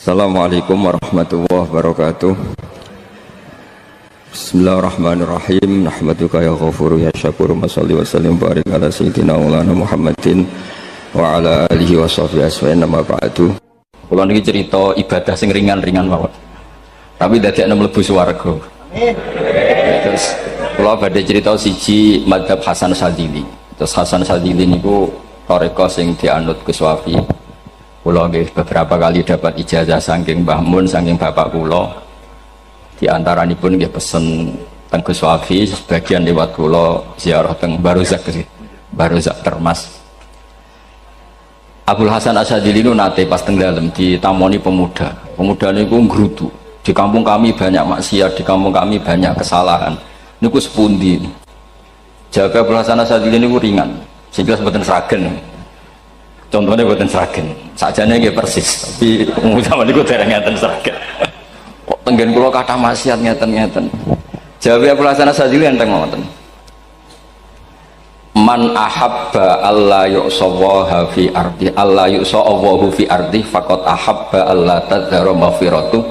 Assalamualaikum warahmatullahi wabarakatuh. Bismillahirrahmanirrahim. Nahmaduka ya ghafuru ya syakuru. Mashalli wa sallim barik ala sayyidina maulana Muhammadin wa ala alihi wa sahbihi asma'in nama ba'du. Kula niki cerita ibadah sing ringan-ringan mawon. Tapi dadekne mlebu swarga. Terus kula badhe cerita siji madzhab Hasan Sadzili. Terus Hasan Sadzili niku thariqah sing dianut Gus Wafi. Kula nggih beberapa kali dapat ijazah saking Mbah Mun, saking bapak kula. Di antaranipun nggih pesen teng Gus Wafi, sebagian lewat kula ziarah teng Baruzak sih. Baruzak Termas. Abdul Hasan Asyadzili niku nate pas teng dalem ditamoni pemuda. Pemuda niku ngrutu. Di kampung kami banyak maksiat, di kampung kami banyak kesalahan. Niku sepundi? Jaga Abdul Hasan Asyadzili niku ringan. Sing jelas mboten sragen. Contohnya buatan seragen, sajane nggih persis, tapi zaman niku dereng ngeten seragen. Kok tenggen kula kathah maksiat ngeten-ngeten. Jawabe Abdul Hasan Asyadzili enteng ngoten. Man ahabba alla yu'sawaha fi ardi alla yu'sawahu fi ardi faqad ahabba alla tadhara maghfiratu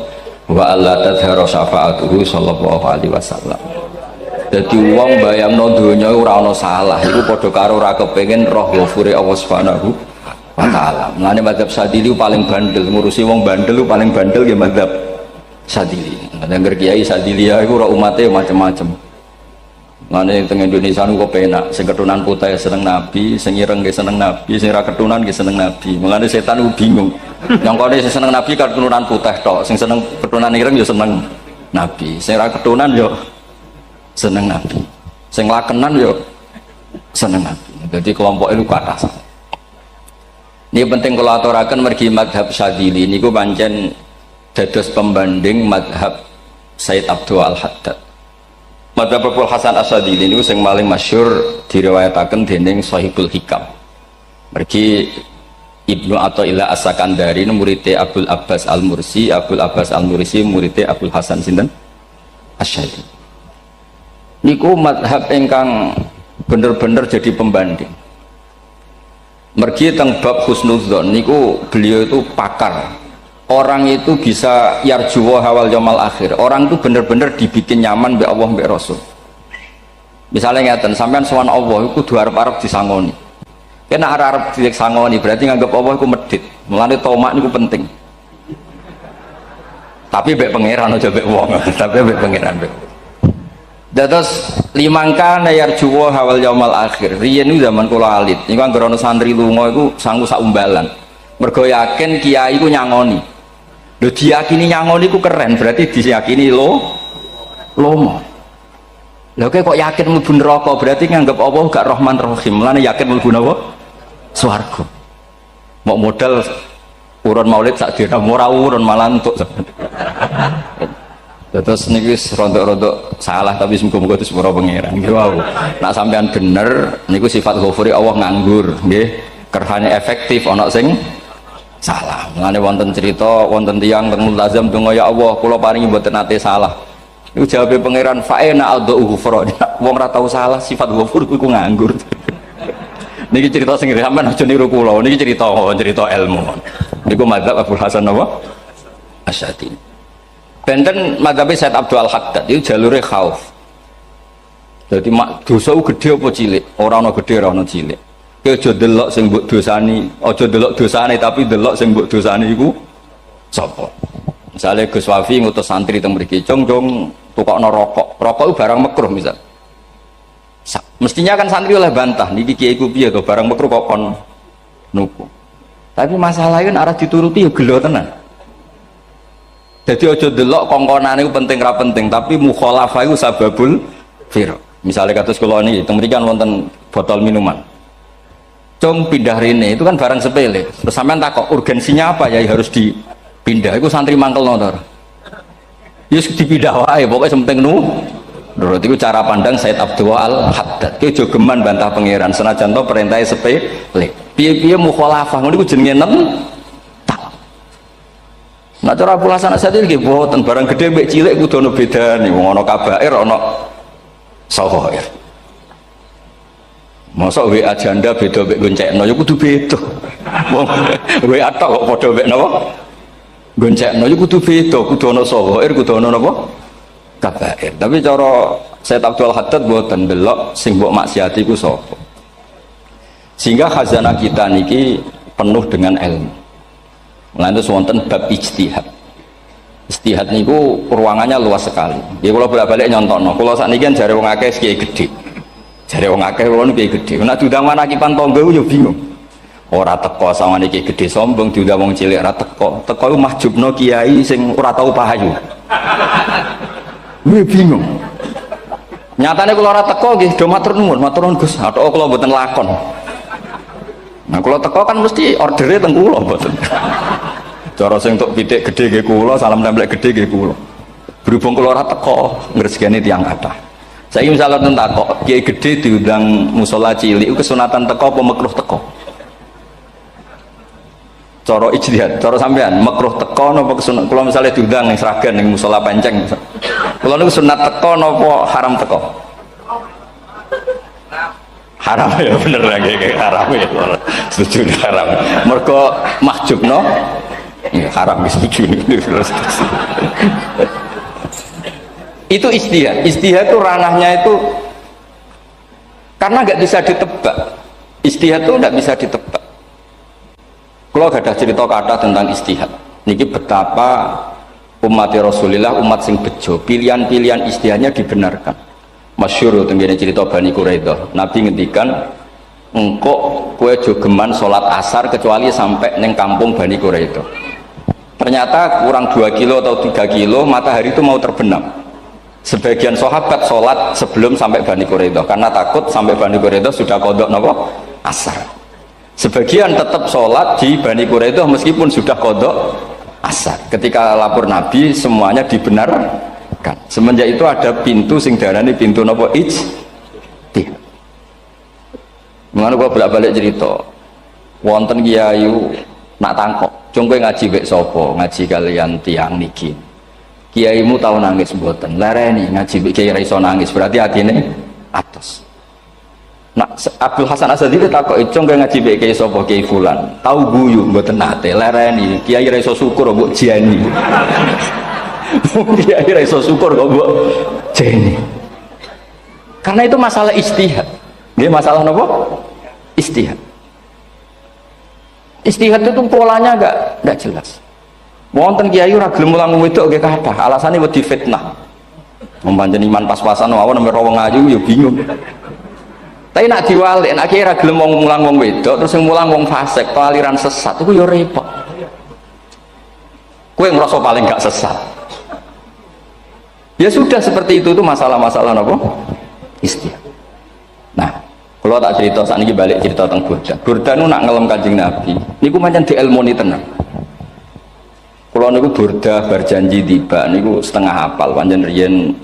wa alla tadhara syafa'atuhu sallallahu alaihi wasallam. Dadi wong bayangno donya ora ana salah, iku padha karo ora kepengin roh ghafure Allah Subhanahu wa ta'ala. Mulane madzhab Sadzili paling bandel, ngurusi wong bandel paling bandel nggih madzhab Sadzili. Angger kiai Sadzili iku ora umate macam-macam. Mulane teng Indonesia niku kok penak, sing keturunan putih seneng nabi, sing ireng nggih seneng nabi, sing ora keturunan nggih seneng nabi. Mulane setan niku bingung. Nyangkone sing seneng nabi keturunan putih tok, sing seneng keturunan ireng ya seneng nabi, sing ora keturunan ya seneng nabi, sing lakenan ya seneng nabi. Jadi kelompok itu kathah. Ini penting kalau aturaken mergi madhab Sadzili niku pancen dados pembanding madhab Sayyid Abdul Al-Haddad. Madhab Abdul Hasan Asyadzili niku sing paling masyhur diriwayataken dening Shahibul Hikam. Mergi Ibnu Athaillah As-Sakandari muridé Abdul Abbas Al-Mursi, Abdul Abbas Al-Mursi muridé Abdul Hasan sinten Asyadzili. Niku madhab ingkang bener-bener jadi pembanding. Mergi teng bab husnudzon niku beliau itu pakar. Orang itu bisa yarjuwa hawal yaumil akhir. Orang itu bener-bener dibikin nyaman mbek Allah mbek Rasul. Misalnya ngeten, sampean sowan Allah iku kudu arep-arep disangoni. Kena arep disangoni berarti nganggep Allah iku medhit. Mulane tomak niku penting. Tapi mbek pangeran aja mbek wong, tapi mbek pangeran mbek. Dados limangka nayar juwa hawal yaumal akhir. Riyen niku zaman kula alit. Niku anggere ana santri lunga iku sanggu sak umbalan. Mergo yakin kiai iku nyangoni. Lho diyakini nyangoni iku keren, berarti diyakini lomo. Lho kok yakin mlebu neraka, berarti nganggep Allah gak Rahman Rahim. Mulane yakin mlebu napa? Swarga. Mau modal urun maulid sak dina ora urun malah entuk. Terus niki rontok-rontok salah tapi semoga-moga itu sepura pangeran. Nggih wau. Nak sampean bener niku sifat ghafuri Allah nganggur, nggih. Kerhane efektif ana sing salah. Mulane wonten cerita wonten tiyang teng multazam donga ya Allah kula paringi mboten nate salah. Niku jawabe pangeran fa'ina adhu ghufra. Wong ora tau salah sifat ghafur iku nganggur. Niki cerita sing sampean aja niru kula. Niki cerita ilmu. Niku madzhab Abdul Hasan apa? Asyadzili. Benten madhabe Sayyid Abdul Al-Haddad itu jalure khauf. Jadi dosa gede apa cilik? Ora ana gede ora ana cilik. Ki aja delok sing mbok dosani, aja delok dosane tapi delok sing mbok dosani iku sapa. Misale Gus Wafi ngutus santri teng mriki, "Jong tukokno rokok." Rokok itu barang makruh misal. Mestinya kan santri oleh bantah, niki kiai ku piye to barang makruh kok kon nuku. Tapi masalahnya arah dituruti ya gelo tenan. Jadi ojo delok kongkonane itu penting ra penting, tapi mukhalafah itu sababul fir. Misalnya kados kula niki teng mriki kan wonten botol minuman. Cung pindah rene itu kan barang sepele. Terus sampean takok urgensinya apa ya harus dipindah. Iku santri mangkelno to. Yus dipindah wae pokoke penting nurut iku cara pandang Sayyid Abdul Al-Haddad. Ki jogeman bantah pangeran senajan to perintahe sepele. Piye-piye mukhalafah ngono iku jenenge Nah cara Abdul Hasan Asyadzili nggih boten barang gede mbek cilik kudu ana bedane wong ana kabair ana sawair. Mosok WA janda beda mbek goncekno ya kudu beda. Wong WA tok kok padha mbek napa? goncekno iku kudu beda, kudu ana sawair, kudu ana napa? Kabair. Tapi cara Sayyid Abdul Haddad mboten delok sing mbok maksiati iku sapa. Sehingga khazanah kita niki penuh dengan ilmu. Lan itu wonten bab ijtihad. Ijtihad niku ruangannya luas sekali. Ya kula bolak-balik nyontokno. Kula sakniki kan jare wong akeh kiai gedhe. Jare wong akeh kula niku kiai gedhe. Nek diundang manakipan tangga yo bingung. Ora teko sawane iki gede sombong diundang wong cilik ora teko. Teko iku mahjubno kiai sing ora tau pahayu. Gue bingung. Nyatane kula ora teko nggih do matur nuwun Gus. Athok kula mboten lakon. Nah kula teko kan mesti ordere teng kula mboten. Cara sing tok pitik gede nggih kula, salam templek gede nggih kula. Berhubung kula ora teko ngresgeni tiyang kathah. Saiki misalnya tentang takok kiai gede diundang musala cilik kesunatan teko apa makruh teko? Cara ijtihad, cara sampean makruh teko napa kesunat? Kalau misalnya diundang ning Sragen ning musala Penceng. Kalau niku sunat teko napa haram teko? Haram ya bener lagi haram ya. Setuju haram. Mergo mahjubno ya haram setuju terus. Itu ijtihad. Ijtihad itu ranahnya itu karena nggak bisa ditebak. Ijtihad itu nggak bisa ditebak. Kalau ada cerita kata tentang istihad, niki betapa umat Rasulullah umat sing bejo, pilihan-pilihan istihadnya dibenarkan. Masyhur tenggene cerita Bani Quraidah. Nabi ngendikan, engkau kue jogeman sholat asar kecuali sampai neng kampung Bani Quraidah. Ternyata kurang 2 kilo atau 3 kilo matahari itu mau terbenam. Sebagian sahabat sholat sebelum sampai Bani Quraidah karena takut sampai Bani Quraidah sudah kodok nopo asar. Sebagian tetap sholat di Bani Quraidah meskipun sudah kodok asar. Ketika lapor Nabi semuanya dibenarkan. Semenjak itu ada pintu sing darani pintu nopo ijtihad. Mengenai gua bolak-balik cerita, wonten kiai nak tangkok, cung kowe ngaji mek sapa, ngaji kalian tiang niki. Kiaimu tahu nangis mboten, lereni ngaji mek kiai ra iso nangis, berarti atine atos. Nah, Abdul Hasan Asadili takok cung kowe ngaji mek kiai sapa, kiai fulan. Tahu guyu mboten nate, lereni kiai ra iso syukur mbok jeni. Kiai ra iso syukur kok mbok jeni. Karena itu masalah ijtihad. Nggih masalah napa? Ijtihad. Ijtihad itu polanya enggak jelas. Wonten kiai ora gelem mulang wedok nggih kathah, alasane wedi fitnah. Membanjeni iman pas-pasan mawon nembe wong ayu ya bingung. Tapi nak diwalik, nak kiai ora gelem mulang wong wedok terus sing mulang wong fasik, aliran sesat iku ya repot. Kowe ngrasa paling gak sesat. Ya sudah seperti itu tuh masalah-masalah apa? Ijtihad. Nah, kalau tak cerita saat ini balik cerita tentang Burda. Burda nu nak ngelem Kanjeng Nabi. Niku pancen dielmoni tenan. Kalau niku Burda berjanji tiba niku setengah hafal. Pancen riyen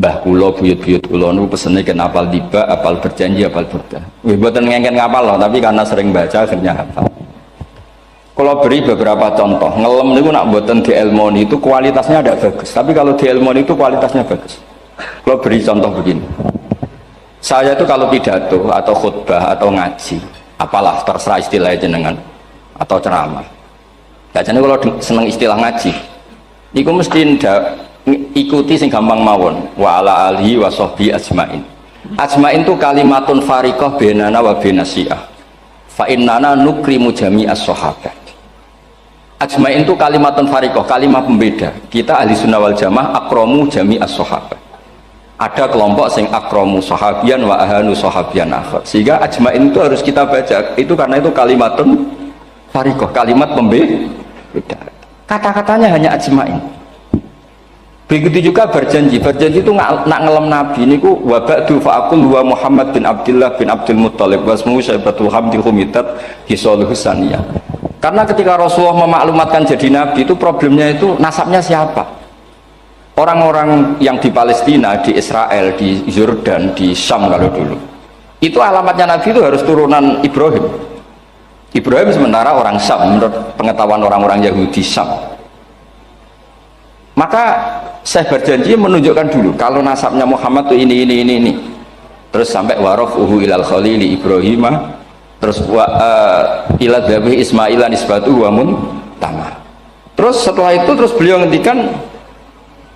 mbah kula buyut-buyut kula niku pesene ken hafal tiba, hafal berjanji, hafal Burda. Nggih mboten ngengken ngapal loh, tapi karena sering baca akhirnya hafal. Kalau beri beberapa contoh, ngelem niku nak mboten dielmoni itu kualitasnya ada bagus. Tapi kalau dielmoni itu kualitasnya bagus. Kalau beri contoh begini. Saya itu kalau pidato atau khutbah atau ngaji, apalah terserah istilah jenengan atau ceramah. Biasanya kalau seneng istilah ngaji, itu mesti ikuti sing gampang mawon. Wa ala alihi wa sahbihi ajmain. Ajmain itu kalimatun fariqah bainana wa bainasyiah. Fa innana nukrimu jami'as sahabat. Ajmain itu kalimatun fariqah, kalimat pembeda. Kita ahli sunnah wal jamaah akramu jami'as sahabat. Ada kelompok sing akramu sahabian wa ahanu sahabian akhir, sehingga ajmain itu harus kita baca itu karena itu kalimatun fariqah, kalimat pembeda, kata-katanya hanya ajmain. Begitu juga berjanji itu nak ngelem Nabi niku wa ba'du fa'aqul wa Muhammad bin Abdullah bin Abdul Muttalib wasmu Syaibatul Hamdi Humidat Hisaluhus Saniyah. Karena ketika Rasulullah memaklumatkan jadi Nabi itu problemnya itu nasabnya siapa? Orang-orang yang di Palestina, di Israel, di Yordan, di Syam kalau dulu itu alamatnya Nabi itu harus turunan Ibrahim. Ibrahim sementara orang Syam menurut pengetahuan orang-orang Yahudi Syam. Maka saya berjanji menunjukkan dulu kalau nasabnya Muhammad itu ini terus sampai warafuhu ilal khalili Ibrahimah terus ila dhabi Ismailan isbatu wa mun tamah. Terus setelah itu terus beliau ngendikan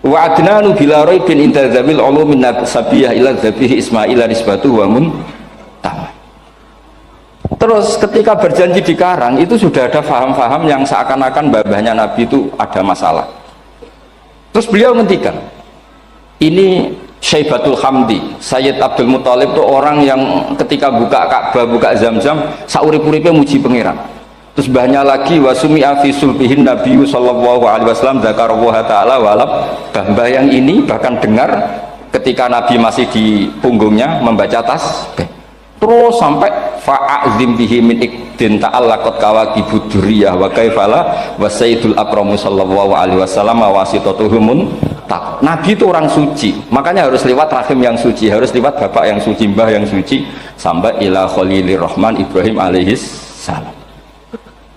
wa adnanu bila raibin inda dzamil ulumin sabiyah ila dzabihi ismail nisbatu wa mun. Terus ketika berjanji di Karang itu sudah ada faham-faham yang seakan-akan babahnya Nabi itu ada masalah. Terus beliau ngendikan, ini Syaibatul Hamdi, Sayyid Abdul Muthalib itu orang yang ketika buka Ka'bah, buka Zam-Zam, saurip-uripnya muji pangeran. Terus banyak lagi wasumi'a fi sulbihin Nabi sallallahu alaihi wasallam dzakarallaha ta'ala walab. Mbah yang ini bahkan dengar ketika Nabi masih di punggungnya membaca tasbih. Terus sampai fa'azim bihi min ikdin ta'allaqat kawakibud duriyah wa kaifala wa sayyidul akramu sallallahu alaihi wasallam wasitatuhumun tak. Nabi itu orang suci, makanya harus lewat rahim yang suci, harus lewat bapak yang suci, mbah yang suci, sampai ila khalilir rahman Ibrahim alaihis salam.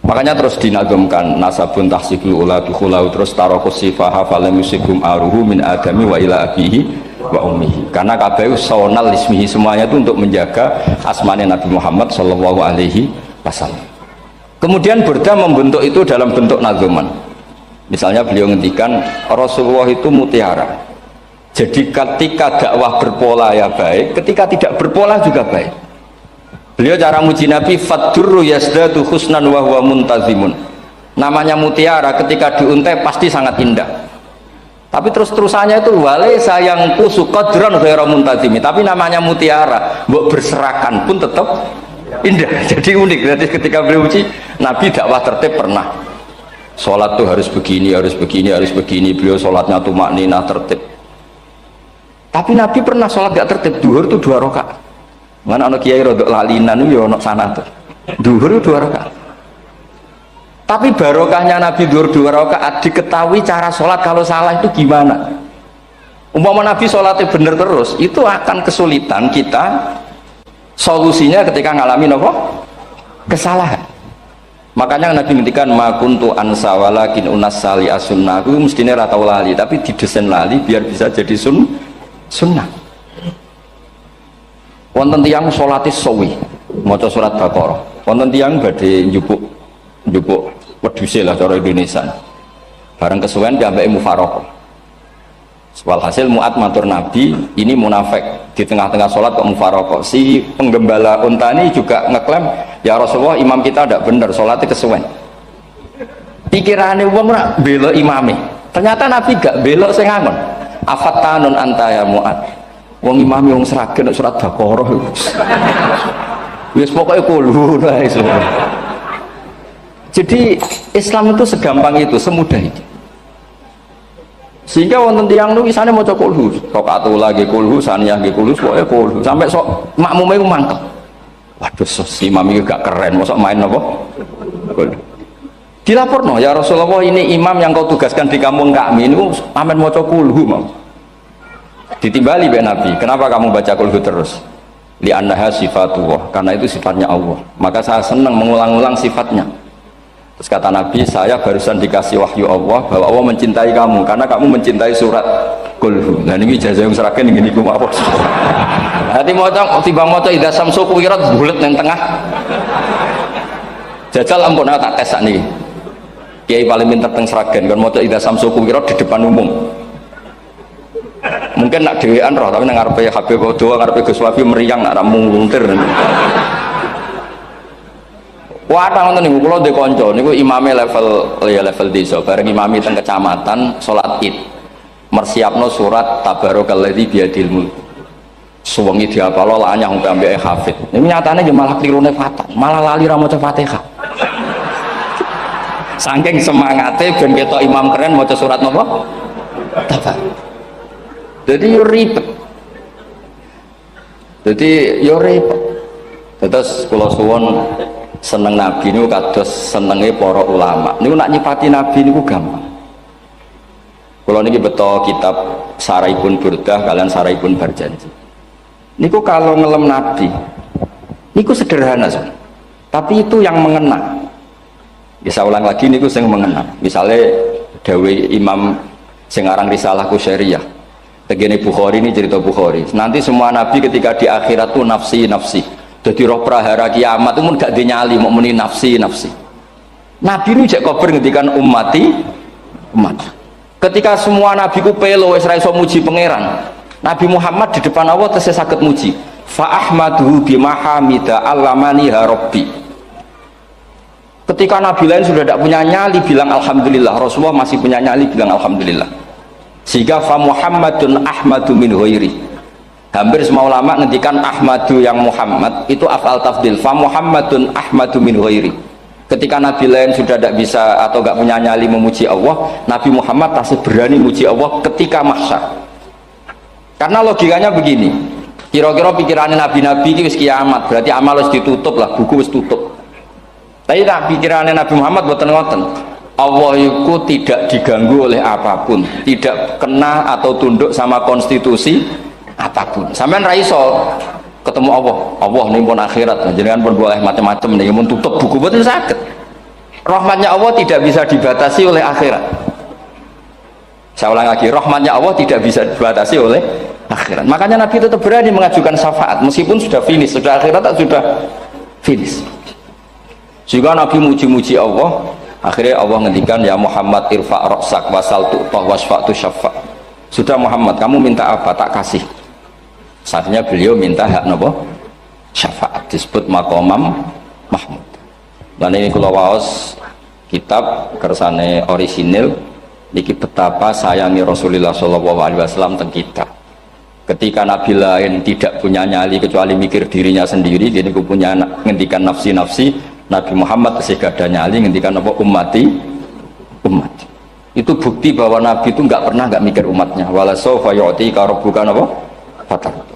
Makanya terus dinagumkan nasabun tahsibul ula bikhulau, terus tarokus sifaha falam yusibum aruhu min adami wa ila abihi wa ummihi, karena kabeh sonal ismihi, semuanya itu untuk menjaga asmanya Nabi Muhammad sallallahu alaihi wasallam. Kemudian Burda membentuk itu dalam bentuk nazuman. Misalnya beliau ngendikan Rasulullah itu mutiara, jadi ketika dakwah berpola ya baik, ketika tidak berpola juga baik. Beliau cara muji Nabi fadurru yazdatu husnan wa huwa muntazimun, namanya mutiara ketika diuntai pasti sangat indah, tapi terus-terusannya itu walaysa yang kusu qadran ghairu muntazimi, tapi namanya mutiara mbok berserakan pun tetap indah. Jadi unik. Jadi ketika beliau uji Nabi dakwah tertib, pernah sholat tuh harus begini, harus begini, harus begini, beliau sholatnya tuh maknina tertib. Tapi Nabi pernah sholat gak tertib, duhur tuh 2 rakaat. Mana anak kiai rodok lalinan itu ya anak sana tuh duhur 2 rakaat. Tapi barokahnya Nabi duhur 2 rakaat diketahui cara sholat kalau salah itu gimana. Umpama Nabi sholatnya bener terus, itu akan kesulitan kita solusinya ketika ngalamin apa? Kesalahan. Makanya Nabi ngendikan ma kuntu ansa walakin unas sali as-sunnah, aku mestinya ratau lali tapi didesain lali biar bisa jadi sunnah. Wonten tiyang salate sawi maca surat Baqarah, wonten tiyang badhe njupuk wedhuse lah cara Indonesia, bareng kesuwen diambeke mufaraqah. Walhasil Mu'ad matur Nabi, ini munafik di tengah-tengah sholat kok mufaraqah. Si penggembala unta ini juga ngeklaim, ya Rasulullah imam kita tidak benar, sholatnya kesuwen. Pikirannya wong ora bela imame, ternyata Nabi gak belok sing ngangon. Afattanun anta ya Mu'ad, wong imam wong seragen surat Baqarah wis pokoknya kulo lah. Jadi Islam itu segampang itu, semudah itu, sehingga wonten tiyang nu isane maca kulhu rakaat lagi kulhu saniyah nggih kulhu pokoke kulhu sampai sok makmume ku mangkel. Waduh si imam iki gak keren, mosok main apa kulhu. Dilaporno, ya Rasulullah ini imam yang kau tugaskan di kampung kami ini amen maca kulhu mau. Ditimbali be Nabi, kenapa kamu baca kulhu terus? Li'annaha sifatullah, karena itu sifatnya Allah, maka saya senang mengulang-ulang sifatnya. Terus kata Nabi, saya barusan dikasih wahyu Allah bahwa Allah mencintai kamu karena kamu mencintai surat kulhu. Nah ini ijazah yang seragam ini ku apa? Hati mocok tiba mocok idza samsu kuwirat bulet nang tengah. Jajal ampun tak tes sak niki. Kiai paling pinter teng seragam kan mocok idza samsu kuwirat di depan umum. Mungkin nak dhewean roh tapi nang ngarepe Habib Doa ngarepe Gus Wafi meriang nak muntir. Wah, nonton niku kula ndek kanca niku imame level desa, bareng imami teng kecamatan salat Id. Mersiapno surat Tabarakalladzi biyadil mulk. Suwengi diapalo lanyah sampai ambek hafid. Niku nyatane nggih malah klirune fatal, malah lali ra maca Fatihah. Saking semangate ben ketok imam keren maca surat napa? Tabar. Jadi yo ribet. Terus kula suwun seneng Nabi niku kados senenge para ulama. Niku nak nyipati Nabi niku gampang. Kula niki beto kitab Saraibun Burdah kalian Saraibun Barjanji. Niku kalau ngelem Nabi niku sederhana so. Tapi itu yang mengena. Bisa ulang lagi niku sing mengena. Misalnya dawe Imam sing aran Risalah Qusyariyah. Tegene Bukhari ini cerita Bukhari. Nanti semua nabi ketika di akhirat tuh nafsi. Jadi roh prahara kiamat itu pun gak dinyali mau muni nafsi. Nabi nu cek kober ngendikan ummati umat. Ketika semua nabi ku pelo wis ra iso muji pangeran, Nabi Muhammad di depan Allah tesih saged muji. Fa ahmaduhu bimahamida allamani ha rabbi. Ketika nabi lain sudah tidak punya nyali bilang alhamdulillah, Rasulullah masih punya nyali bilang alhamdulillah. Sehingga fa Muhammadun ahmadu min ghairi. Hampir semua ulama ngendikan ahmadu yang Muhammad itu afal tafdil. Fa Muhammadun ahmadu min ghairi. Ketika nabi lain sudah tidak bisa atau tidak punya nyali memuji Allah, Nabi Muhammad masih berani memuji Allah ketika mahsyar. Karena logikanya begini, kira-kira pikirannya nabi-nabi itu wis kiamat, berarti amal harus ditutup lah, buku wis tutup. Tapi tak pikirannya Nabi Muhammad boten ngoten. Allah itu tidak diganggu oleh apapun, tidak kena atau tunduk sama konstitusi apapun. Sampean ra iso ketemu Allah nih pun akhirat, jangan pun boleh macam-macam nih, mau tutup buku betul sakit. Rahmatnya Allah tidak bisa dibatasi oleh akhirat. Saya ulang lagi, rahmatnya Allah tidak bisa dibatasi oleh akhirat. Makanya Nabi tetap berani mengajukan syafaat meskipun sudah finish, sudah akhirat sudah finish. Juga Nabi muji-muji Allah, akhirnya Allah ngendikan ya Muhammad irfa' ra'sak wasal tu'tah wasfa'tu syafa'. Sudah Muhammad, kamu minta apa tak kasih. Saatnya beliau minta hak nopo syafaat, disebut maqamam mahmud. Dan ini kula waos kitab kersane orisinil niki betapa sayangi Rasulullah SAW teng kita. Ketika nabi lain tidak punya nyali kecuali mikir dirinya sendiri, jadi punya ngendikan nafsi-nafsi, Nabi Muhammad tasih gada nyali ngendikan apa ummati umat. Itu bukti bahwa nabi itu nggak pernah nggak mikir umatnya. Wala sawfa yu'tika rabbuka apa? Fatar.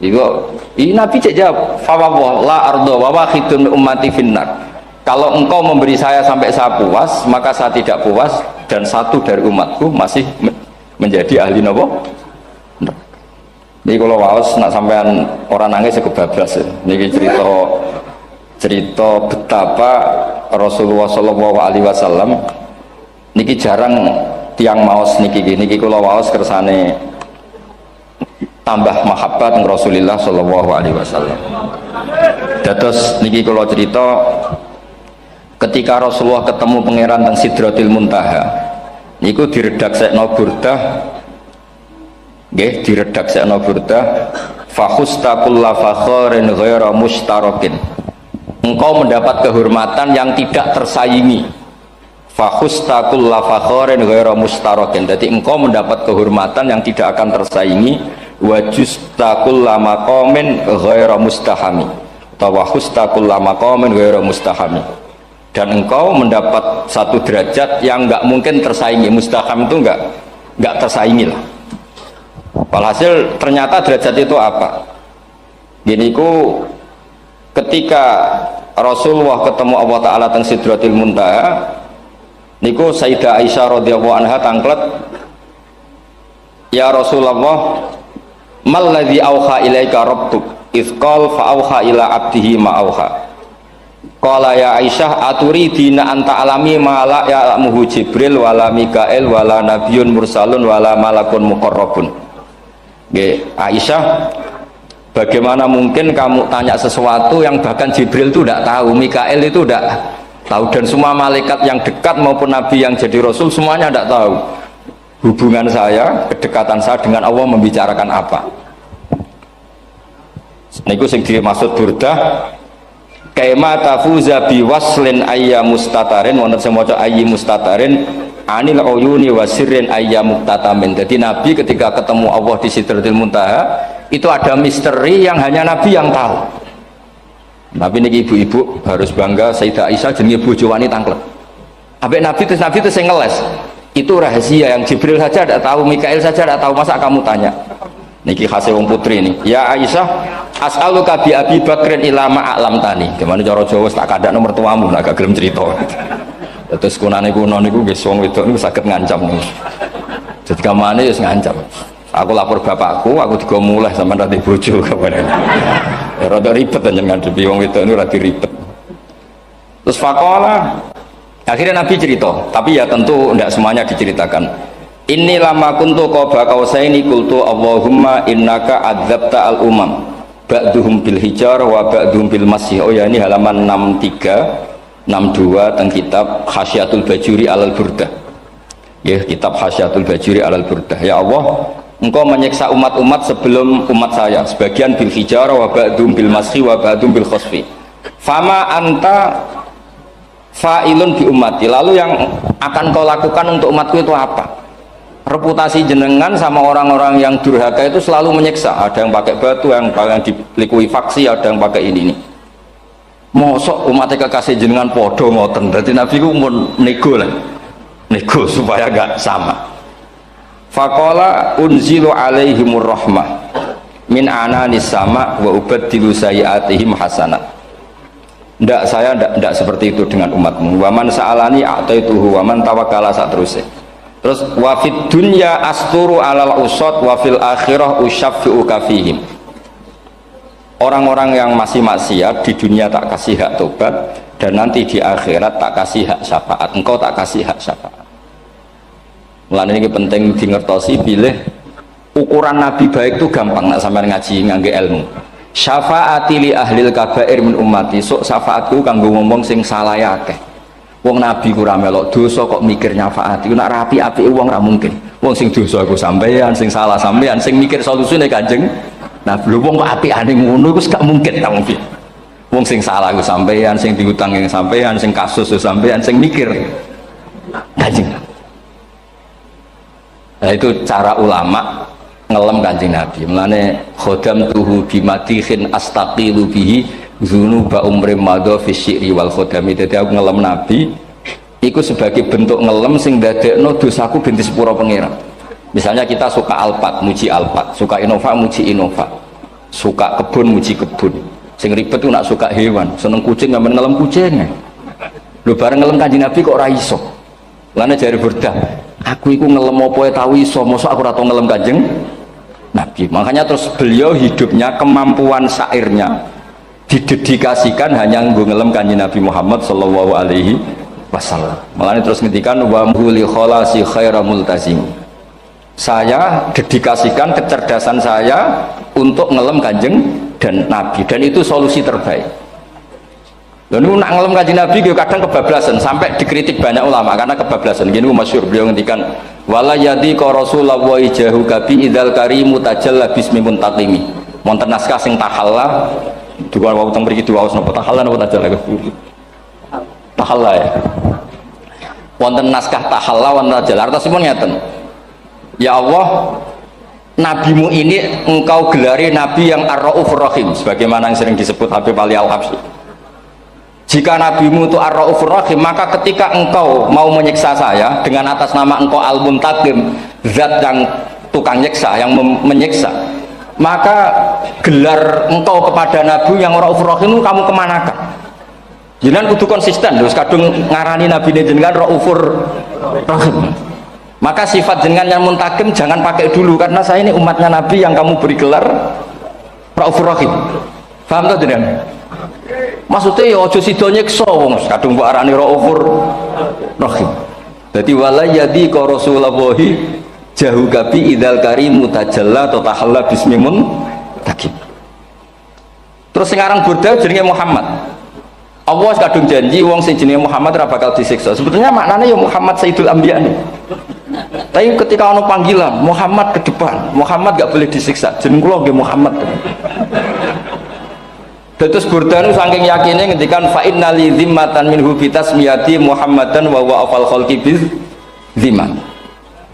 Ini Nabi cek jawab, fawwah la ardo wa wahidun ummati finnar. Kalau engkau memberi saya sampai saya puas, maka saya tidak puas dan satu dari umatku masih menjadi ahli nopo. Ini kalau waos nak sampean orang nangis kebablas. Ini cerita betapa Rasulullah SAW. Niki jarang tiang maos niki kalau waos kersane tambah mahabbat Rasulullah SAW. Dados niki kalau cerita ketika Rasulullah ketemu pangeran teng Sidratil Muntaha niku diredaksekno burdah nggih diredaksekno burdah fakhusta kulla fakharin ghaira mustarakin. Engkau mendapat kehormatan yang tidak tersaingi. Fakhusta kulla fakharin ghaira mustarakin. Jadi engkau mendapat kehormatan yang tidak akan tersaingi. Wajusta kulla maqamin ghaira mustahami. Tawahusta kulla maqamin ghaira mustahami. Dan engkau mendapat satu derajat yang enggak mungkin tersaingi. Mustaham itu enggak tersaingi lah. Walhasil ternyata derajat itu apa? Gini ku ketika Rasulullah ketemu Allah Ta'ala teng Sidratil Muntaha niku Sayyidah Aisyah radhiyallahu anha tangklet, ya Rasulullah mal ladzi auha ilaika rabbuk idz qala fa auha ila abdihi ma auha. Qala ya Aisyah aturidina anta alami ma la ya'lamuhu Jibril wala Mikail wala nabiyyun mursalun wala malakun muqarrabun. Nggih Aisyah, bagaimana mungkin kamu tanya sesuatu yang bahkan Jibril itu tidak tahu, Mikail itu tidak tahu, dan semua malaikat yang dekat maupun nabi yang jadi rasul semuanya tidak tahu hubungan saya, kedekatan saya dengan Allah membicarakan apa. Niku sing dimaksud burdah kaima tafuza biwaslin ayya mustatarin wonten sing maca ayyi mustatarin anil uyuni wasirrin ayya muktatamin. Jadi nabi ketika ketemu Allah di Sidratil Muntaha itu ada misteri yang hanya nabi yang tahu. Nabi niki ibu-ibu harus bangga Sayyidah Aisyah jenenge bojo wanita tanglet. Ambek nabi itu sing ngeles. Itu rahasia yang Jibril saja tidak tahu, Mikail saja tidak tahu, masa kamu tanya? Niki khase wong putri ini. Ya Aisyah, as'aluka bi Abi Bakrin ila ma a'lam tani. Gimana cara Jawa tak kandakno mertuamu nek gak gelem cerita. Terus kunane kuno niku nggih wong wedok niku saged ngancam niku. Jadi kamane wis ngancam. Aku lapor bapakku, aku juga mulai sama nanti bojo kapan. Ya rada ribet jenengan ngadepi wong wedok niku rada ribet. Terus faqala akhirnya Nabi cerita, tapi ya tentu tidak semuanya diceritakan. Inni lama kuntu qaba qausaini qultu Allahumma innaka adzabta al umam ba'duhum bil hijar wa ba'duhum bil masih. Oh ya, ini halaman 63 62 teng kitab Khasyatul Bajuri alal Burdah. Ya, kitab Khasyatul Bajuri alal Burdah. Ya Allah, engkau menyiksa umat-umat sebelum umat saya, sebagian bil hijarah wa ba'dum bil mashi wa ba'dum bil khosfi. Fama anta fa'ilun bi ummati. Lalu yang akan kau lakukan untuk umatku itu apa? Reputasi jenengan sama orang-orang yang durhaka itu selalu menyiksa. Ada yang pakai batu, yang dilikuifaksi, ada yang pakai ini nih. Mosok umatnya kekasih jenengan podo ngoten. Berarti Nabi ku mun nego lah, nego supaya gak sama. Faqala unzilu alaihimur rahmah min ananis sama wa ubaddilu sayiatihim hasanat. Ndak, saya ndak seperti itu dengan umatmu. Waman sa'alani a'taituhu waman tawakkala saterusé. Terus wa fid dunya asturu alal usad wa fil akhirah usyaffi'u kafihim. Orang-orang yang masih maksiat di dunia tak kasih hak tobat, dan nanti di akhirat tak kasih hak syafaat. Engkau tak kasih hak syafaat. Mulane ini penting dingertosi, bilih ukuran Nabi baik itu gampang nak sampean ngaji ngangge ilmu. Syafaati li ahlil kabair min ummati, sok syafaatku kanggo ngomong sing salah akeh. Wong Nabi ku ra melok dosa kok mikir nyafaati. Nek rapi-apike wong ra mungkin. Wong sing dosa iku sampean, sing salah sampean, sing mikir solusine Kanjeng. Nah, belum wong kok apikane ngono iku gak mungkin ta wong. Wong sing salah iku sampean, sing diutang yang sampean, sing kasus iku sampean, sing mikir Kanjeng. Nah, itu cara ulama ngelem Kanjeng Nabi. Mulane khodam tuhu bimatihin astaqilu bihi dzunuba umrim madha fi syi'ri wal khodami. Dadi aku ngelem Nabi iku sebagai bentuk ngelem sing ndadekno dosaku ben disepuro pangeran. Misalnya kita suka Alphard, muji Alphard, suka Innova, muji Innova, suka kebun, muji kebun. Sing ribet itu nak suka hewan, seneng kucing, nggak ngelem kucingnya. Lu bareng ngelem Kanjeng Nabi kok ora iso. Lane jare Burdah, aku iku ngelem apa tau iso, mosok aku ora tau ngelem Kanjeng Nabi. Makanya terus beliau hidupnya, kemampuan syairnya didedikasikan hanya nggo ngelem Kanjeng Nabi Muhammad sallallahu alaihi wasallam. Makanya terus ngendikan wa huli kholasi khaira multazim. Saya dedikasikan kecerdasan saya untuk ngelem Kanjeng dan Nabi, dan itu solusi terbaik. Dan nak ngelem Kanjeng Nabi kadang kebablasan, sampai dikritik banyak ulama karena kebablasan. Gini masyhur beliau ngendikan wala yadi ka rasulullah jahu kabi idzal karimu tajalla bismi muntaqimi. Wonten naskah sing tahalla dua wau teng mriki diwaos napa tahalla napa tajalla tahalla ya. Wonten naskah tahalla wonten tajalla artosipun ngeten. Ya Allah, nabimu ini engkau gelari nabi yang ar-raufur rahim, sebagaimana yang sering disebut Habib Ali Al-Habsyi. Jika nabimu itu ar-raufur rahim, maka ketika engkau mau menyiksa saya dengan atas nama engkau al-muntaqim, zat yang tukang nyiksa, yang menyiksa, maka gelar engkau kepada nabi yang ar-raufur rahim kamu kemanakan? Jenengan kudu konsisten, terus kadung ngarani nabi ini jenengan raufur rahim. Maka sifat jenengan yang muntakim jangan pakai dulu, karena saya ini umatnya Nabi yang kamu beri gelar Raufur Rahim. Paham tak jenengan? Maksudnya ya ojo sida nyiksa wong kadung mbok arani Raufur Rahim. Dadi wala yadi ka Rasulullahi jahu kabi idzal karimu tajalla tatahalla bismimun takib. Terus sekarang Burdah jenenge Muhammad. Allah kadung janji wong sing jenenge Muhammad ora bakal disiksa. Sebetulnya maknanya ya Muhammad Sayyidul Anbiya nih. Tapi ketika ono panggilan Muhammad ke depan, Muhammad gak boleh disiksa. Jeneng kula nggih Muhammad. Terus Burdah nu saking yakine ngendikan fa innali zimmatan minhu bi tasmiyati Muhammadan wa huwa afal khalqi bi zimman.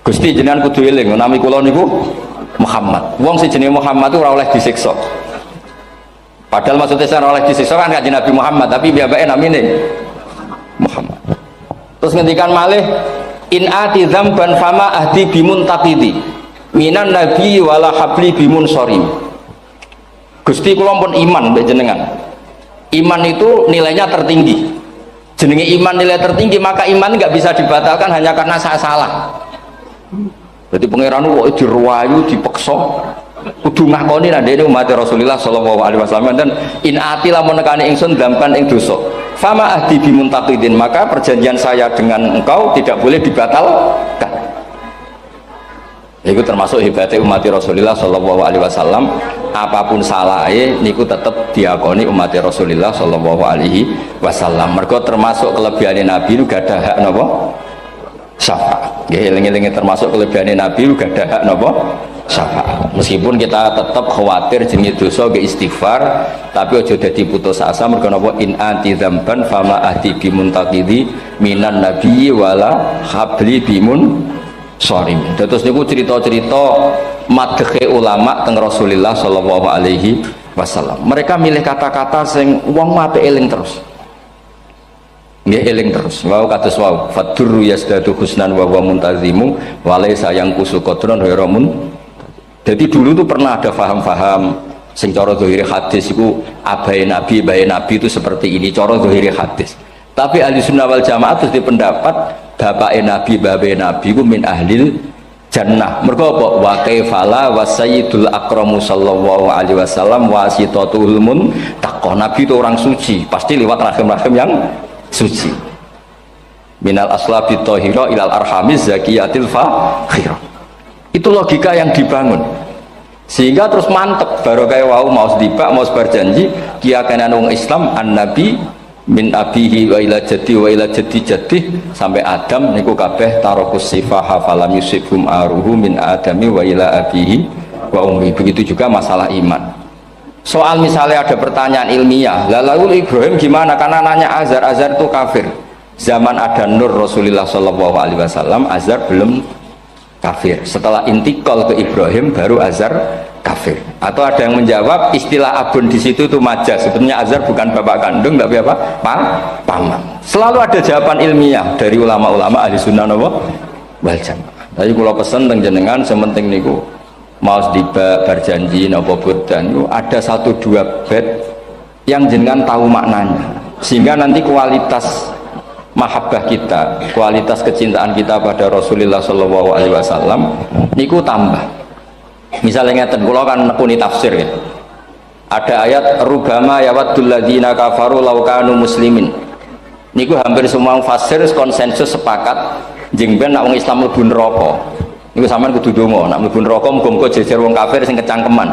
Gusti jenengan kudu eling nami kula niku Muhammad. Wong sing jenenge Muhammad itu ora oleh disiksa. Padahal maksudnya ora oleh disiksa kan kanjeng Nabi Muhammad, tapi piyambake namine Muhammad. Terus ngendikan malih in ati dzamban fama ahdi bimun taqidi minan nabi wala habli bimun sorim. Gusti kula pun iman mbek jenengan. Iman itu nilainya tertinggi. Jenenge iman nilai tertinggi, maka iman nggak bisa dibatalkan hanya karena saya salah. Berarti pangeran kok diruwayu dipeksa kudu ngakoni nek dene umat Rasulullah sallallahu alaihi wasallam, dan in ati lamun nekani ingsun dzamban ing dosa fama ahdi bimuntaqidin, maka perjanjian saya dengan engkau tidak boleh dibatalkan. Itu termasuk hebatnya umat Rasulullah sallallahu alaihi wasallam. apapun salahnya niku tetap diakoni umat Rasulullah sallallahu alaihi wasallam. Mergo termasuk kelebihan Nabi itu gak ada hak napa syafaat. Nggih eling-eling termasuk kelebihan Nabi itu gak ada hak napa syafaat. Meskipun kita tetap khawatir jenenge dosa ge istighfar, tapi aja dadi putus asa mergo napa in anti dzamban fama ahdi bimuntaqidi minan nabiyyi wala habli bimun sorim. Terus niku cerita-cerita madhe ulama teng Rasulullah sallallahu alaihi wasallam. Mereka milih kata-kata sing wong apik eling terus. Nggih eling terus. Wau kados wau fadurru yasdadu husnan wa huwa muntazimu wa laysa yanqusu qadran ghairumun. Jadi dulu tuh pernah ada faham-faham sing cara zahiri hadis iku abai nabi itu seperti ini cara zahiri hadis. Tapi ahli sunnah wal jamaah terus di pendapat bapak nabi ku min ahlil jannah. Mergo apa? Wa kaifala wa sayyidul akramu sallallahu alaihi wasallam wasitatul muntaqah. Nabi itu orang suci, pasti lewat rahim-rahim yang suci. Minal aslabi thahira ilal arhamiz zakiyatil fakhira. Itu logika yang dibangun. Sehingga terus mantep barokah wau mau sedibak mau berjanji kiyakan wong Islam an-nabi min abihi wa ila jaddi sampai Adam niku kabeh tarokus sifaha falam yusibhum aruhu min adami wa ila abihi wa ummi. Begitu juga masalah iman. Soal misalnya ada pertanyaan ilmiah, lalu Ibrahim gimana? Karena nanya Azar itu kafir. Zaman ada Nur Rasulullah sallallahu alaihi wasallam, Azar belum kafir. Setelah intikal ke Ibrahim baru Azar kafir. Atau ada yang menjawab istilah abun di situ itu majaz. Sebetulnya Azar bukan bapak kandung tapi apa? Paman. Selalu ada jawaban ilmiah dari ulama-ulama ahli sunnah wal jamaah. Tapi kalau pesen teng jenengan sementing niku mau berjanji napa bodan itu ada 1-2 bait yang jenengan tahu maknanya. Sehingga nanti kualitas mahabbah kita, kualitas kecintaan kita pada Rasulullah sallallahu alaihi wasallam niku tambah. Misalnya ngeten kula kan nekuni tafsir ya. Ada ayat rubama yawaddul ladzina kafaru law kanu muslimin. Niku hampir semua mufassir konsensus sepakat jengben nak wong Islam mlebu neraka. Niku sampean kudu donga nak mlebu neraka muga-muga jejer wong kafir sing kecangkeman.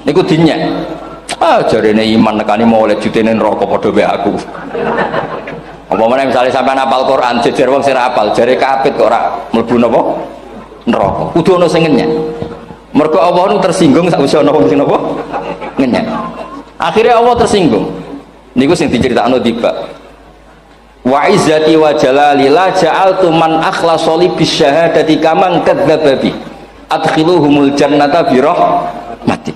Niku dinyek. Jarene iman nekani mau oleh jutene neraka padha wae aku. Apa meneh misalnya sampean hafal Quran jejer wong sing hafal jare kapit kok ora mlebu napa neraka. Kudu ana sing ngenyek. Mergo Allah nu tersinggung sakwise ana wong sing napa ngenyek. Akhirnya Allah tersinggung. Niku sing diceritakno tiba. Wa izzati wa jalali la ja'altu man akhlasa li bisyahadati kaman kadzdzaba bi. Adkhiluhumul jannata bi rahmati.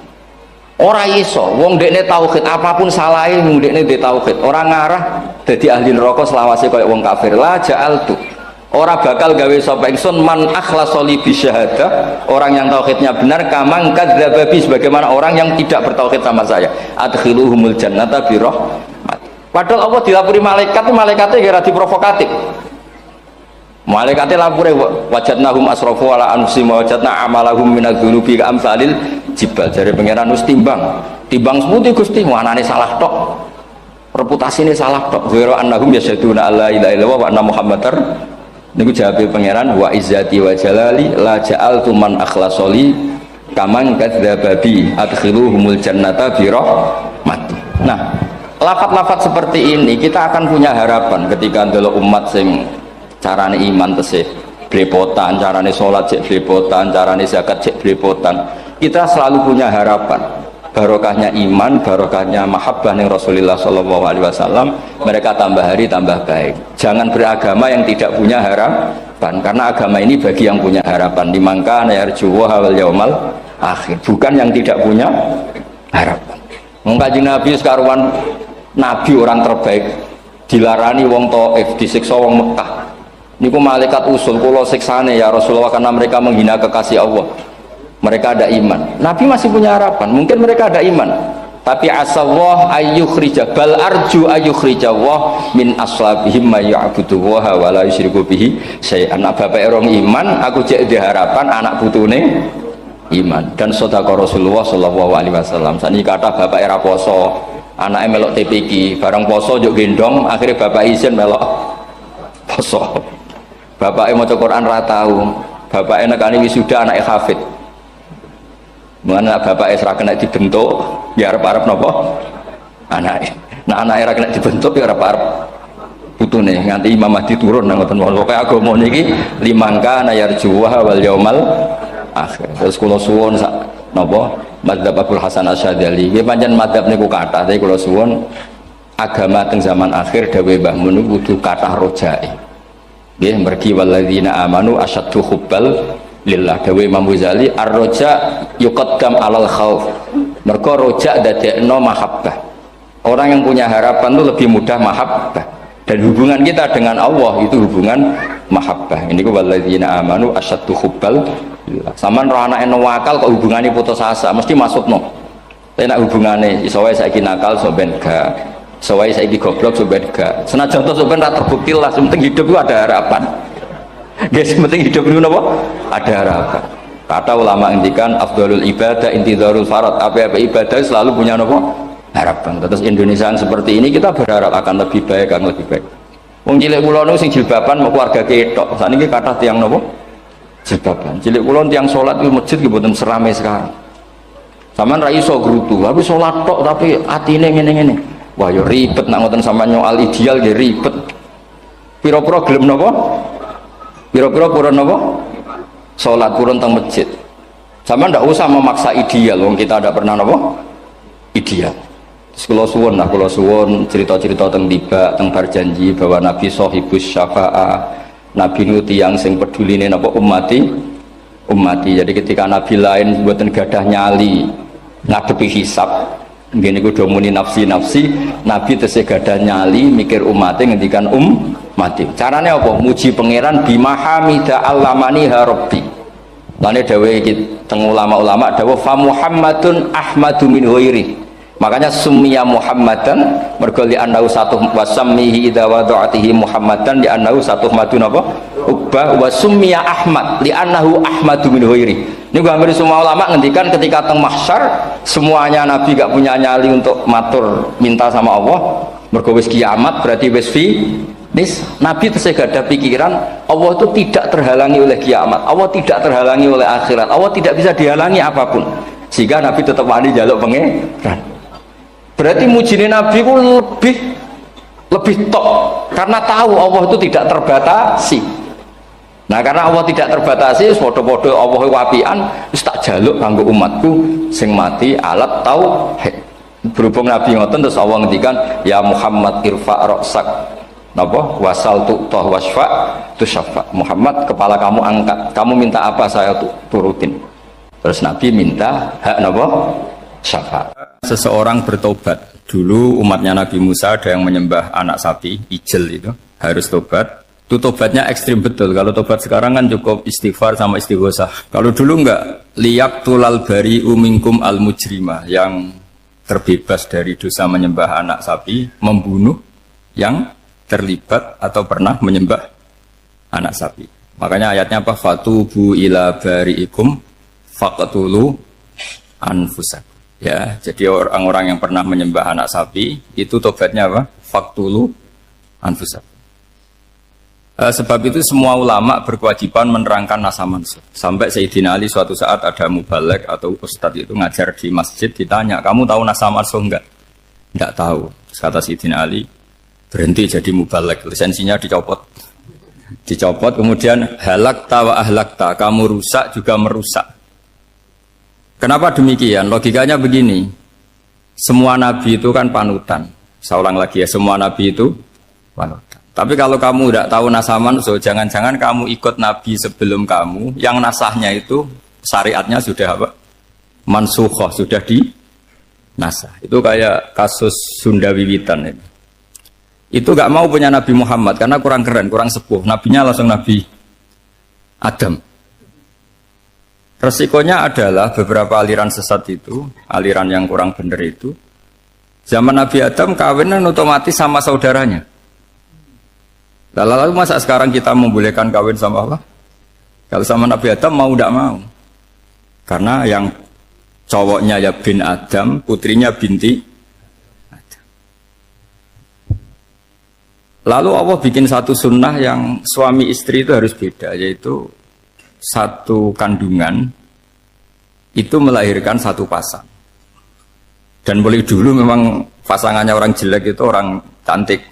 Ora iso wong dekne tauhid apapun salahe mung dekne ndek tauhid ora ngarah dadi ahli neraka selawase kaya wong kafir. La ja'altu ora bakal gawe sapa ingsun man akhlasa li bisyahadah orang yang tauhidnya benar kamang kadzdzaba bi sebagaimana orang yang tidak bertauhid sama saya. Adkhiluhumul jannata bi rahmat. Padahal Allah dilapuri malaikat, malaikatnya kira diprovokatif. Malaikatnya lapure wajadnahum asrafu ala anfusihim wa wajadna amalahum minadz-dzunubi ka'amsalil jibal. Jare pangeran wis timbang seputi Gusti manane salah tok. Reputasine salah tok. Ghairu annahum yasyaduna alla ilaha illallah wa anna muhammadar. Niku jawabe pangeran wa izzati wa jalali la ja'altu man akhlasoli kaman kadzdzaba bi adkhiluhumul jannata bi rahmati. Nah, lafat-lafat seperti ini kita akan punya harapan ketika ndelok umat sing carane iman tesih blepotan, carane sholat cek blepotan, carane zakat cek blepotan. Kita selalu punya harapan barokahnya iman, barokahnya mahabbah ning Rasulullah sallallahu alaihi wasallam, mereka tambah hari tambah baik. Jangan beragama yang tidak punya harapan, karena agama ini bagi yang punya harapan. Dimangka yarju wal yaumal akhir, bukan yang tidak punya harapan. Mengkaji Nabi sekaruan Nabi orang terbaik dilarani wong Taif, disiksa wong Mekah. Niku malaikat usul kula siksane ya Rasulullah karena mereka menghina kekasih Allah. Mereka ada iman. Nabi masih punya harapan. Mungkin mereka ada iman. Tapi asallah ayyukhrija bal arju ayyukhrijawah min aslabihim may ya'budu wa la yusyriku bihi syai'an. Anak bapak orang iman, aku cek di harapan anak putune iman. Dan sedekah Rasulullah sallallahu alaihi wasallam. Sakniki kata bapak era poso, anaknya melok TPQ, bareng poso juk gendong, akhirnya bapak izin melok poso. Bapaknya maca Quran ra tau, bapaknya nekani wisuda anaknya hafid. Mana bapak Esra kena dibentuk, ya arep-arep nopo anak. Nah anak era kena dibentuk ya arep-arep putune nganti Imam Mahdi turun nang ngoten wae. Pokoke agama niki limangka nayarjuha wal yaumal akhir. Terus kula suwun sak napa madzhab Abdul Hasan Asyadzali. Nggih pancen madzhab niku kathah tapi kula suwun agama teng zaman akhir dawuh Mbah Mun kudu kathah rojae. Nggih mergi walladzina amanu asyaddu hubbal lillah dawuh Imam Ghazali ar-roja yuqaddam alal khauf. Mergo roja dadekno mahabbah. Orang yang punya harapan itu lebih mudah mahabbah. Dan hubungan kita dengan Allah itu hubungan mahabbah. Ini ku walladzina amanu asyaddu hubbal lillah. Saman ro anake wakal kok hubungane putus asa mesti maksudno. Tapi nek hubungane iso wae saiki nakal so ben gak. Iso wae saiki goblok so ben gak. Senajan to so ben ra terbukti lah, penting hidup itu ada harapan. Guys, penting hidup itu apa? Ada harapan. Kata ulama ngendikan afdhalul ibadah intidharul farad. Apa-apa ibadah selalu punya apa? Harapan. Terus Indonesia yang seperti ini kita berharap akan lebih baik, akan lebih baik. Wong cilik kula niku sing jilbaban mau keluarga ketok. Saniki kathah tiyang napa? Jilbaban. Cilik kula tiyang salat di masjid nggih mboten serame sekarang. Sampeyan ra iso grutu, tapi salat tok tapi atine ngene-ngene. Wah ya ribet nak ngoten sampeyan nyoal ideal nggih ribet. Pira-pira gelem napa? Pira-pira purun napa? Salat purun teng masjid. Sampeyan ndak usah memaksa ideal, wong kita ndak pernah napa? Ideal. Kula suwun cerita-cerita teng tiba teng berjanji bahwa Nabi sahibus syafa'ah. Nabi nu tiyang sing peduline napa ummati. Jadi ketika Nabi lain mboten gadah nyali ngadepi hisab, ngene iku do muni nafsi, Nabi tesih gadah nyali mikir umate ngendikan ummati. Carane apa? Muji pangeran bimahamida allamani rabbi. Lane dawuh iki teng ulama-ulama dawuh fa Muhammadun ahmadu min ghairi. Makanya summiya Muhammadan mergo li annahu satu wasammihi idza wada'atihi Muhammadan li annahu satu madun apa ubah wa summiya Ahmad li annahu ahmadu min ghairi. Niku hampir semua ulama ngendikan ketika teng mahsyar semuanya Nabi gak punya nyali untuk matur minta sama Allah mergo wis kiamat berarti wis finis. Nabi tesih gak ada pikiran Allah itu tidak terhalangi oleh kiamat, Allah tidak terhalangi oleh akhirat, Allah tidak bisa dihalangi apapun, sehingga Nabi tetap wani jaluk pangeran. Berarti mujine Nabi itu lebih tok karena tahu Allah itu tidak terbatasi. Nah karena Allah tidak terbatasi, podo-podo Allah wapian, wis tak jaluk kanggo umatku sing mati alat tauhid. Berhubung Nabi ngoten terus Allah ngendikan ya Muhammad irfa ra'sak napa wasal tu'tah wasfa tusaffa. Muhammad kepala kamu angkat, kamu minta apa saya turutin. Terus Nabi minta hak napa syafaat. Seseorang bertobat. Dulu umatnya Nabi Musa ada yang menyembah anak sapi, ijel itu, harus tobat. Itu tobatnya ekstrim betul. Kalau tobat sekarang kan cukup istighfar sama istighosah. Kalau dulu enggak, liyak tulal bari umingkum al mujrimah, yang terbebas dari dosa menyembah anak sapi, membunuh yang terlibat atau pernah menyembah anak sapi. Makanya ayatnya apa? Fatubu ila bari'ikum faqtulu anfusakum. Ya, jadi orang-orang yang pernah menyembah anak sapi itu tobatnya apa? Faktulu anfusakum. Sebab itu semua ulama berkewajiban menerangkan nasa mansukh. Sampai Sayyidina Ali suatu saat ada mubalek atau ustadz itu ngajar di masjid, ditanya, kamu tahu nasa mansukh enggak? Enggak tahu. Terus kata Sayyidina Ali, berhenti jadi mubalek, lisensinya dicopot. Dicopot, kemudian halakta wa ahlakta, kamu rusak juga merusak. Kenapa demikian? Logikanya begini, semua nabi itu kan panutan. Saya ulang lagi ya, semua nabi itu panutan. Tapi kalau kamu tidak tahu nasaman, so jangan-jangan kamu ikut nabi sebelum kamu, yang nasahnya itu syariatnya sudah apa? Mansukhoh, sudah di nasah. Itu kayak kasus Sunda Wiwitan ini. Itu gak mau punya Nabi Muhammad karena kurang keren, kurang sepuh. Nabinya langsung Nabi Adam. Resikonya adalah beberapa aliran sesat itu, aliran yang kurang benar itu, zaman Nabi Adam kawinan otomatis sama saudaranya. Lalu masa sekarang kita membolehkan kawin sama apa? Kalau sama Nabi Adam mau tidak mau. Karena yang cowoknya ya bin Adam, putrinya binti Adam. Lalu Allah bikin satu sunnah yang suami istri itu harus beda, yaitu satu kandungan itu melahirkan satu pasang. Dan mulai dulu memang pasangannya orang jelek itu orang cantik.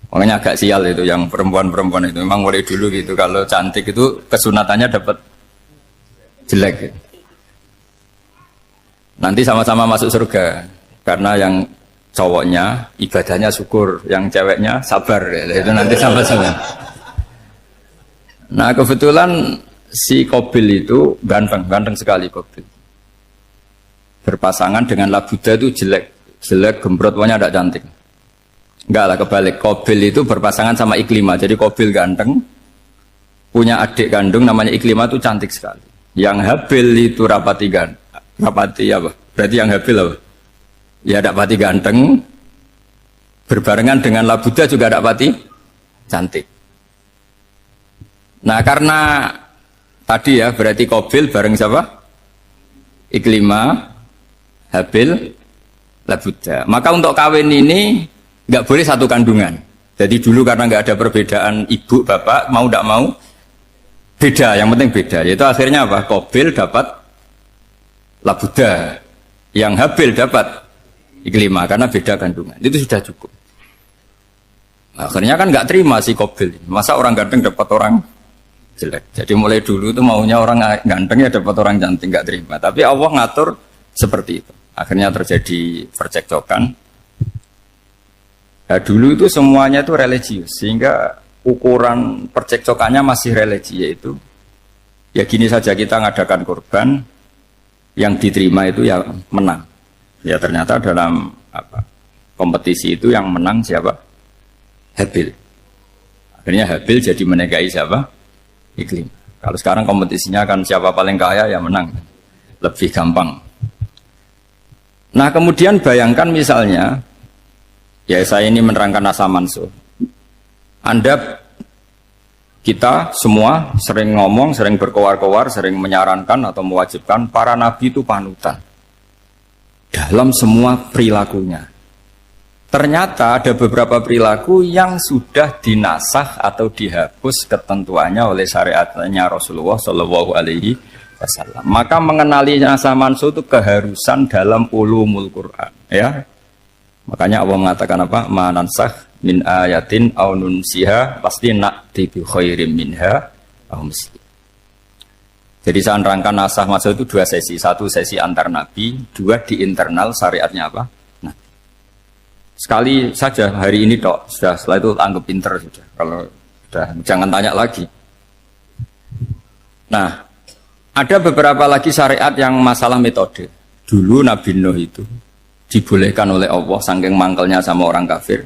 Makanya agak sial itu yang perempuan-perempuan itu. Memang mulai dulu gitu. Kalau cantik itu kesunatannya dapat jelek. Gitu. Nanti sama-sama masuk surga. Karena yang cowoknya ibadahnya syukur, yang ceweknya sabar. Gitu. Itu nanti sama-sama. Nah kebetulan si Qabil itu ganteng sekali Qabil. Berpasangan dengan Labuda itu jelek gembrot, pokoknya tidak cantik. Enggak lah, kebalik. Qabil itu berpasangan sama Iklimah. Jadi Qabil ganteng, punya adik kandung namanya Iklimah itu cantik sekali. Yang Habil itu rapati apa? Berarti yang Habil apa? Ya dapati ganteng, berbarengan dengan Labuda juga dapati cantik. Nah karena tadi ya berarti Qabil bareng siapa? Iklimah, Habil, Labuda. Maka untuk kawin ini nggak boleh satu kandungan. Jadi dulu karena nggak ada perbedaan ibu bapak, mau tidak mau beda. Yang penting beda. Yaitu akhirnya apa? Qabil dapat Labuda, yang Habil dapat Iklimah karena beda kandungan. Itu sudah cukup. Akhirnya kan nggak terima si Qabil. Masa orang ganteng dapat orang jelek. Jadi mulai dulu itu maunya orang ganteng ya dapat orang cantik, nggak terima. Tapi Allah ngatur seperti itu. Akhirnya terjadi percekcokan. Nah, dulu itu semuanya itu religius, sehingga ukuran percekcokannya masih religi, yaitu ya gini saja, kita ngadakan korban, yang diterima itu ya menang. Ya ternyata dalam kompetisi itu yang menang siapa? Habil. Akhirnya Habil jadi menikahi siapa? Iklim. Kalau sekarang kompetisinya kan siapa paling kaya ya menang, lebih gampang. Nah kemudian bayangkan misalnya, ya saya ini menerangkan asa mansuh. Kita semua sering ngomong, sering berkoar-koar, sering menyarankan atau mewajibkan para nabi itu panutan dalam semua perilakunya. Ternyata ada beberapa perilaku yang sudah dinasakh atau dihapus ketentuannya oleh syariatnya Rasulullah Shallallahu Alaihi Wasallam. Maka mengenali asa mansuh itu keharusan dalam ulumul Quran. Ya, makanya Allah mengatakan apa? Manansakh min ayatin aw nunsiha pasti na'ti bi khairim minha aw misli. Jadi saya nerangkan nasakh mansuh itu dua sesi. Satu sesi antar nabi, dua di internal syariatnya apa? Sekali saja hari ini tok, sudah setelah itu anggap pinter sudah. Kalau sudah jangan tanya lagi. Nah, ada beberapa lagi syariat yang masalah metode. Dulu Nabi Nuh itu dibolehkan oleh Allah saking mangkelnya sama orang kafir.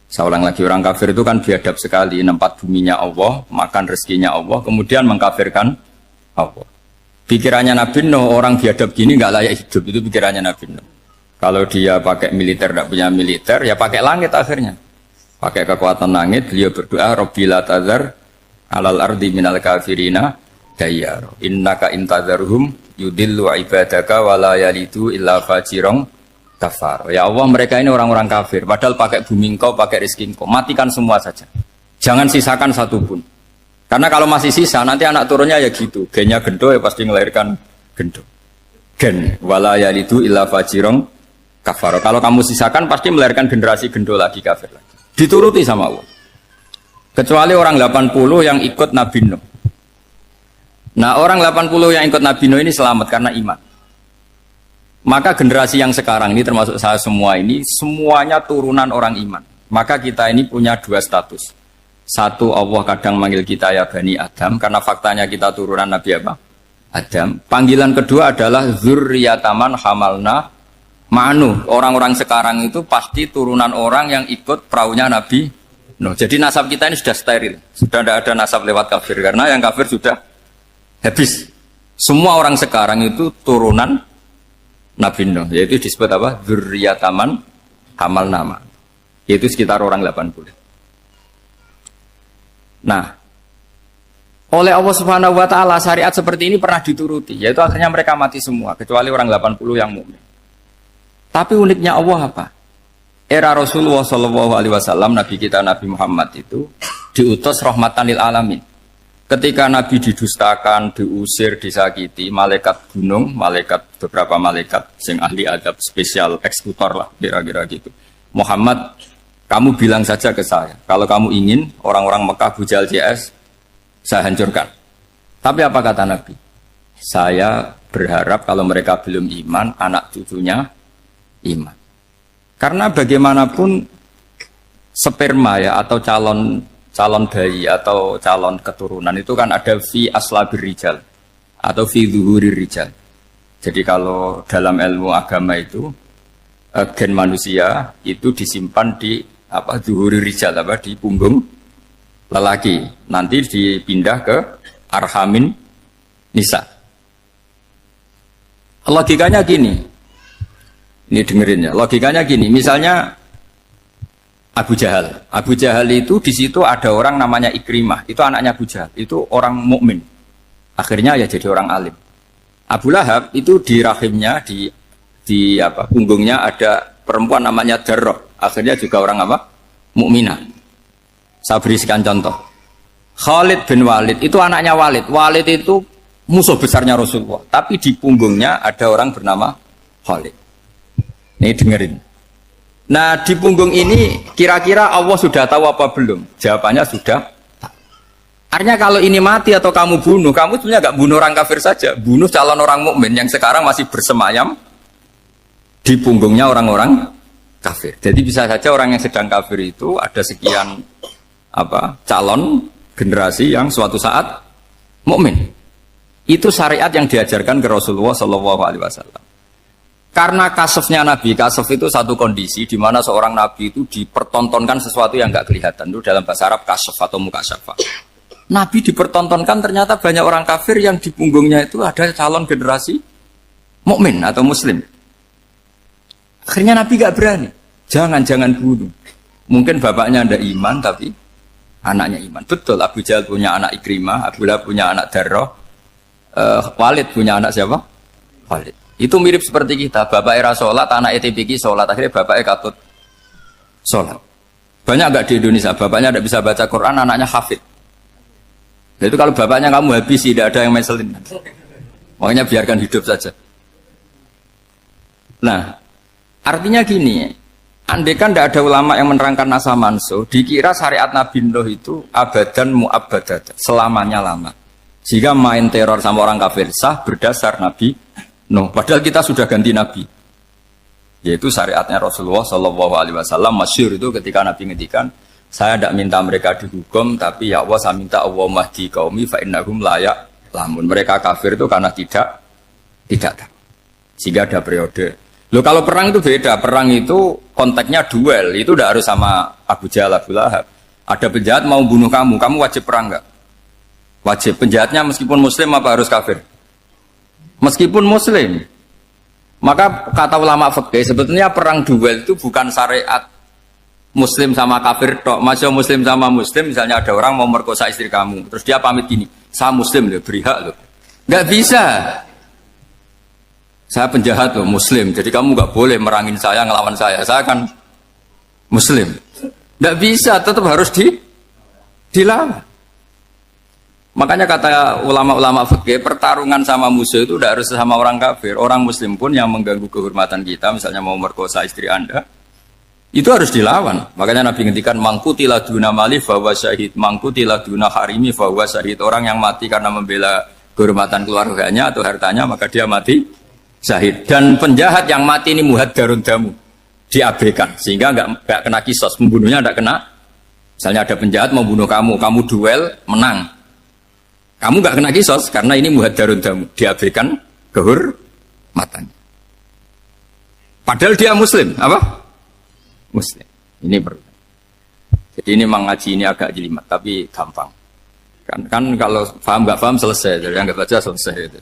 Saya ulang lagi, orang kafir itu kan biadab sekali, nempat buminya Allah, makan rezekinya Allah, kemudian mengkafirkan Allah. Pikirannya Nabi Nuh, orang biadab gini nggak layak hidup, itu pikirannya Nabi Nuh. Kalau dia pakai militer, tidak punya militer, ya pakai langit akhirnya. Pakai kekuatan langit, beliau berdoa, Rabbi la tazar alal ardi minal kafirina dayyar. Innaka intazarhum yudillu ibadaka wa la yalidu illa fajirong kafar. Ya Allah, mereka ini orang-orang kafir. Padahal pakai bumi engkau, pakai rezeki engkau. Matikan semua saja. Jangan sisakan satu pun. Karena kalau masih sisa, nanti anak turunnya ya gitu. Gennya gendo ya pasti melahirkan gendo. Gen, wa la yalidu illa fajirong kafar. Kalau kamu sisakan pasti melahirkan generasi gendo lagi, kafir lagi. Dituruti sama Allah. Kecuali orang 80 yang ikut Nabi Nuh. Nah orang 80 yang ikut Nabi Nuh ini selamat karena iman. Maka generasi yang sekarang ini termasuk saya semua ini, semuanya turunan orang iman. Maka kita ini punya dua status. Satu, Allah kadang manggil kita ya Bani Adam, karena faktanya kita turunan Nabi apa? Adam. Panggilan kedua adalah Zurriyataman Hamalna Manu, orang-orang sekarang itu pasti turunan orang yang ikut perahunya Nabi Nuh. Jadi nasab kita ini sudah steril, sudah tidak ada nasab lewat kafir, karena yang kafir sudah habis. Semua orang sekarang itu turunan Nabi Nuh, yaitu disebut apa? Dzurriyyataman hamal nama, yaitu sekitar orang 80. Nah, oleh Allah Subhanahu Wa Taala syariat seperti ini pernah dituruti, yaitu akhirnya mereka mati semua, kecuali orang 80 yang mukmin. Tapi uniknya Allah apa? Era Rasulullah SAW, Nabi kita Nabi Muhammad itu diutus rahmatan lil alamin. Ketika Nabi didustakan, diusir, disakiti, malaikat gunung, beberapa malaikat sing ahli adab spesial eksekutor lah kira-kira gitu. Muhammad, kamu bilang saja ke saya, kalau kamu ingin orang-orang Mekah bujal CS, saya hancurkan. Tapi apa kata Nabi? Saya berharap kalau mereka belum iman, anak cucunya iman. Karena bagaimanapun sperma ya atau calon bayi atau calon keturunan itu kan ada fi aslabir rijal atau fi zuhurir rijal. Jadi kalau dalam ilmu agama itu gen manusia itu disimpan di zuhurir rijal di punggung lelaki. Nanti dipindah ke arhamin nisa. Logikanya gini. Ini dengerin ya. Logikanya gini, misalnya Abu Jahal itu di situ ada orang namanya Ikrimah, itu anaknya Abu Jahal, itu orang mukmin. Akhirnya ya jadi orang alim. Abu Lahab itu di rahimnya di punggungnya ada perempuan namanya Darroh, akhirnya juga orang mukminah. Saya berikan contoh. Khalid bin Walid itu anaknya Walid. Walid itu musuh besarnya Rasulullah, tapi di punggungnya ada orang bernama Khalid. Ini dengerin. Nah di punggung ini kira-kira Allah sudah tahu apa belum? Jawabannya sudah. Artinya kalau ini mati atau kamu bunuh, kamu sebenarnya nggak bunuh orang kafir saja, bunuh calon orang mukmin yang sekarang masih bersemayam di punggungnya orang-orang kafir. Jadi bisa saja orang yang sedang kafir itu ada sekian calon generasi yang suatu saat mukmin. Itu syariat yang diajarkan ke Rasulullah SAW. Karena kasofnya Nabi, kasof itu satu kondisi di mana seorang Nabi itu dipertontonkan sesuatu yang nggak kelihatan. Itu dalam bahasa Arab kasof atau mukasyafa. Nabi dipertontonkan ternyata banyak orang kafir yang di punggungnya itu ada calon generasi mukmin atau muslim. Akhirnya Nabi nggak berani. Jangan bunuh. Mungkin bapaknya ada iman tapi anaknya iman. Betul, Abu Jahal punya anak Ikrimah, Abu Lahab punya anak Darroh, Walid punya anak siapa? Walid. Itu mirip seperti kita, bapak era sholat, anak ETPK sholat, akhirnya bapaknya katut sholat. Banyak nggak di Indonesia, bapaknya tidak bisa baca Quran, anaknya hafid. Jadi kalau bapaknya kamu habisi, tidak ada yang meselin. Makanya biarkan hidup saja. Nah, artinya gini, andaikan tidak ada ulama yang menerangkan nasa mansuh, dikira syariat Nabi Nuh itu abadan mu'abbadat, selamanya lama. Jika main teror sama orang kafir sah berdasar Nabi Nuh, padahal kita sudah ganti Nabi, yaitu syariatnya Rasulullah SAW. Masyhur itu ketika Nabi ngendikan, saya tidak minta mereka dihukum, tapi ya Allah saya minta Allah mahdi qaumi fa innahum layak lamun. Mereka kafir itu karena tidak tahu. Sehingga ada periode. Loh kalau perang itu beda, perang itu konteksnya duel, itu tidak harus sama Abu Jahal, Abu Lahab. Ada penjahat mau bunuh kamu wajib perang nggak? Wajib. Penjahatnya meskipun muslim apa harus kafir? Meskipun muslim. Maka kata ulama fikih sebetulnya perang duel itu bukan syariat muslim sama kafir tok. Masih muslim sama muslim, misalnya ada orang mau merkosa istri kamu, terus dia pamit gini, saya muslim loh, beri hak loh. Nggak bisa. Saya penjahat loh, muslim, jadi kamu nggak boleh merangin saya, ngelawan saya kan muslim. Nggak bisa, tetap harus dilawan. Makanya kata ulama-ulama fikih, pertarungan sama musuh itu tidak harus sama orang kafir. Orang muslim pun yang mengganggu kehormatan kita, misalnya mau merkosa istri Anda, itu harus dilawan. Makanya Nabi ngendikan, mangkutila duna mali fahuwa syahid, mangkutila duna harimi fahuwa syahid. Orang yang mati karena membela kehormatan keluarganya atau hartanya, maka dia mati syahid. Dan penjahat yang mati ini muhaddarun damu, diabaikan, sehingga nggak kena kisos, membunuhnya nggak kena. Misalnya ada penjahat mau bunuh kamu duel, menang. Kamu nggak kena kisos karena ini muhaddarun damu, diabaikan kehormatannya. Padahal dia muslim, apa? Muslim. Ini perlu. Jadi ini mengaji ini agak jelimet, tapi gampang. Kan kalau paham nggak paham selesai, jadi yang nggak baca selesai itu.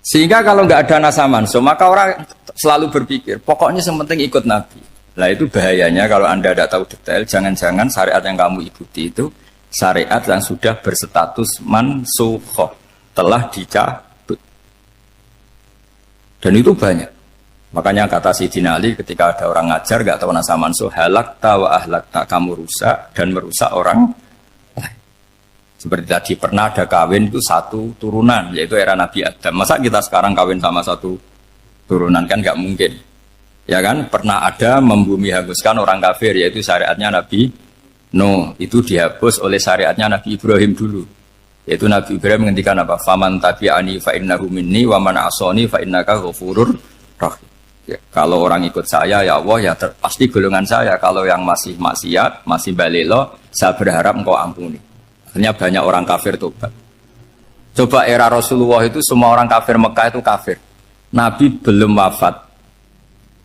Sehingga kalau nggak ada nasa mansuh, maka orang selalu berpikir, pokoknya yang penting ikut Nabi. Lah itu bahayanya kalau Anda tidak tahu detail, jangan-jangan syariat yang kamu ikuti itu syariat yang sudah berstatus mansukhoh, telah dicabut. Dan itu banyak. Makanya kata Sayyidina Ali ketika ada orang ngajar gak tahu nasa mansuh, halakta wa ahlakta, kamu rusak dan merusak orang lain. Seperti tadi pernah ada kawin itu satu turunan, yaitu era Nabi Adam. Masa kita sekarang kawin sama satu turunan, kan nggak mungkin. Ya kan, pernah ada membumi hanguskan orang kafir, yaitu syariatnya Nabi Nuh. Itu dihapus oleh syariatnya Nabi Ibrahim dulu. Yaitu Nabi Ibrahim menghentikan apa? Faman tabi'ani fa innahu minni wa man asani fa innaka ghafurur rahim. Ya, kalau orang ikut saya ya Allah ya pasti golongan saya. Kalau yang masih maksiat, masih balelo, saya berharap engkau ampuni. Akhirnya banyak orang kafir tobat. Coba era Rasulullah itu semua orang kafir Mekah itu kafir. Nabi belum wafat.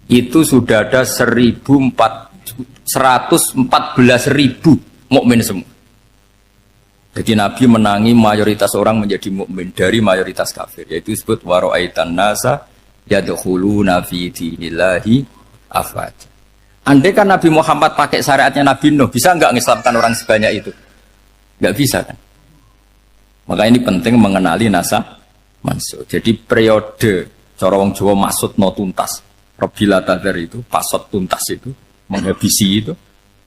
Itu sudah ada 114.000 mukmin semua. Jadi Nabi menangi mayoritas orang menjadi mukmin dari mayoritas kafir. Yaitu disebut wara'aitan nasa yadkhuluna fi dinillahi afwaj. Andai kan Nabi Muhammad pakai syariatnya Nabi Nuh, bisa nggak ngislamkan orang sebanyak itu? Nggak bisa kan? Maka ini penting mengenali nasab mansur. Jadi periode cara wong Jawa maksud no tuntas, Rabila Tadar itu, pasot tuntas itu, menghabisi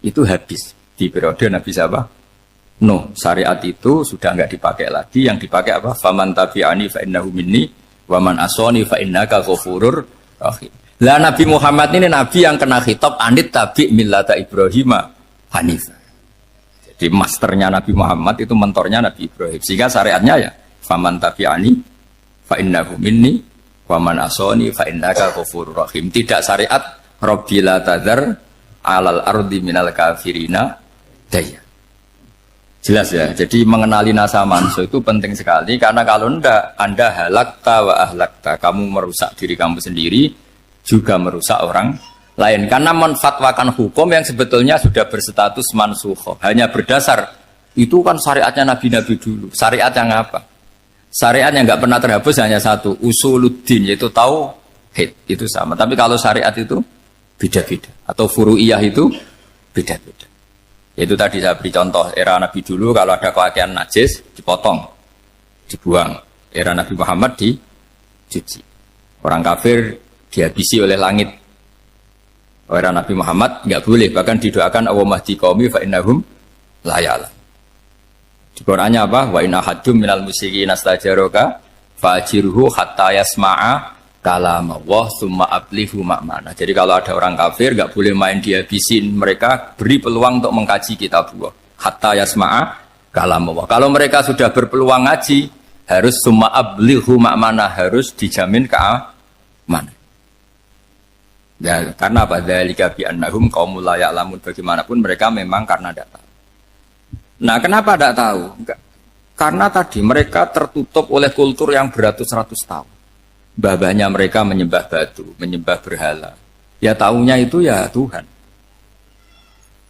itu habis di periode Nabi siapa? Nuh. Syariat itu sudah nggak dipakai lagi. Yang dipakai apa? Faman tabi'ani fa innahu minni wa man asani fa innaka ghafurur rahim. Lah Nabi Muhammad ini nabi yang kena khitab anit tabi' millata Ibrahim hanifah. Jadi masternya Nabi Muhammad itu mentornya Nabi Ibrahim. Sehingga syariatnya ya faman tabi'ani fa innahu minni wa man asani fa innaka ghafurur rahim. Tidak syariat Rabbila tadzar alal ardi minal kafirina daya. Jelas ya. Jadi mengenali nasa manso itu penting sekali karena kalau ndak Anda halakta wa ahlakta, kamu merusak diri kamu sendiri juga merusak orang lain karena menfatwakan hukum yang sebetulnya sudah berstatus mansukh. Hanya berdasar itu kan syariatnya nabi-nabi dulu. Syariat yang apa? Syariat yang nggak pernah terhapus hanya satu, usuluddin, yaitu tauhid. Itu sama. Tapi kalau syariat itu beda-beda atau furu'iyah itu beda-beda. Itu tadi saya beri contoh era Nabi dulu kalau ada pakaian najis dipotong, dibuang. Era Nabi Muhammad dicuci. Orang kafir dihabisi oleh langit. Era Nabi Muhammad nggak boleh, bahkan didoakan Allahumma hdi qaumi fa innahum la ya'lamun. Di Qur'annya apa? Wa inna haddum minal musyrikin astajaraka fa'jirhu hatta yasma'a kalam Allah summa ablihu ma'mana. Jadi kalau ada orang kafir nggak boleh main dihabisin, mereka beri peluang untuk mengkaji kitabullah hatta yasma'a kalam Allah. Kalau mereka sudah berpeluang ngaji, harus summa ablihu ma'mana, harus dijamin keamanan. Ya, karena apa? Dzalika bi annahum qaumul la ya'lamun. Bagaimanapun mereka memang karena tidak tahu. Nah, kenapa tidak tahu? Enggak. Karena tadi mereka tertutup oleh kultur yang beratus-ratus tahun. Babanya mereka menyembah batu, menyembah berhala. Ya taunya itu ya Tuhan.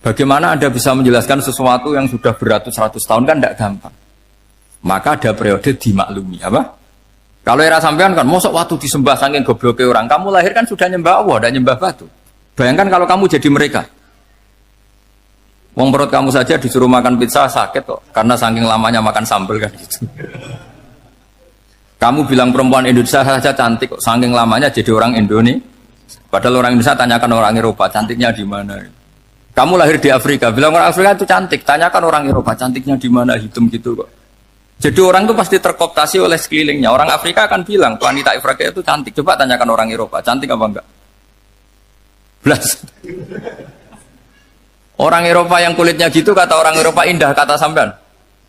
Bagaimana Anda bisa menjelaskan sesuatu yang sudah beratus-ratus tahun kan tidak gampang. Maka ada periode dimaklumi, apa? Kalau era sampean kan, mosok waktu disembah saking gobloknya orang, kamu lahir kan sudah nyembah Allah, tidak nyembah batu. Bayangkan kalau kamu jadi mereka. Wong perut kamu saja disuruh makan pizza sakit kok, karena saking lamanya makan sambal kan gitu. Kamu bilang perempuan Indonesia saja cantik kok, saking lamanya jadi orang Indonesia. Padahal orang Indonesia tanyakan orang Eropa, cantiknya di mana? Kamu lahir di Afrika, bilang orang Afrika itu cantik, tanyakan orang Eropa, cantiknya di mana? Hitam gitu kok. Jadi orang itu pasti terkooptasi oleh sekelilingnya. Orang Afrika akan bilang, wanita Afrika itu cantik. Coba tanyakan orang Eropa, cantik apa enggak? Belas. Orang Eropa yang kulitnya gitu, kata orang Eropa indah, kata sampean.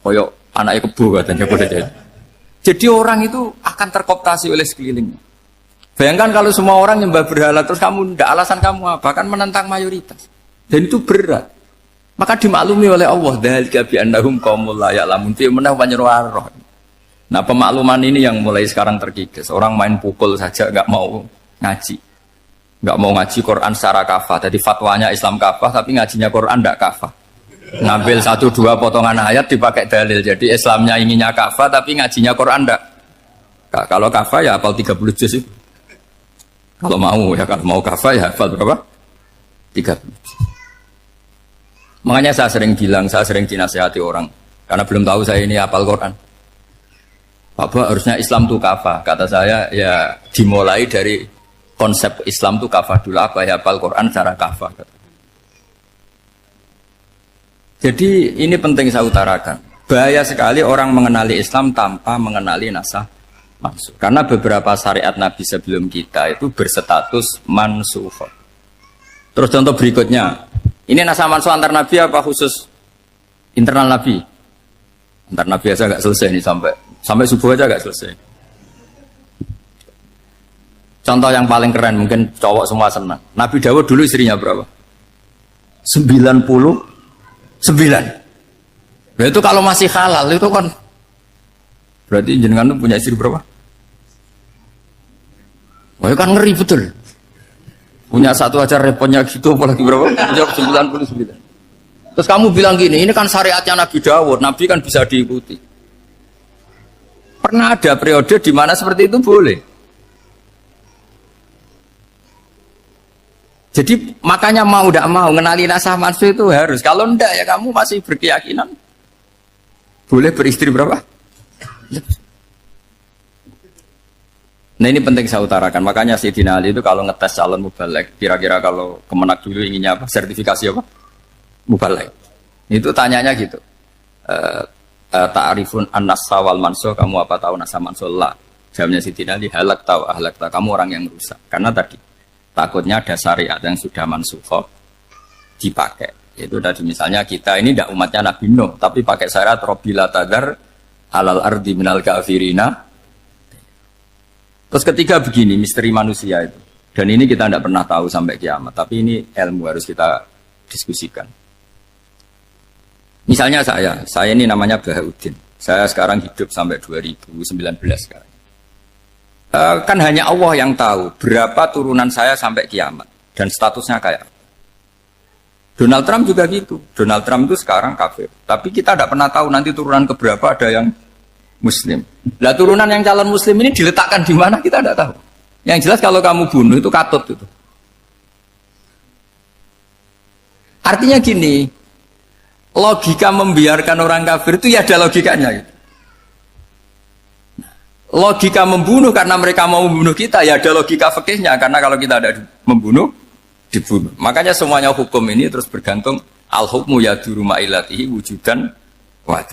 Koyok anaknya kebo katanya. Jadi orang itu akan terkooptasi oleh sekelilingnya. Bayangkan kalau semua orang nyembah berhala, terus kamu tidak, alasan kamu apa? Kan menentang mayoritas. Dan itu berat. Maka dimaklumi oleh Allah. Dzalika bi annahum qaumul la ya'lamun. Nah, pemakluman ini yang mulai sekarang terkikis. Orang main pukul saja nggak mau ngaji. Nggak mau ngaji Quran secara kafah. Jadi fatwanya Islam kafah, tapi ngajinya Quran tidak kafah. Ngambil 1-2 potongan ayat dipakai dalil. Jadi Islamnya inginnya kafah, tapi ngajinya Quran tidak. Kalau kafah ya hafal 30 juz itu. Kalau mau ya, kalau mau kafah ya hafal berapa? 30 juz. Makanya saya sering bilang, saya sering dinasihati orang. Karena belum tahu saya ini hafal Quran. Bapak harusnya Islam itu kafah. Kata saya ya dimulai dari konsep Islam itu kafah dulu. Apa ya hafal Quran secara kafah. Jadi ini penting saya utarakan. Bahaya sekali orang mengenali Islam tanpa mengenali nasah mansukh. Karena beberapa syariat Nabi sebelum kita itu berstatus mansukh. Terus contoh berikutnya, ini nasah mansukh antar Nabi apa khusus internal Nabi? Antar Nabi aja nggak selesai nih sampai subuh aja nggak selesai. Contoh yang paling keren mungkin cowok semua senang. Nabi Dawud dulu istrinya berapa? 99. Nah, itu kalau masih halal itu kan berarti jenengan tuh punya istri berapa? Wah, kan ngeri betul. Punya satu aja repotnya gitu apalagi berapa? Punya 99. Terus kamu bilang gini, ini kan syariatnya Nabi Dawud, Nabi kan bisa diikuti. Pernah ada periode di mana seperti itu boleh. Jadi makanya mau tidak mau ngenali nasah mansukh itu harus. Kalau enggak ya kamu masih berkeyakinan boleh beristri berapa? Nah ini penting saya utarakan. Makanya Sayyidina Ali itu kalau ngetes calon mubaligh, kira-kira kalau Kemenak dulu inginnya apa? Sertifikasi apa? Mubaligh. Itu tanyanya gitu. Ta'arifun an-nassa wal mansukh, kamu apa tahu nasah mansukh? La. Jawabnya Sayyidina Ali, halak tahu, kamu orang yang rusak. Karena tadi takutnya ada syariat yang sudah mansukh dipakai. Itu tadi misalnya kita ini tidak umatnya Nabi Nuh, tapi pakai syariat Robbila tadar alal ardi minal kafirina. Terus ketiga begini, misteri manusia itu. Dan ini kita tidak pernah tahu sampai kiamat, tapi ini ilmu harus kita diskusikan. Misalnya saya ini namanya Bahauddin. Saya sekarang hidup sampai 2019 sekarang. Kan hanya Allah yang tahu berapa turunan saya sampai kiamat dan statusnya kayak apa. Donald Trump juga gitu. Donald Trump itu sekarang kafir, tapi kita tidak pernah tahu nanti turunan keberapa ada yang Muslim. Lah turunan yang calon Muslim ini diletakkan di mana kita tidak tahu. Yang jelas kalau kamu bunuh itu katut itu. Artinya gini, logika membiarkan orang kafir itu ya ada logikanya gitu. Logika membunuh karena mereka mau membunuh kita ya ada logika fikihnya, karena kalau kita ada membunuh dibunuh. Makanya semuanya hukum ini terus bergantung al-hukmu yaduru ma'ilatihi wujudan wad.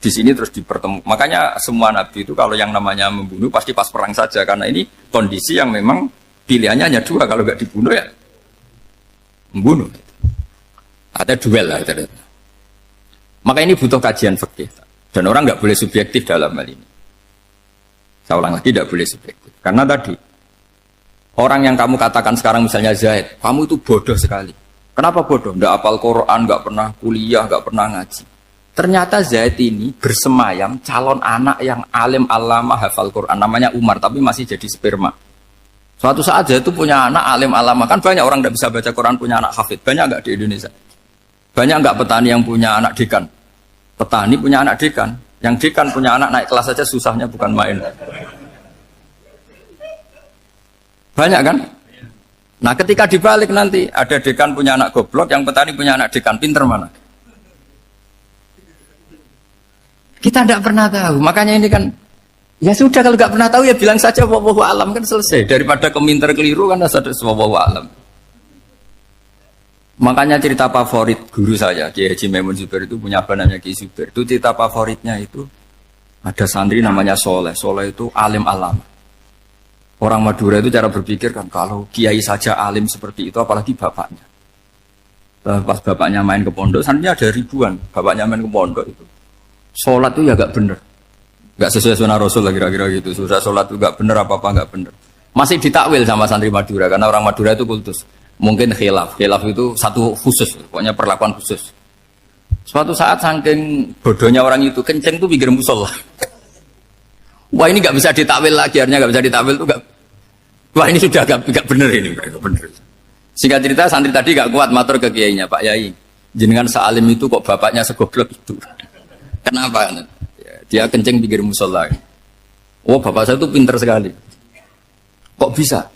Di sini terus dipertemukan. Makanya semua nabi itu kalau yang namanya membunuh pasti pas perang saja, karena ini kondisi yang memang pilihannya hanya dua, kalau nggak dibunuh ya membunuh. Ada duel lah ternyata. Maka ini butuh kajian fikih dan orang nggak boleh subjektif dalam hal ini. Saya ulang lagi, tidak boleh subjektif. Karena tadi, orang yang kamu katakan sekarang misalnya Zaid, kamu itu bodoh sekali. Kenapa bodoh? Nggak hafal Quran, nggak pernah kuliah, nggak pernah ngaji. Ternyata Zaid ini bersemayam calon anak yang alim alama hafal Quran. Namanya Umar, tapi masih jadi sperma. Suatu saat Zaid itu punya anak alim alama. Kan banyak orang nggak bisa baca Quran, punya anak hafid. Banyak nggak di Indonesia? Banyak nggak petani yang punya anak dekan? Petani punya anak dekan. Yang dekan punya anak naik kelas saja susahnya bukan main. Banyak kan? Nah ketika dibalik nanti ada dekan punya anak goblok, yang petani punya anak dekan, pinter mana? Kita tidak pernah tahu. Makanya ini kan ya sudah, kalau nggak pernah tahu ya bilang saja wallahu alam, kan selesai. Daripada keminter keliru kan ada wallahu alam. Makanya cerita favorit guru saya, Kiai Haji Maimun Zubair itu punya apa namanya Kiai Zubair. Itu cerita favoritnya itu ada santri namanya Soleh. Soleh itu alim alam. Orang Madura itu cara berpikir kan kalau kiai saja alim seperti itu, apalagi bapaknya. Pas bapaknya main ke pondok, santrinya ada ribuan. Bapaknya main ke pondok itu, sholat itu ya gak bener, gak sesuai sunnah Rasul lah kira-kira gitu. Sudah sholat itu gak bener, apa-apa gak bener. Masih ditakwil sama santri Madura karena orang Madura itu kultus. Mungkin khilaf itu satu khusus, pokoknya perlakuan khusus. Suatu saat saking bodohnya orang itu, kenceng tuh pinggir musola. Wah ini nggak bisa ditakwil lagi, akhirnya nggak bisa ditakwil tuh nggak. Wah ini sudah nggak bener ini, nggak bener. Singkat cerita santri tadi nggak kuat matur ke kiainya, Pak Yai, jenengan sealim itu kok bapaknya segoblok itu. Kenapa? Ya, dia kenceng pinggir musola. Oh bapak saya tuh pinter sekali. Kok bisa?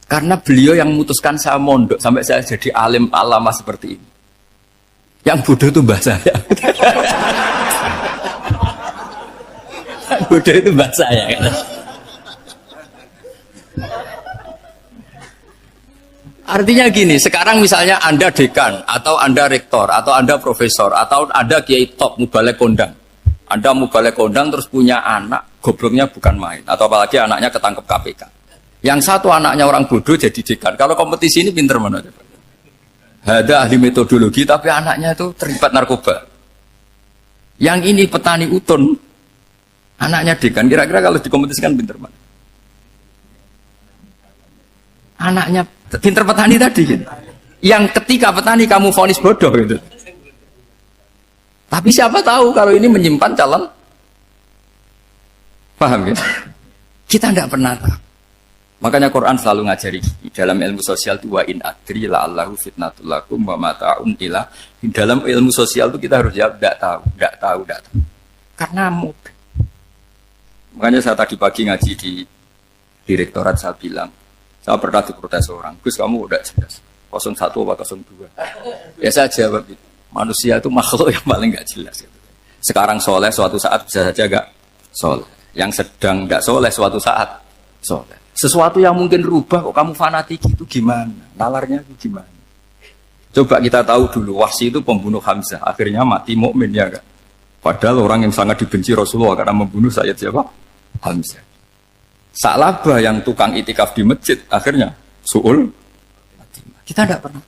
Karena beliau yang memutuskan saya mondok sampai saya jadi alim alama seperti ini. Yang bodoh itu mbah saya. Bodoh itu mbah saya. Artinya gini, sekarang misalnya Anda dekan, atau Anda rektor, atau Anda profesor, atau Anda kiai top, mubalek kondang. Anda mubalek kondang terus punya anak, gobloknya bukan main. Atau apalagi anaknya ketangkep KPK. Yang satu anaknya orang bodoh jadi dekan. Kalau kompetisi ini pinter mana? Ada ahli metodologi, tapi anaknya itu terlibat narkoba. Yang ini petani utun, anaknya dekan. Kira-kira kalau dikompetisikan pinter mana? Anaknya pinter petani tadi gitu. Yang ketika petani kamu vonis bodoh gitu. Tapi siapa tahu kalau ini menyimpan calon. Paham ya? Kita tidak pernah tahu. Makanya Quran selalu ngajari dalam ilmu sosial itu wa in adri la'allahu fitnatul lakum wa mata'un ila. Dalam ilmu sosial itu kita harus jawab tidak tahu. Karena mudah. Makanya saya tadi pagi ngaji di direktorat saya bilang, saya pernah diprotes orang, Gus kamu udah jelas 01 atau 02. Ya saya jawab itu, manusia itu makhluk yang paling gak jelas. Sekarang soleh suatu saat bisa saja gak soleh. Yang sedang gak soleh suatu saat soleh. Sesuatu yang mungkin rubah kok kamu fanatik itu gimana? Nalarnya itu gimana? Coba kita tahu dulu, Wahsy itu pembunuh Hamzah, akhirnya mati mukmin ya gak? Padahal orang yang sangat dibenci Rasulullah karena membunuh Sayyid siapa? Hamzah. Sa'labah yang tukang itikaf di masjid akhirnya su'ul. Kita tidak pernah.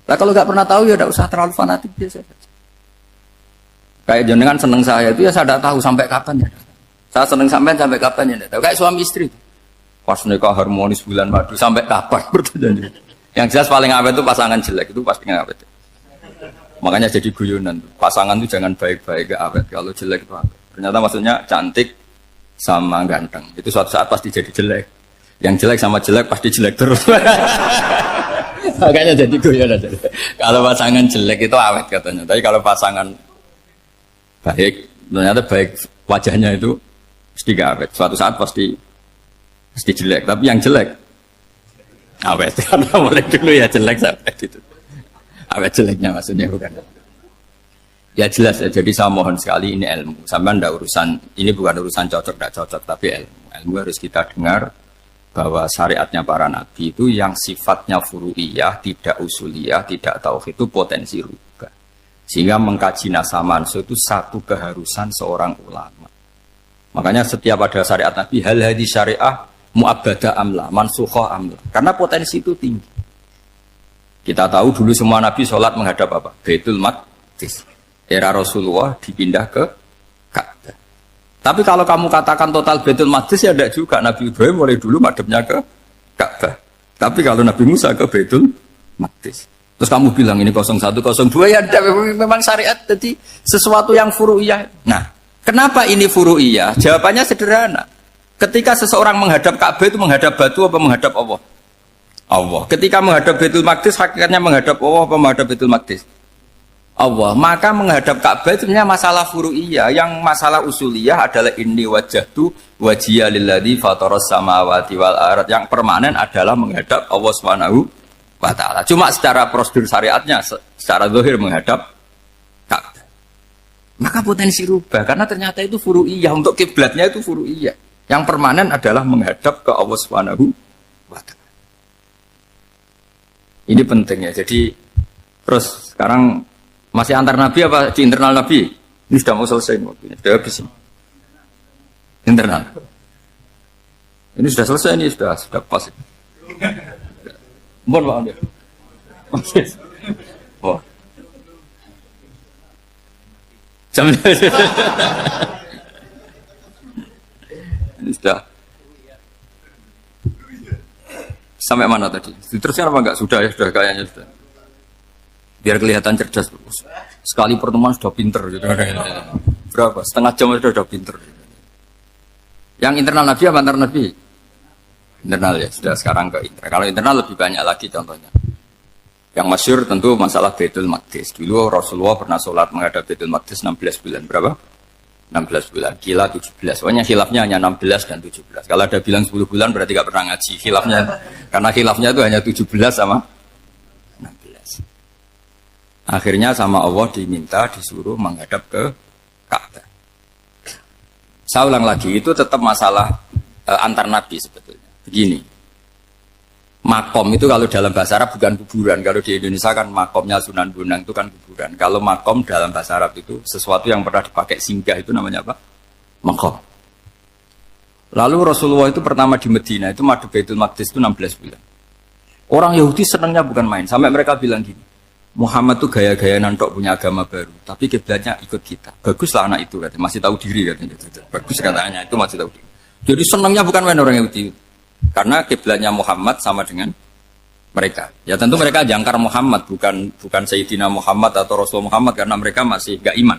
Nah kalau nggak pernah tahu ya tidak usah terlalu fanatik biasa. Kayak jenengan seneng saya itu ya saya tidak tahu sampai kapan ya. Saya seneng sampai kapan ya tidak tahu. Kayak suami istri. Pas nikah harmonis bulan madu sampai kapan bertanya. Yang jelas paling awet itu pasangan jelek itu pasti nggak awet. Makanya jadi guyonan. Pasangan itu jangan baik-baik gak awet. Kalau jelek itu awet. Ternyata maksudnya cantik sama ganteng itu suatu saat pasti jadi jelek. Yang jelek sama jelek pasti jelek terus. Makanya jadi guyonan. Kalau pasangan jelek itu awet katanya, tapi kalau pasangan baik ternyata baik wajahnya itu pasti gak awet. Suatu saat pasti jelek. Tapi yang jelek awet. Karena mulai dulu ya jelek sampai itu. Awet jeleknya maksudnya bukan. Ya jelas ya, jadi saya mohon sekali ini ilmu. Sampai ndak urusan, ini bukan urusan cocok tidak cocok, tapi ilmu. Ilmu harus kita dengar bahwa syariatnya para nabi itu yang sifatnya furu'iyah, tidak usuliyah, tidak tauhid itu potensi rubah. Sehingga mengkaji nasa mansuh itu satu keharusan seorang ulama. Makanya setiap ada syariat nabi, hal hadis syariah mu'abbadah amla, mansukhah amla. Karena potensi itu tinggi. Kita tahu dulu semua nabi sholat menghadap apa? Baitul Maqdis. Era Rasulullah dipindah ke Ka'bah. Tapi kalau kamu katakan total Baitul Maqdis ya tidak juga. Nabi Ibrahim mulai dulu madhabnya ke Ka'bah. Tapi kalau Nabi Musa ke Baitul Maqdis. Terus kamu bilang ini 01, 02 ya memang syariat jadi sesuatu yang furu'iyah. Nah, kenapa ini furu'iyah? Jawabannya sederhana. Ketika seseorang menghadap Ka'bah itu menghadap batu apa menghadap Allah? Allah. Ketika menghadap Baitul Maqdis hakikatnya menghadap Allah apa menghadap Baitul Maqdis? Allah. Maka menghadap Ka'bah itu sebenarnya masalah furu'iyah. Yang masalah usuliyah adalah inni wajjahtu wajhiya lilladzi fataras samawati wal ardh. Yang permanen adalah menghadap Allah Subhanahu wa taala. Cuma secara prosedur syariatnya secara zahir menghadap Ka'bah. Maka potensi rubah karena ternyata itu furu'iyah. Untuk kiblatnya itu furu'iyah. Yang permanen adalah menghadap ke Allah Subhanahu wa taala. Ini penting ya. Jadi terus sekarang masih antar nabi apa di internal nabi? Ini sudah mau selesai waktunya, sudah habis ini. Internal. Ini sudah selesai, ini sudah pas. Mohon maaf ya. Oh. Jam ini sudah. Sampai mana tadi? Terusnya apa enggak? Sudah ya, sudah kayaknya sudah. Biar kelihatan cerdas. Sekali pertemuan sudah pinter gitu. Berapa? Setengah jam sudah pinter. Yang internal nabi apa antar nabi? Internal ya, sudah sekarang ke internal. Kalau internal lebih banyak lagi contohnya. Yang masyhur tentu masalah Baitul Maqdis. Dulu Rasulullah pernah sholat menghadap Baitul Maqdis 16 bulan. Berapa? 16 bulan. Gila 17. Pokoknya khilafnya hanya 16 dan 17. Kalau ada bilang 10 bulan berarti gak pernah ngaji. Khilafnya, karena khilafnya itu hanya 17 sama 16. Akhirnya sama Allah diminta disuruh menghadap ke Ka'bah. Saya ulang lagi, itu tetap masalah antar nabi sebetulnya. Begini, Makom itu kalau dalam bahasa Arab bukan kuburan. Kalau di Indonesia kan makomnya Sunan Bonang itu kan kuburan. Kalau makom dalam bahasa Arab itu sesuatu yang pernah dipakai singgah itu namanya apa? Makom. Lalu Rasulullah itu pertama di Medina itu madhep Baitul Maqdis itu 16 bulan. Orang Yahudi senangnya bukan main. Sampai mereka bilang gini, Muhammad tuh gaya-gaya nantok punya agama baru. Tapi kiblatnya ikut kita. Baguslah anak itu katanya. Masih tahu diri katanya. Bagus katanya itu masih tahu diri. Jadi senangnya bukan main orang Yahudi. Karena kiblatnya Muhammad sama dengan mereka. Ya tentu mereka jangkar Muhammad, bukan Sayyidina Muhammad atau Rasul Muhammad karena mereka masih gak iman.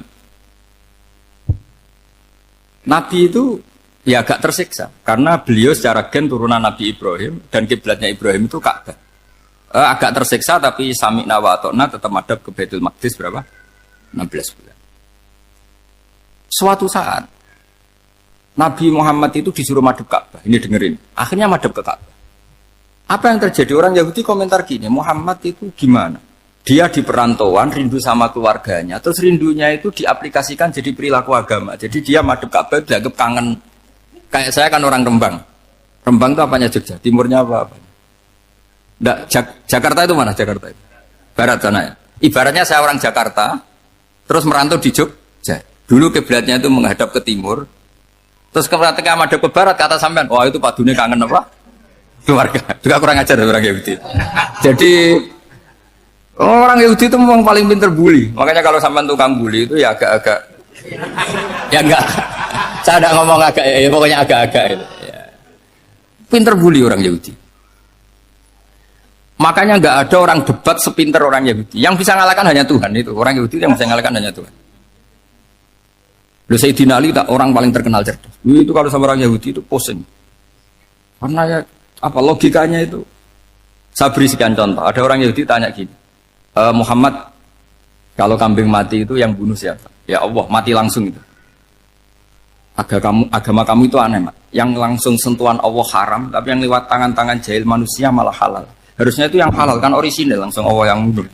Nabi itu ya agak tersiksa karena beliau secara gen turunan Nabi Ibrahim dan kiblatnya Ibrahim itu Ka'bah. Agak tersiksa tapi sami'na wa ata'na tetap madhab ke Baitul Maqdis berapa? 16 bulan. Suatu saat Nabi Muhammad itu disuruh madhab Ka'bah. Ini dengerin. Akhirnya madhab ke Ka'bah. Apa yang terjadi? Orang Yahudi komentar gini, Muhammad itu gimana? Dia di perantauan, rindu sama keluarganya. Terus rindunya itu diaplikasikan jadi perilaku agama. Jadi dia madhab Ka'bah dianggap kangen. Kayak saya kan orang Rembang. Rembang itu apanya Jogja? Timurnya apa? Nggak, Jakarta itu mana Jakarta itu? Barat sana ya? Ibaratnya saya orang Jakarta, terus merantau di Jogja. Dulu kiblatnya itu menghadap ke timur. Terus ketika madhab ke barat, kata sampean, wah itu padunya kangen apa? Keluarga. Juga kurang ajar orang Yahudi. Jadi orang Yahudi itu memang paling pinter bully. Makanya kalau sampean tukang bully itu ya agak-agak ya enggak. Saya tidak ngomong agak ya pokoknya agak-agak itu. Ya. Pinter bully orang Yahudi. Makanya enggak ada orang debat sepinter orang Yahudi. Yang bisa ngalahkan hanya Tuhan itu. Orang Yahudi yang bisa ngalahkan hanya Tuhan. Lalu Sayyidina Ali tak orang paling terkenal cerdas. Itu kalau sama orang Yahudi itu pusing. Karena ya apa logikanya itu? Saya beri sekian contoh. Ada orang Yahudi tanya gini, Muhammad, kalau kambing mati itu yang bunuh siapa? Ya Allah, mati langsung itu. Agama kamu itu aneh, Mak. Yang langsung sentuhan Allah haram, tapi yang lewat tangan-tangan jahil manusia malah halal. Harusnya itu yang halal, kan orisinil langsung Allah yang bunuh.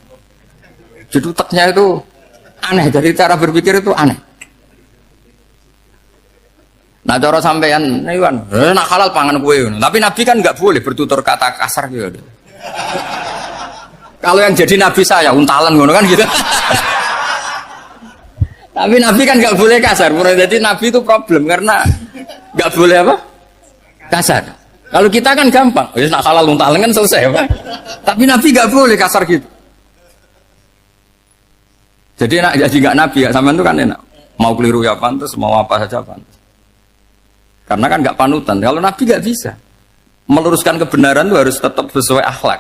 Jadi utaknya itu aneh, dari cara berpikir itu aneh. Nah cara sampean nih kan, nak halal pangan kue. Tapi Nabi kan nggak boleh bertutur kata kasar gitu. Kalau yang jadi Nabi saya untalan ngono kan gitu. Tapi Nabi kan nggak boleh kasar. Jadi Nabi itu problem karena nggak boleh apa? Kasar. Kalau kita kan gampang, nak halal untalan kan selesai, apa? Tapi Nabi nggak boleh kasar gitu. Jadi jadi nggak Nabi, ya sampean itu kan enak. Mau keliru ya pantas, mau apa saja pantas. Karena kan nggak panutan. Kalau Nabi nggak bisa meluruskan kebenaran itu harus tetap sesuai akhlak.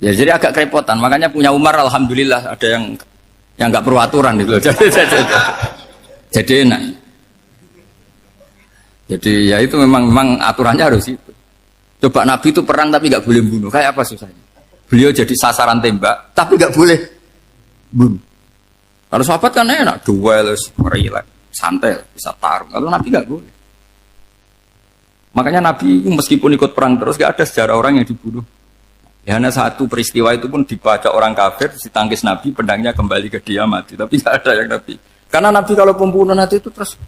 Ya jadi agak kerepotan. Makanya punya Umar alhamdulillah ada yang nggak perlu aturan gitu. Jadi enak. Jadi ya itu memang aturannya harus itu. Coba Nabi itu perang tapi nggak boleh bunuh. Kayak apa susahnya? Beliau jadi sasaran tembak tapi nggak boleh bunuh. Kalau sahabat kan enak, duel, relax, santai, bisa tarung. Kalau Nabi nggak boleh. Makanya Nabi meskipun ikut perang terus gak ada sejarah orang yang dibunuh. Ya hanya satu peristiwa itu pun dibaca orang kafir, ditangkis Nabi, pedangnya kembali ke dia mati. Tapi gak ada yang Nabi. Karena Nabi kalau pembunuh nanti itu terus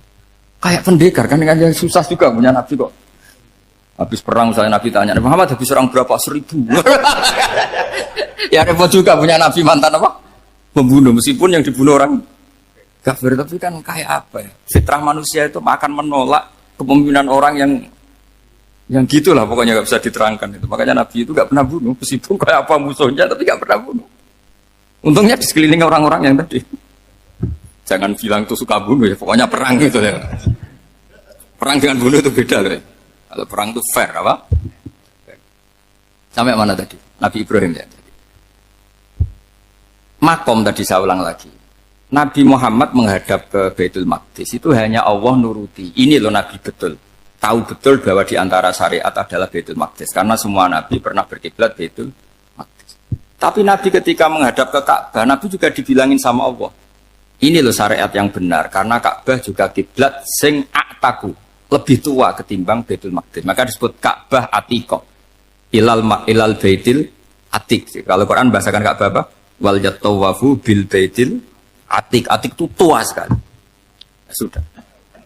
kayak pendekar kan yang susah juga punya Nabi kok. Habis perang misalnya Nabi tanya, Muhammad habis orang berapa? 1000. Ya repot juga punya Nabi mantan apa? Pembunuh meskipun yang dibunuh orang kafir. Tapi kan kayak apa ya? Fitrah manusia itu akan menolak kepemimpinan orang yang gitulah pokoknya nggak bisa diterangkan itu. Makanya Nabi itu nggak pernah bunuh, meskipun kayak apa musuhnya tapi nggak pernah bunuh. Untungnya di sekeliling orang-orang yang tadi. Jangan bilang tuh suka bunuh ya, pokoknya perang gitu ya. Perang dengan bunuh itu beda loh. Ya. Kalau perang itu fair apa? Sampai mana tadi? Nabi Ibrahim ya. Makom tadi saya ulang lagi. Nabi Muhammad menghadap ke Baitul Maqdis itu hanya Allah nuruti. Ini loh Nabi betul. Tahu betul bahwa di antara syariat adalah Baitul Maqdis karena semua Nabi pernah berkiblat Baitul Maqdis. Tapi Nabi ketika menghadap ke Ka'bah, Nabi juga dibilangin sama Allah. Ini loh syariat yang benar karena Ka'bah juga kiblat sing aktaku, lebih tua ketimbang Baitul Maqdis. Maka disebut Ka'bah Atiqah. Ilal Baitil Atiq. Kalau Quran bahasakan Ka'bah apa? Wal yatawafu bil Baitil Atiq. Atiq itu tua sekali. Sudah.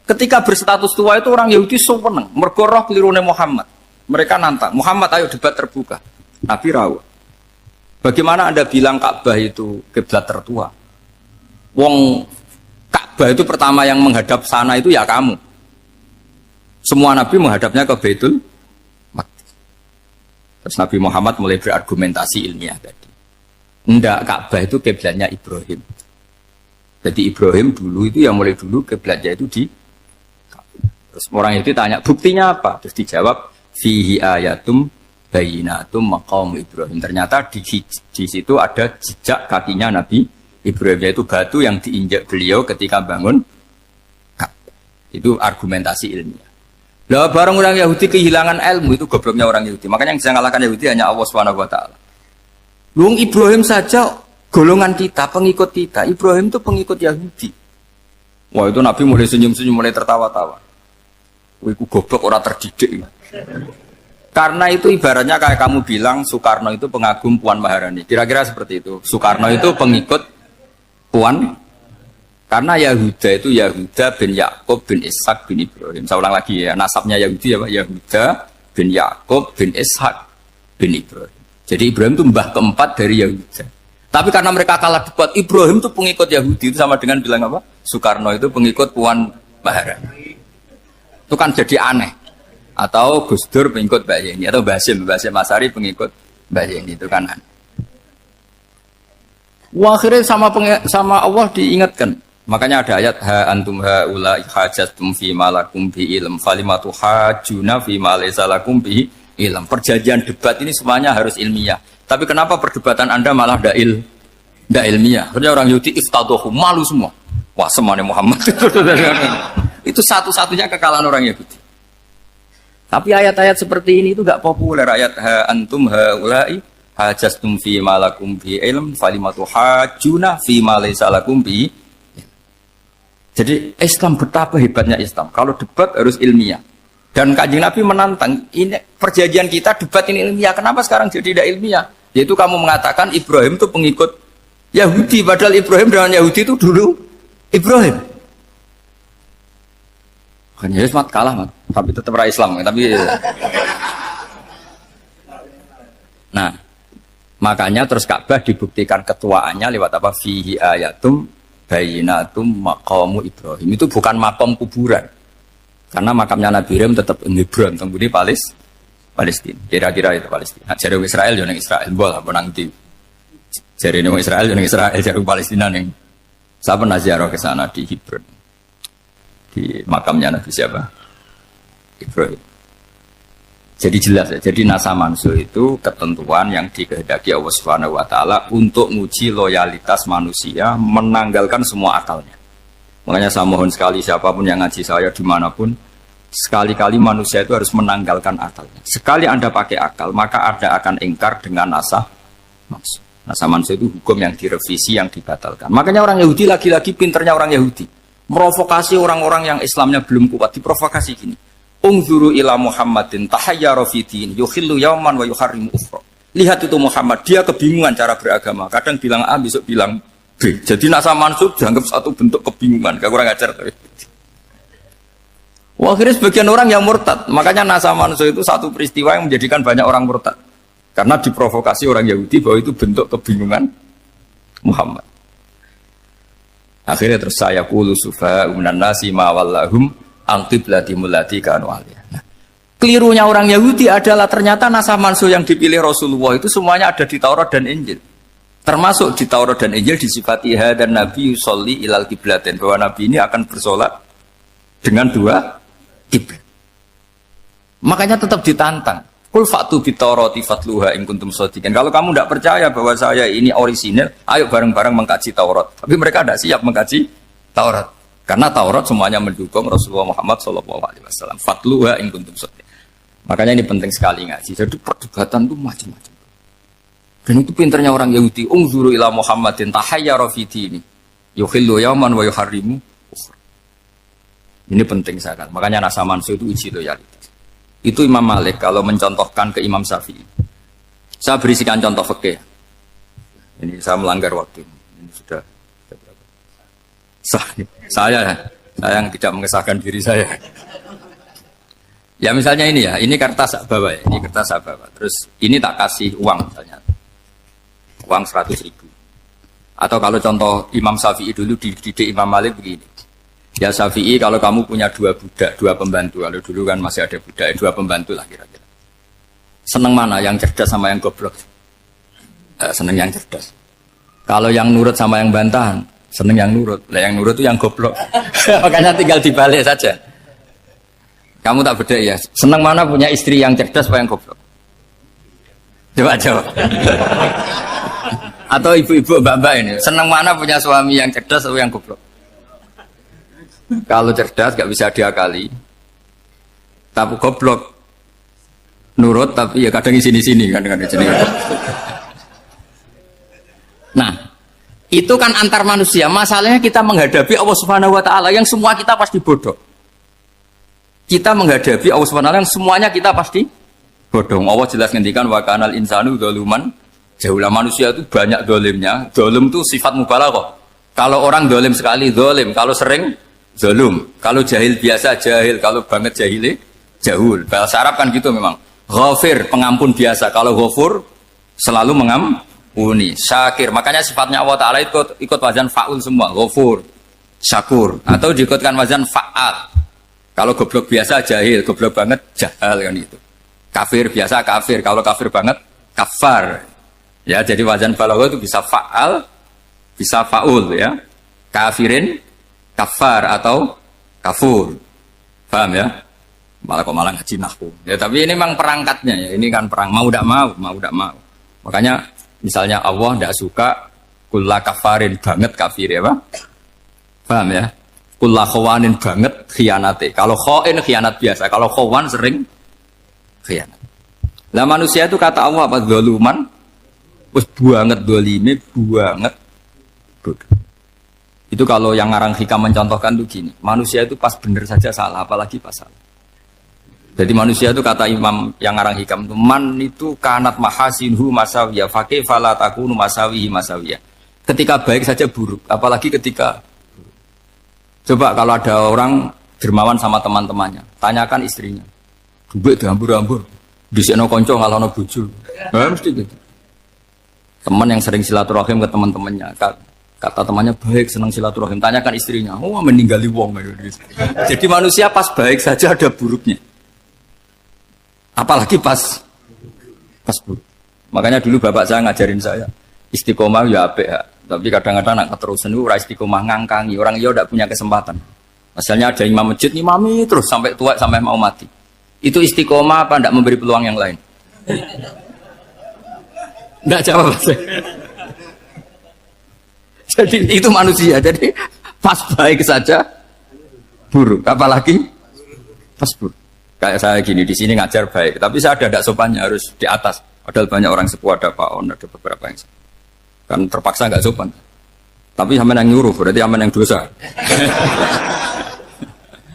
Ketika berstatus tua itu orang Yahudi seneng, mergo roh kelirune Muhammad. Mereka nantang, Muhammad ayo debat terbuka. Nabi rawuh. Bagaimana Anda bilang Ka'bah itu kiblat tertua? Wong Ka'bah itu pertama yang menghadap sana itu ya kamu. Semua Nabi menghadapnya ke Baitul Maqdis. Terus Nabi Muhammad mulai berargumentasi ilmiah tadi. Enggak, Ka'bah itu kiblatnya Ibrahim. Jadi Ibrahim dulu itu yang mulai dulu kiblatnya itu di Ka'bah. Terus orang itu tanya, buktinya apa? Terus dijawab, fihi ayatum bayinatum maqam Ibrahim. Ternyata di situ ada jejak kakinya Nabi Ibrahim, yaitu batu yang diinjak beliau ketika bangun Ka'bah. Itu argumentasi ilmiah. Lah barang orang Yahudi kehilangan ilmu, itu gobloknya orang Yahudi. Makanya yang bisa mengalahkan Yahudi hanya Allah Subhanahu wa taala. Luang Ibrahim saja golongan kita, pengikut kita. Ibrahim itu pengikut Yahudi. Wah, itu Nabi mulai senyum-senyum, mulai tertawa-tawa. Wah, itu goblok, orang terdidik. Karena itu ibaratnya kayak kamu bilang Soekarno itu pengagum Puan Maharani. Kira-kira seperti itu. Soekarno itu pengikut Puan. Karena Yahuda itu Yahuda bin Yakub bin Ishak bin Ibrahim. Saya ulang lagi ya, nasabnya Yahudi ya Pak. Yahuda bin Yakub bin Ishak bin Ibrahim. Jadi Ibrahim itu mbah keempat dari Yahuda. Tapi karena mereka kalah debat, Ibrahim itu pengikut Yahudi, itu sama dengan bilang apa? Soekarno itu pengikut Puan Maharani. Itu kan jadi aneh. Atau Gus Dur pengikut Mbak Yeni, atau Basim Masari pengikut Mbak Yeni, itu kan aneh. Wah, akhirnya sama Allah diingatkan. Makanya ada ayat ha antum haula hajatum fi malakum bi ilm falimatu hajuna fi ma laysa lakum bi ilm. Perjanjian debat ini semuanya harus ilmiah. Tapi kenapa perdebatan Anda malah ndak ilmiah? Karena orang Yahudi iftadohu, malu semua. Wah, semuanya Muhammad. Itu satu-satunya kekalahan orang Yahudi. Tapi ayat-ayat seperti ini itu enggak populer. Ayat ha antum haula hajastum fi malakum bi ilm falimatu hajuna fi ma laysa lakum bi. Jadi Islam, betapa hebatnya Islam. Kalau debat harus ilmiah. Dan Kanjeng Nabi menantang, ini perjanjian kita debat ini ilmiah. Kenapa sekarang jadi tidak ilmiah? Yaitu kamu mengatakan Ibrahim itu pengikut Yahudi. Padahal Ibrahim dengan Yahudi itu dulu Ibrahim. Kan Yesus mat kalah, mat. Tapi tetap ra Islam. Tapi nah, makanya terus Ka'bah dibuktikan ketuaannya lewat apa? Fihi ayatum bayinatum maqamu Ibrahim. Itu bukan makam kuburan. Karena makamnya Nabi Ibrahim tetap di Hebron, di Palestina. Kira-kira itu Palestina. Jari Israel yang Israel, bola menanti. Jari Israel yang Israel, jari Palestina yang saya pernah ziarah ke sana di Hebron. Di makamnya Nabi siapa? Ibrahim. Jadi jelas ya. Jadi nasa mansu itu ketentuan yang dikehendaki Allah Subhanahu wa taala untuk menguji loyalitas manusia, menanggalkan semua akalnya. Makanya saya mohon sekali siapapun yang ngaji saya dimanapun, sekali-kali manusia itu harus menanggalkan akalnya. Sekali Anda pakai akal, maka Anda akan ingkar dengan nasa mansu. Nasa mansu itu hukum yang direvisi, yang dibatalkan. Makanya orang Yahudi lagi-lagi pinternya orang Yahudi. Merovokasi orang-orang yang Islamnya belum kuat, diprovokasi gini. Ungzuru ila Muhammadin tahayyara fi din yukhillu yauman wa yuharrimu ukhra. Lihat itu Muhammad, dia kebingungan cara beragama. Kadang bilang A, besok bilang B. Jadi nasa mansub dianggap satu bentuk kebingungan. Gak kurang ajar tuh. Wah, akhirnya sebagian orang yang murtad. Makanya nasa mansub itu satu peristiwa yang menjadikan banyak orang murtad. Karena diprovokasi orang Yahudi bahwa itu bentuk kebingungan Muhammad. Akhirnya terus saya qulu sufa minan nasi ma wallahum al-qiblati mulati kanu aliyah. Nah, kelirunya orang Yahudi adalah ternyata nasah mansuh yang dipilih Rasulullah itu semuanya ada di Taurat dan Injil. Termasuk di Taurat dan Injil disifati dan Nabi yusolli ilal qiblatin, bahwa Nabi ini akan bersolat dengan dua kiblat. Makanya tetap ditantang. Qul fa'tu bit-taurati fatluha in kuntum shadiqin. Kalau kamu tidak percaya bahwa saya ini orisinil, ayo bareng-bareng mengkaji Taurat. Tapi mereka tidak siap mengkaji Taurat. Karena Taurat semuanya mendukung Rasulullah Muhammad SAW. Fatluha in kuntum shadiqin. Makanya ini penting sekali ngaji. Jadi perdebatan itu macam-macam. Dan itu pinternya orang Yahudi. Ungzuru ila Muhammadin tahayyara fi dini yukhillu yauman wa yuharrimu ukhra. Ini penting sekali. Makanya nasa mansu itu uji loyalitas. Itu Imam Malik kalau mencontohkan ke Imam Syafi'i. Saya berisikan contoh fikih. Ini saya melanggar waktu. Ini sudah saya yang tidak mengesahkan diri saya. Ya misalnya ini ya, ini kertas bawa ya, ini kertas saya bawa. Terus ini tak kasih uang misalnya, uang 100.000. Atau kalau contoh Imam Syafi'i dulu dididik Imam Malik begini. Ya Syafi'i, kalau kamu punya 2 budak, 2 pembantu, kalau dulu kan masih ada budak, 2 pembantu lah kira-kira. Seneng mana, yang cerdas sama yang goblok? Seneng yang cerdas. Kalau yang nurut sama yang bantahan, seneng yang nurut. Lah yang nurut itu yang goblok. Makanya tinggal dibalik saja. Kamu tak beda ya. Seneng mana punya istri yang cerdas apa yang goblok? Coba jawab. Atau ibu-ibu mbak-mbak ini, seneng mana punya suami yang cerdas atau yang goblok? Kalau cerdas gak bisa diakali. Tapi goblok nurut tapi ya kadang sini-sini kan dengan sini. Nah, itu kan antar manusia. Masalahnya kita menghadapi Allah Subhanahu wa taala yang semua kita pasti bodoh. Kita menghadapi Allah Subhanahu wa taala yang semuanya kita pasti bodoh. Allah jelas ngendikan wa kanal insanu dzaluman jauhlah, manusia itu banyak dolimnya. Dolim itu sifat mubalaghah. Kalau orang dolim sekali dolim, kalau sering zalum, kalau jahil biasa jahil, kalau banget jahili jahul. Bahasa Arab kan gitu memang. Ghafir, pengampun biasa. Kalau ghafur selalu mengampuni. Syakir, makanya sifatnya Allah Ta'ala ikut wazan fa'ul semua. Ghafur, syakur, atau diikutkan wazan fa'al. Kalau goblok biasa jahil, goblok banget jahal kan itu. Kafir biasa kafir, kalau kafir banget kafar. Ya, jadi wazan balaghah itu bisa fa'al, bisa fa'ul ya. Kafirin, kafar atau kafur. Paham ya? Malah kok malah ngaji nahwu. Ya tapi ini memang perangkatnya ya. Ini kan perang mau tidak mau, mau tidak mau. Makanya misalnya Allah tidak suka kulla kafarin banget kafir ya, Pak. Paham ya? Kulla khawanin banget khianate. Kalau khain khianat biasa, kalau khawan sering khianat. Lah manusia itu kata Allah apa? Zaluman. Wis banget dolime, banget bodoh. Itu kalau yang ngarang hikam mencontohkan tuh gini. Manusia itu pas bener saja salah, apalagi pas salah. Jadi manusia itu kata Imam yang ngarang hikam itu man itu kanat mahasinhu masawiyah fakih fala takunu masawihi masawiyah. Ketika baik saja buruk, apalagi ketika coba kalau ada orang dermawan sama teman-temannya, tanyakan istrinya. Duit dihambur-hambur, disekno kanca ngalono bojo. Mesti gitu. Teman yang sering silaturahim ke teman-temannya, kata temannya baik, senang silaturahim, tanyakan istrinya. Oh, meninggali wong. Jadi manusia pas baik saja ada buruknya. Apalagi pas buruk. Makanya dulu bapak saya ngajarin saya istiqomah ya apik ya. Tapi kadang-kadang nak keterusan itu ora istiqomah ngangkangi orang dia tidak punya kesempatan. Misalnya ada imam masjid ngimami terus sampai tua sampai mau mati. Itu istiqomah apa tidak memberi peluang yang lain? Tidak jawab saya. Jadi itu manusia. Jadi pas baik saja buruk. Apalagi pas buruk. Kayak saya gini di sini ngajar baik, tapi saya ada sopannya harus di atas. Padahal banyak orang sepuh, ada Pak On, ada beberapa yang kan terpaksa nggak sopan. Tapi sama yang nyuruh, berarti sama yang dosa.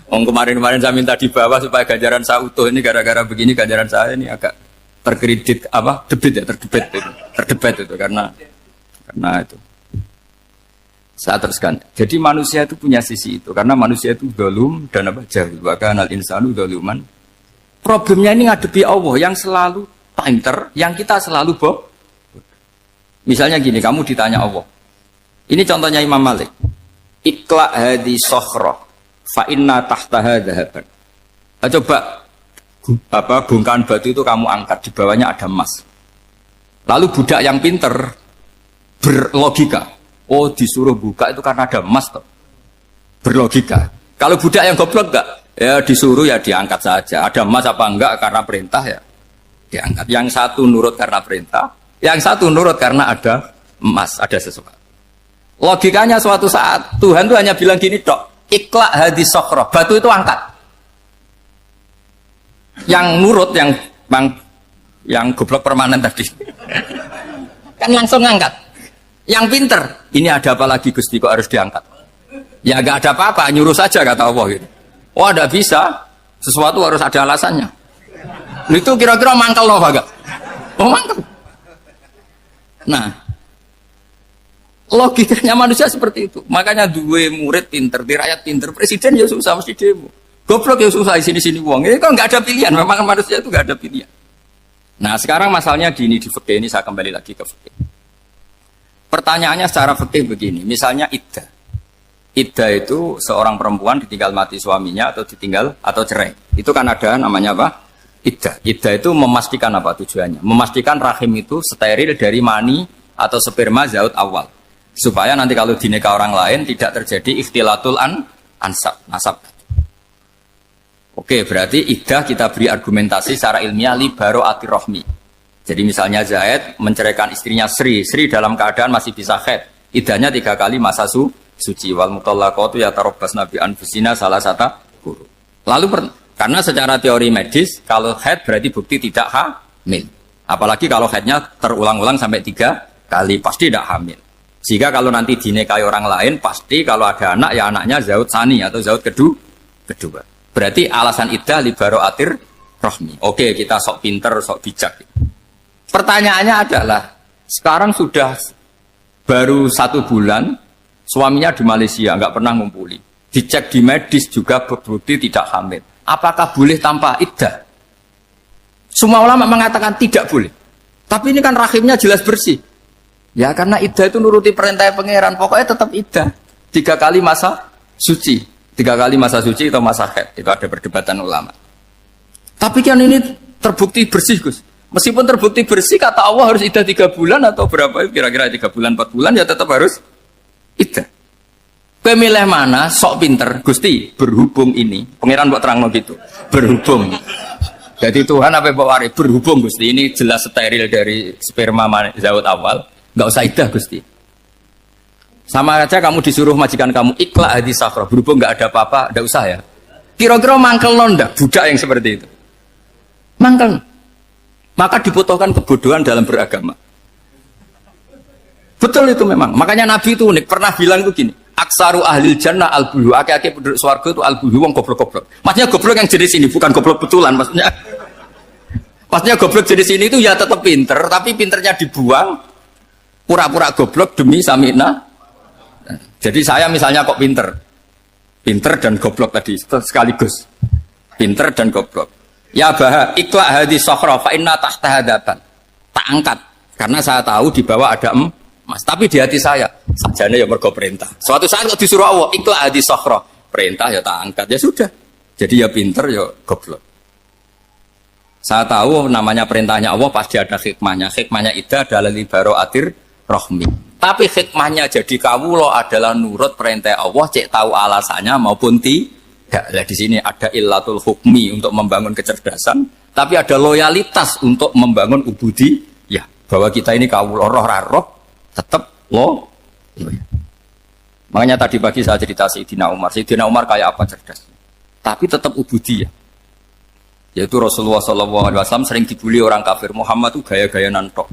Kemarin saya minta di bawah supaya ganjaran saya utuh ini gara-gara begini ganjaran saya ini agak terkredit apa terdebat itu karena itu. Saya teruskan. Jadi manusia itu punya sisi itu karena manusia itu dzalum dan apa jahil. Wa kanal insanu dzaluman. Problemnya ini ngadepi Allah yang selalu pinter, yang kita selalu bohong. Misalnya gini, kamu ditanya Allah. Ini contohnya Imam Malik. Ikla hadi sokhroh, fa inna tahtaha dhahaban. Coba bongkahan batu itu kamu angkat, di bawahnya ada emas. Lalu budak yang pinter berlogika, oh disuruh buka itu karena ada emas toh. Berlogika. Kalau budak yang goblok enggak? Ya disuruh ya diangkat saja. Ada emas apa enggak karena perintah ya diangkat. Yang satu nurut karena perintah, yang satu nurut karena ada emas, ada sesuatu. Logikanya suatu saat Tuhan tuh hanya bilang gini dok, ikla hadis sokhroh, batu itu angkat. Yang nurut yang goblok permanen tadi kan langsung ngangkat. Yang pinter, ini ada apa lagi Gusti kok harus diangkat? Ya gak ada apa-apa, nyuruh saja kata Allah gitu. Oh ada bisa, sesuatu harus ada alasannya. Itu kira-kira mangkel loh agak. Oh mangkel. Nah, logikanya manusia seperti itu. Makanya dua murid pinter, di rakyat pinter, presiden ya susah mesti demo. Goblok ya susah sini uang. Ini kan nggak ada pilihan. Memang manusia itu nggak ada pilihan. Nah sekarang masalahnya gini di fikih ini saya kembali lagi ke fikih. Pertanyaannya secara fikih begini. Misalnya iddah. Iddah itu seorang perempuan ditinggal mati suaminya atau ditinggal atau cerai. Itu kan ada namanya apa? Iddah. Iddah itu memastikan apa tujuannya? Memastikan rahim itu steril dari mani atau sperma zaut awal. Supaya nanti kalau dinikah orang lain tidak terjadi ikhtilatul ansab, nasab. Oke, berarti iddah kita beri argumentasi secara ilmiah li baro'ati rohmi. Jadi misalnya Zaid menceraikan istrinya Sri dalam keadaan masih bisa haid. Iddahnya 3 kali masa suci. Wal mutallaqatu yatarabbasna bi anfusina salah satu guru. Lalu karena secara teori medis kalau haid berarti bukti tidak hamil. Apalagi kalau haidnya terulang-ulang sampai 3 kali pasti tidak hamil. Sehingga kalau nanti dinikahi orang lain pasti kalau ada anak ya anaknya zaud sani atau zaud kedua. Berarti alasan iddah li baro'atir rohmi. Oke, kita sok pinter, sok bijak. Pertanyaannya adalah, sekarang sudah baru 1 bulan, suaminya di Malaysia, nggak pernah ngumpuli. Dicek di medis juga berbukti tidak hamil. Apakah boleh tanpa iddah? Semua ulama mengatakan tidak boleh. Tapi ini kan rahimnya jelas bersih. Ya karena iddah itu nuruti perintah pangeran, pokoknya tetap iddah. 3 kali masa suci. 3 kali masa suci atau masa haid. Itu ada perdebatan ulama. Tapi kan ini terbukti bersih, Gus. Meskipun terbukti bersih, kata Allah harus iddah 3 bulan atau berapa? Kira-kira 3 bulan, 4 bulan, ya tetap harus iddah. Pemilih mana? Sok pinter. Gusti, berhubung ini. Pangeran buat terang gitu. Berhubung. Jadi Tuhan apa Pak Wari? Berhubung, Gusti. Ini jelas steril dari sperma zaut awal. Nggak usah iddah, Gusti. Sama aja kamu disuruh majikan kamu ikhla hadis safra, berhubung nggak ada apa-apa, nggak usah ya. Kira-kira mangkel nonda budak yang seperti itu. Mangkel. Maka dibutuhkan kebodohan dalam beragama. Betul itu memang. Makanya Nabi itu unik, pernah bilang tuh gini, aksaru ahlil jannah al-bulu, aki-aki penduduk swarga itu al-bulu, wong goblok-goblok. Maksudnya goblok yang jenis ini, bukan goblok betulan maksudnya. Maksudnya goblok jenis ini itu ya tetap pinter, tapi pinternya dibuang, pura-pura goblok demi samina. Jadi saya misalnya kok pinter dan goblok tadi sekaligus, pinter dan goblok. Ya bah, ikhla hadis sokhra fa inna tahta hadapan. Tak angkat karena saya tahu di bawah ada emas. Tapi di hati saya sajane ya mergo perintah. Suatu saat kok disuruh Allah ikhla hadis sokhra, perintah ya tak angkat ya sudah. Jadi ya pinter ya goblok. Saya tahu namanya perintahnya Allah pasti ada hikmahnya. Hikmahnya iddah adalah li baro'atir rohmi. Tapi hikmahnya jadi kawula adalah nurut perintah Allah, cek tahu alasannya maupun tidak. Nah, di sini ada illatul hukmi untuk membangun kecerdasan, tapi ada loyalitas untuk membangun ubudi. Ya, bahwa kita ini kawula roh tetap lo. Makanya tadi pagi saya cerita Sayyidina Umar. Sayyidina Umar kayak apa cerdas, tapi tetap ubudi ya. Yaitu Rasulullah SAW sering dibully orang kafir. Muhammad tuh gaya-gaya nantok.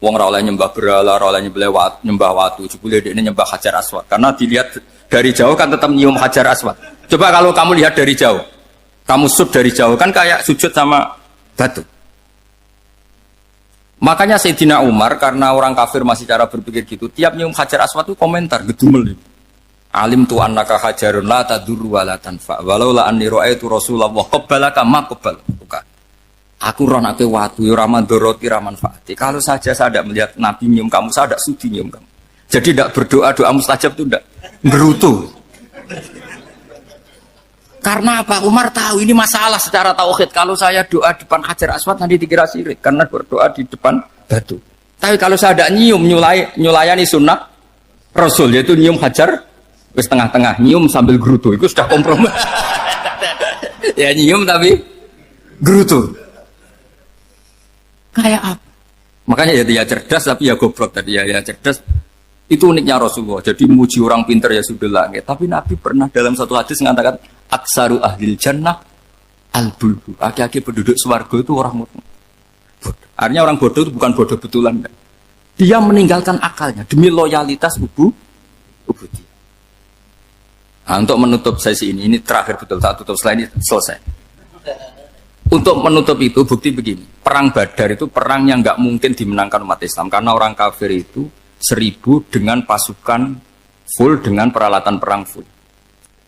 Wong ora oleh nyembah berhala, ora oleh nyembah watu, jebule dekne nyembah Hajar Aswad. Karena dilihat dari jauh kan tetap nyium Hajar Aswad. Coba kalau kamu lihat dari jauh, kamu sujud dari jauh kan kayak sujud sama batu. Makanya Sayyidina Umar karena orang kafir masih cara berpikir gitu, tiap nyium Hajar Aswad itu komentar gedumel. Alim tu annaka hajarun la tadurru wa la tanfa. Walau la anni ra'aitu Rasulullah qabbalaka ma qabbal. Aku roh nak watu, ora mandoroti, ora manfaati. Kalau saja saya tidak melihat Nabi nyium kamu, saya tidak sudi nyium kamu. Jadi tidak berdoa, doa mustajab itu tidak berutuh. Karena apa? Umar tahu ini masalah secara tauhid. Kalau saya doa depan Hajar Aswad nanti dikira syirik, karena berdoa di depan batu. Tapi kalau saya tidak nyium, nyulayani sunnah Rasul, yaitu nyium Hajar, wis tengah-tengah, nyium sambil gerutu, itu sudah kompromi. Ya nyium tapi gerutu. Kayak apa? Makanya ya dia cerdas tapi ya goblok tadi ya cerdas. Itu uniknya Rasulullah. Jadi muji orang pintar ya sudah lah. Tapi Nabi pernah dalam satu hadis mengatakan aksaru ahlil jannah al-bulbu. Aki-aki penduduk swarga itu orang bodoh. Artinya orang bodoh itu bukan bodoh betulan. Dia meninggalkan akalnya demi loyalitas ubudiyah. Nah, untuk menutup sesi ini terakhir betul, saat tutup slide ini selesai. Untuk menutup itu bukti begini, perang Badar itu perang yang nggak mungkin dimenangkan umat Islam karena orang kafir itu 1000 dengan pasukan full dengan peralatan perang full.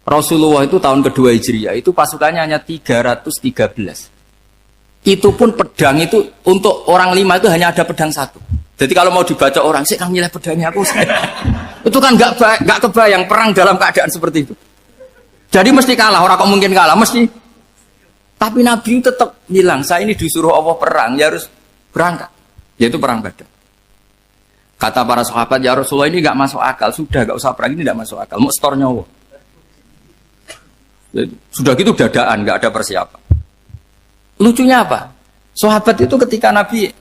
Rasulullah itu tahun kedua Hijriah itu pasukannya hanya 313. Itu pun pedang itu untuk orang 5 itu hanya ada pedang 1. Jadi kalau mau dibaca orang, sih kang nilai pedangnya aku. Itu kan nggak kebayang perang dalam keadaan seperti itu. Jadi mesti kalah, orang kok mungkin kalah, mesti. Tapi Nabi tetap bilang, saya ini disuruh Allah perang, ya harus berangkat. Yaitu perang Badar. Kata para sahabat, ya Rasulullah ini nggak masuk akal, sudah nggak usah perang, ini nggak masuk akal, mau store nyawa. Sudah gitu dadaan, nggak ada persiapan. Lucunya apa? Sahabat itu ketika Nabi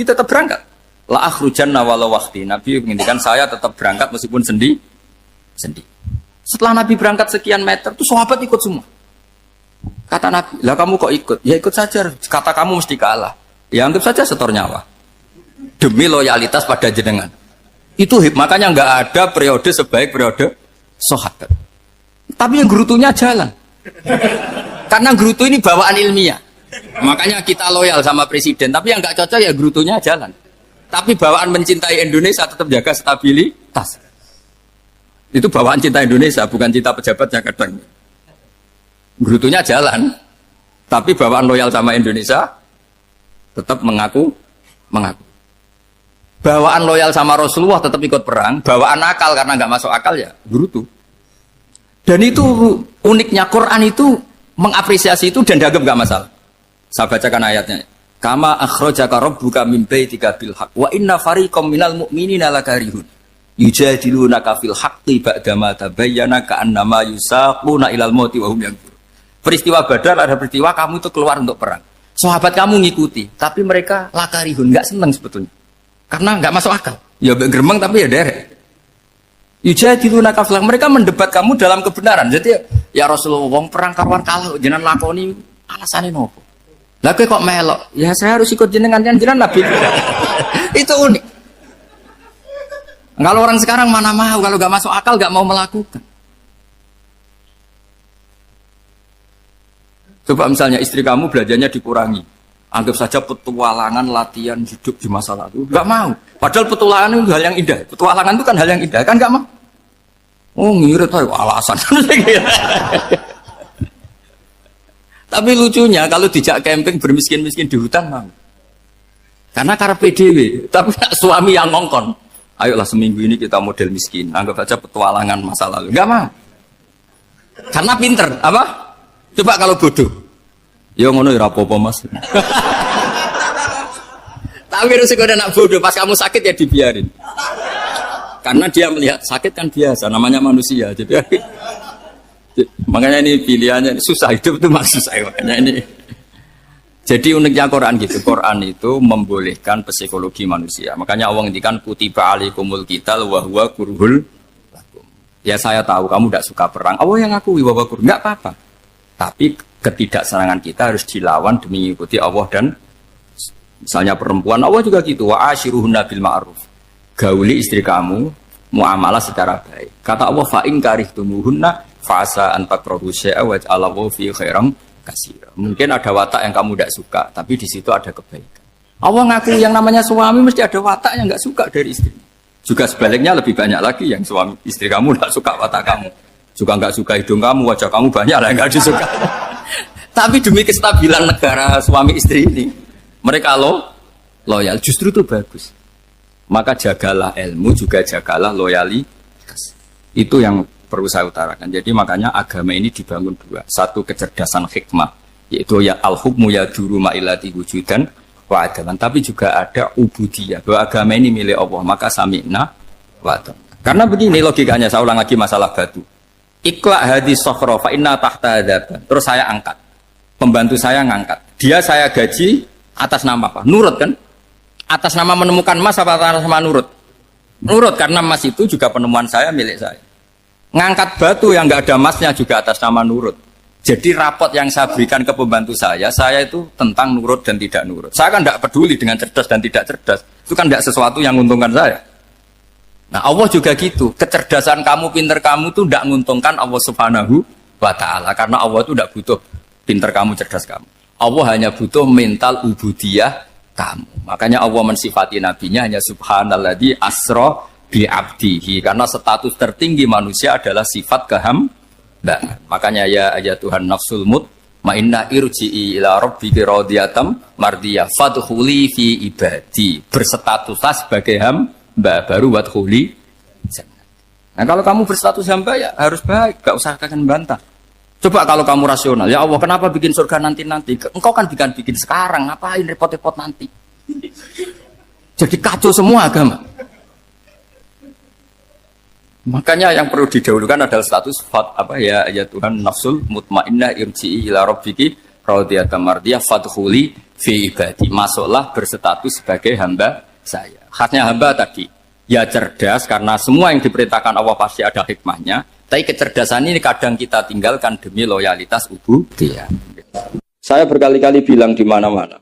tetap berangkat. La akhrujanna walau waqti. Nabi menginginkan saya tetap berangkat meskipun sendi. Setelah Nabi berangkat sekian meter, tuh sahabat ikut semua. Kata Nabi, lah kamu kok ikut? Ya ikut saja. Kata kamu mesti kalah. Ya anggap saja setor nyawa. Demi loyalitas pada jenengan. Itu makanya nggak ada periode sebaik periode sahabat. Tapi yang gerutunya jalan. Karena gerutu ini bawaan ilmiah. Makanya kita loyal sama presiden. Tapi yang nggak cocok ya gerutunya jalan. Tapi bawaan mencintai Indonesia tetap jaga stabilitas. Itu bawaan cinta Indonesia, bukan cinta pejabatnya kadang. Gerutunya jalan. Tapi bawaan loyal sama Indonesia tetap mengaku. Bawaan loyal sama Rasulullah tetap ikut perang. Bawaan akal karena nggak masuk akal ya gerutu. Dan itu uniknya Quran itu mengapresiasi itu dan dianggap nggak masalah. Saya bacakan ayatnya. Kama akhrajaka rabbuka min baitika bil haqq wa inna fariqam minal mu'minina lakarihun yujadilunaka fil haqqi ba'dama tabayyana ka'annama yusaquna ilal mauti wa hum yanzurun. Peristiwa Badar ada peristiwa kamu itu keluar untuk perang. Sahabat kamu ngikuti, tapi mereka lakarihun, enggak senang sebetulnya. Karena enggak masuk akal. Ya geremeng tapi ya derek. Yujadilunaka fil haqq, mereka mendebat kamu dalam kebenaran. Jadi ya Rasulullah wong perang karuan kalah jenengan lakoni alasane nopo? Lah kok melok? Ya saya harus ikut jenengan Nabi. Itu unik. Kalau orang sekarang mana mau, kalau gak masuk akal gak mau melakukan. Coba misalnya istri kamu belajarnya dikurangi. Anggap saja petualangan latihan hidup di masa lalu. Gak mau. Padahal petualangan itu hal yang indah. Petualangan itu kan hal yang indah, kan gak mau. Oh ngirit alasan. Tapi lucunya kalau dijak camping bermiskin-miskin di hutan mau. Karena PDW, tapi suami yang ngongkon. Ayolah seminggu ini kita model miskin, anggap saja petualangan masa lalu. Enggak mau. Karena pinter, apa? Coba kalau bodoh. Ya ngono ya rapopo Mas. Tapi resiko anak bodoh, pas kamu sakit ya dibiarin. Karena dia melihat sakit kan biasa, namanya manusia. Jadi makanya ini pilihannya susah, hidup itu maksud saya makanya ini. Jadi uniknya Quran gitu, Quran itu membolehkan psikologi manusia. Makanya Allah ngendikan kutiba alaikumul qital wa huwa kurhul lakum. Ya saya tahu kamu tidak suka perang. Allah yang ngakui wa huwa kurhul, enggak apa-apa. Tapi ketidaksenangan kita harus dilawan demi mengikuti Allah dan misalnya perempuan Allah juga gitu, wa ashiruhunna bil ma'ruf. Gauli istri kamu muamalah secara baik. Kata Allah fa in karihtumuhunna fasa antakrahu syai'a wa ja'alallahu fi khairam katsira. Mungkin ada watak yang kamu tidak suka, tapi di situ ada kebaikan. Allah ngaku yang namanya suami mesti ada watak yang nggak suka dari istri. Juga sebaliknya lebih banyak lagi yang suami istri kamu tidak suka watak kamu. Juga nggak suka hidung kamu, wajah kamu banyak lah yang nggak disuka. Tapi demi kestabilan negara suami istri ini, mereka loyal. Justru itu bagus. Maka jagalah ilmu, juga jagalah loyalitas. Itu yang perlu saya utarakan. Jadi makanya agama ini dibangun dua. Satu kecerdasan hikmah, yaitu ya al-hukmu ya duru ma'ilati wujudan wa adalan. Tapi juga ada ubudiyah, bahwa agama ini milik Allah. Maka sami'na wa adalan. Karena begini logikanya, saya ulang lagi masalah batu. Iqla hadis sokhro fa inna tahta adaban. Terus saya angkat. Pembantu saya ngangkat. Dia saya gaji atas nama apa? Nurut kan? Atas nama menemukan emas apa atas nama nurut? Nurut, karena emas itu juga penemuan saya, milik saya. Ngangkat batu yang nggak ada emasnya juga atas nama nurut. Jadi rapot yang saya berikan ke pembantu saya itu tentang nurut dan tidak nurut. Saya kan tidak peduli dengan cerdas dan tidak cerdas. Itu kan tidak sesuatu yang menguntungkan saya. Nah Allah juga gitu. Kecerdasan kamu, pinter kamu itu tidak menguntungkan Allah Subhanahu wa Ta'ala. Karena Allah itu tidak butuh pinter kamu, cerdas kamu. Allah hanya butuh mental ubudiyah kamu. Makanya Allah mensifati nabinya hanya subhanalladzi asra bi abdihi, karena status tertinggi manusia adalah sifat Mbak. Makanya ya Tuhan nafsul mut ma'inna irji'i ila rabbiki radiyatam mardiyah fadkhuli fi ibadi. Berstatuslah sebagai hamba baru wadkhuli jannah. Nah kalau kamu berstatus hamba ya harus baik, gak usah akan bantah. Coba kalau kamu rasional, ya Allah kenapa bikin surga nanti-nanti? Engkau kan bikin sekarang, ngapain repot-repot nanti? Jadi kacau semua agama. Makanya yang perlu didahulukan adalah status ya Tuhan nafsul mutmainnah irji'i ila rabbiki radiyatan mardiyah fadkhuli fi ibadi. Masuklah berstatus sebagai hamba saya. Khasnya hamba tadi ya cerdas karena semua yang diperintahkan Allah pasti ada hikmahnya. Tapi kecerdasan ini kadang kita tinggalkan demi loyalitas ubudiyah. Saya berkali-kali bilang di mana-mana.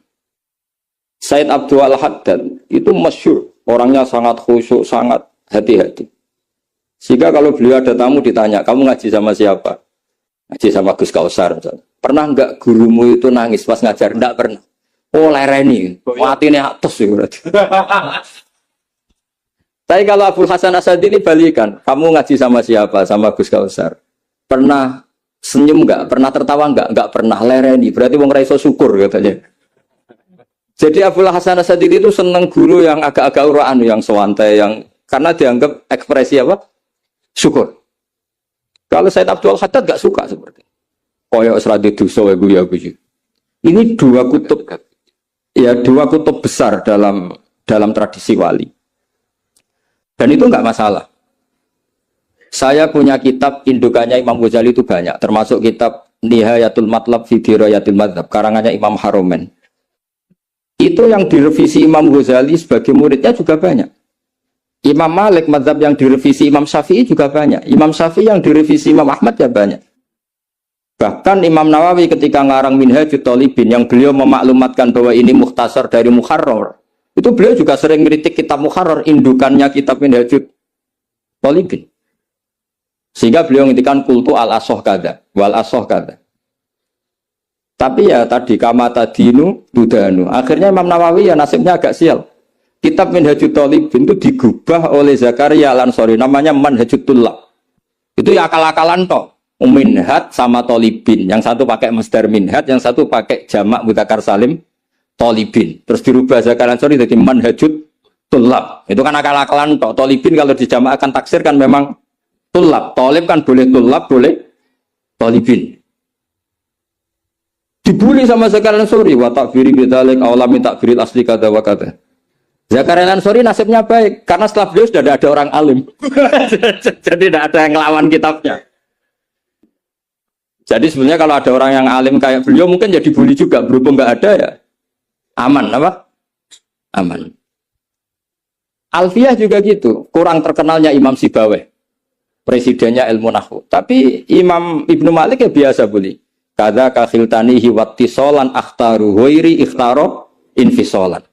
Said Abdul Al-Haddad itu masyhur, orangnya sangat khusyuk, sangat hati-hati. Sehingga kalau beliau ada tamu ditanya, kamu ngaji sama siapa? Ngaji sama Gus Kausar. Pernah enggak gurumu itu nangis pas ngajar? Enggak pernah. Oh lereni, hatinya atas ya berarti. Tapi kalau Abdul Hasan Asadi ini balikan, kamu ngaji sama siapa? Sama Gus Kausar. Pernah senyum enggak? Pernah tertawa enggak? Enggak pernah, lereni. Berarti wong raiso syukur katanya. Jadi Abdul Hasan Asadi itu senang guru yang agak-agak uraan, yang sewantai, yang karena dianggap ekspresi apa? Syukur. Kalau Said Abdul Haddad gak suka seperti koyok seradi dosa ya. Ini dua kutub besar dalam tradisi wali. Dan itu enggak masalah. Saya punya kitab indukannya Imam Ghazali itu banyak, termasuk kitab Nihayatul Matlab fi Dirayatil Madzhab karangannya Imam Haromen. Itu yang direvisi Imam Ghazali sebagai muridnya juga banyak. Imam Malik mazhab yang direvisi Imam Syafi'i juga banyak. Imam Syafi'i yang direvisi Imam Ahmad ya banyak. Bahkan Imam Nawawi ketika ngarang Minhajut Thalibin yang beliau memaklumatkan bahwa ini mukhtasar dari Muharrar. Itu beliau juga sering kritik kitab Muharrar, indukannya kitab Minhajut Thalibin. Sehingga beliau ngintikan kultu al-asoh kada, wal asoh kada. Tapi ya tadi kamata dinu dudanu. Akhirnya Imam Nawawi ya nasibnya agak sial. Kitab Minhajut Thalibin itu digubah oleh Zakaria Al-Ansari, namanya Manhajut Tullab. Itu ya akal-akalan toh. Minhaj sama Thalibin, yang satu pakai masdar minhaj, yang satu pakai jamak mudzakkar salim Thalibin. Terus dirubah Zakaria Al-Ansari jadi Manhajut Tullab. Itu kan akal-akalan toh. Thalibin kalau dijamak akan taksir kan memang Tullab. Thalib kan boleh Tullab, boleh Thalibin. Dibully sama Zakaria Al-Ansari, wa takfiri bidzalik awla min takfiril asli kada wa kada. Zakaria Al-Ansari nasibnya baik karena setelah beliau sudah ada orang alim. Jadi tidak ada yang ngelawan kitabnya. Jadi sebenarnya kalau ada orang yang alim kayak beliau mungkin jadi bully juga, berhubung nggak ada ya aman apa? Aman. Alfiyah juga gitu, kurang terkenalnya Imam Sibawayh, presidennya ilmu nahwu. Tapi Imam Ibnu Malik ya biasa bully. Kada kakhiltanihi wattisolan akhtaru ghairi ikhtaro infisolan.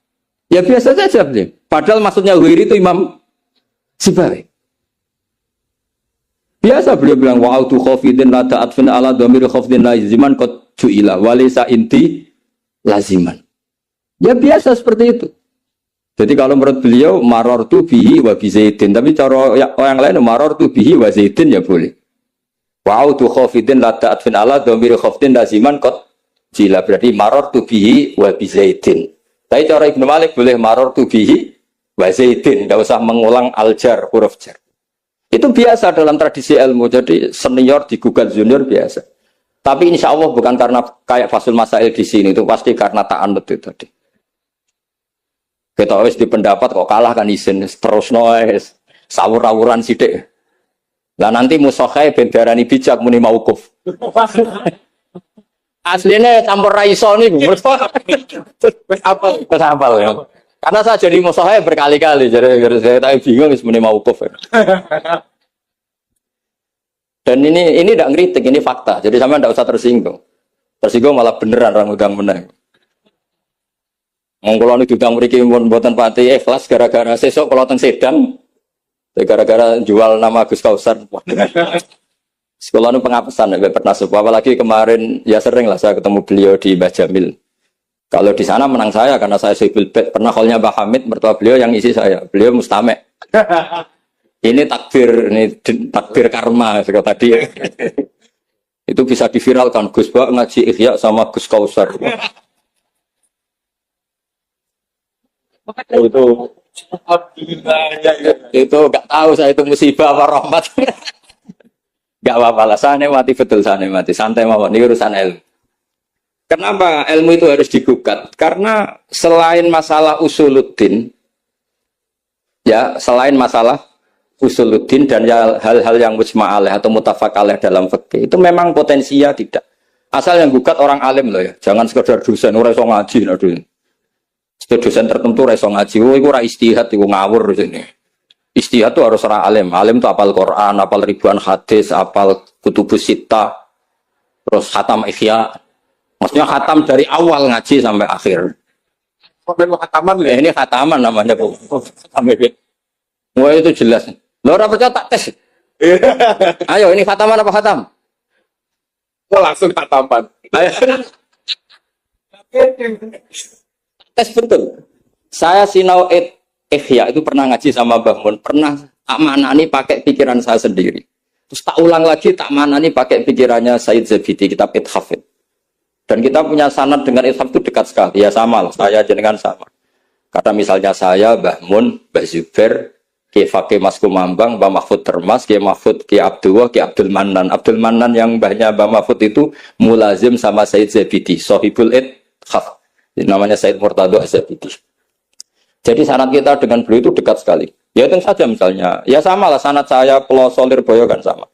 Ya biasa saja beliau. Padahal maksudnya ghairi itu Imam Sibawayh. Biasa beliau bilang wa'autu khafidin la ta'atfin ala dhamir khafidin laziman qad ju'ila walisa inti laziman. Ya biasa seperti itu. Jadi kalau menurut beliau marartu bihi wa bi zaidin, tapi cara orang lain marartu bihi wa zaidin ya boleh. Wa'autu khafidin la ta'atfin ala dhamir khafidin laziman qad ju'ila, berarti marartu bihi wa bi zaidin. Tapi cara Ibnu Malik boleh marartu bihi wa zaidin, tidak usah mengulang al-jar, huruf jar. Itu biasa dalam tradisi ilmu, jadi senior digugat junior biasa. Tapi insya Allah bukan karena kayak Fasul Masail di sini, itu pasti karena ta'anut itu tadi. Kita harus di pendapat kok kalah kan izin, terus noes, sawur-awuran sidik. Lah nanti musokhai bendarani bijak muni maukuf. Aslinya campur raiso nih, apa ya? Karena saya jadi musokhai berkali-kali, jadi saya tak bingung sebenarnya maukuf. Dan ini tidak ngeritik, ini fakta. Jadi sama tidak usah tersinggung. Tersinggung malah beneran orang udang menang. Mengkoloni udang mriki mboten pati ikhlas gara-gara sesuk kalau teng Sedang, gara-gara jual nama Gus Kausar. Sekolah nu pengapesan pernah sebuah, apalagi kemarin ya sering lah saya ketemu beliau di Mbah Jamil. Kalau di sana menang saya karena saya sipil bet. Pernah callnya Mbah Hamid, mertua beliau yang isi saya. Beliau mustamek. Ini takbir karma seperti tadi. Itu bisa diviralkan, Gus Bak ngaji Ihya sama Gus Kausar. Itu nggak tahu saya itu musibah apa rahmat. Nggak apa-apa lah, sana mati betul, sana mati santai mawon, ini urusan ilmu. Kenapa ilmu itu harus digugat? Karena selain masalah usuluddin, ya selain masalah usuluddin dan hal-hal yang mujma' alaih atau mutafaq alaih dalam fikih itu memang potensinya tidak. Asal yang gugat orang alim loh ya, jangan sekedar dosen ora iso ngaji lho. Dosen tertentu ora iso ngaji, iku ora istihad, iku ngawur di sini. Istihad itu harus orang alim. Alim itu apal Quran, apal ribuan hadis, apal kutubus sittah, terus khatam Ihya. Maksudnya khatam dari awal ngaji sampai akhir. Khataman ya? Ini khataman namanya, Bu. Wah itu jelas. Lo ora percaya tak tes. Ayo ini khataman apa khatam? Langsung khataman. Ayo. Tes betul. Saya sinau Ihya itu pernah ngaji sama Mbah Mun, pernah tak manani pakai pikiran saya sendiri. Terus tak ulang lagi tak manani pakai pikirannya Said Zabidi, kitab Ithaf. Dan kita punya sanad dengan Ithaf itu dekat sekali. Ya sama lah, saya jenengan sama. Kata misalnya saya, Mbah Mun, Mbah Zubair, Ki Fakih Mas Kumambang, Mbah Mahfud Termas, Ki Mahfud, Ki Abdullah, Ki Abdul Manan. Abdul Manan yang mbahnya Mbah Mahfud itu mulazim sama Said Zabidi, Sohibul Ithaf. Namanya Said Murtado Zabidi. Jadi sanad kita dengan beliau itu dekat sekali. Ya itu saja misalnya. Ya sama lah sanad saya Peloso Lirboyo kan sama.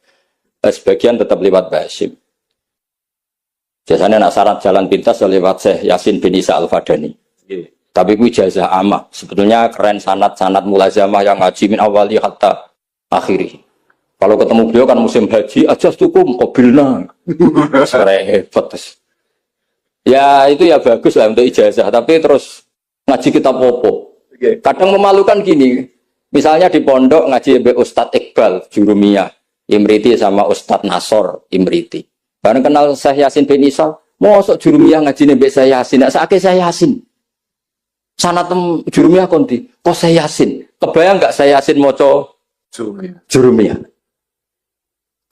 Sebagian tetap lewat Basim. Biasanya nak sanad jalan pintas lewat Syekh Yasin bin Isa Al-Fadani. Tapi itu ijazah amah. Sebetulnya keren sanad mulazamah yang ngaji min awali hatta akhiri. Kalau ketemu beliau kan musim haji, ajas tukum qabilna. Repot. Ya itu ya bagus lah untuk ijazah. Tapi terus ngaji kitab popo. Kadang memalukan gini, misalnya di pondok ngaji be Ustadz Iqbal Jurumiyah Imriti sama Ustadz Nasor Imriti. Bareng kenal Syekh Yasin bin Isa, mosok Jurumiyah ngaji be Syekh Yasin, nak sakit Syekh Yasin. Sanad Jurumiyah konti, kok Syekh Yasin? Kebayang nggak Syekh Yasin moco Jurumiyah?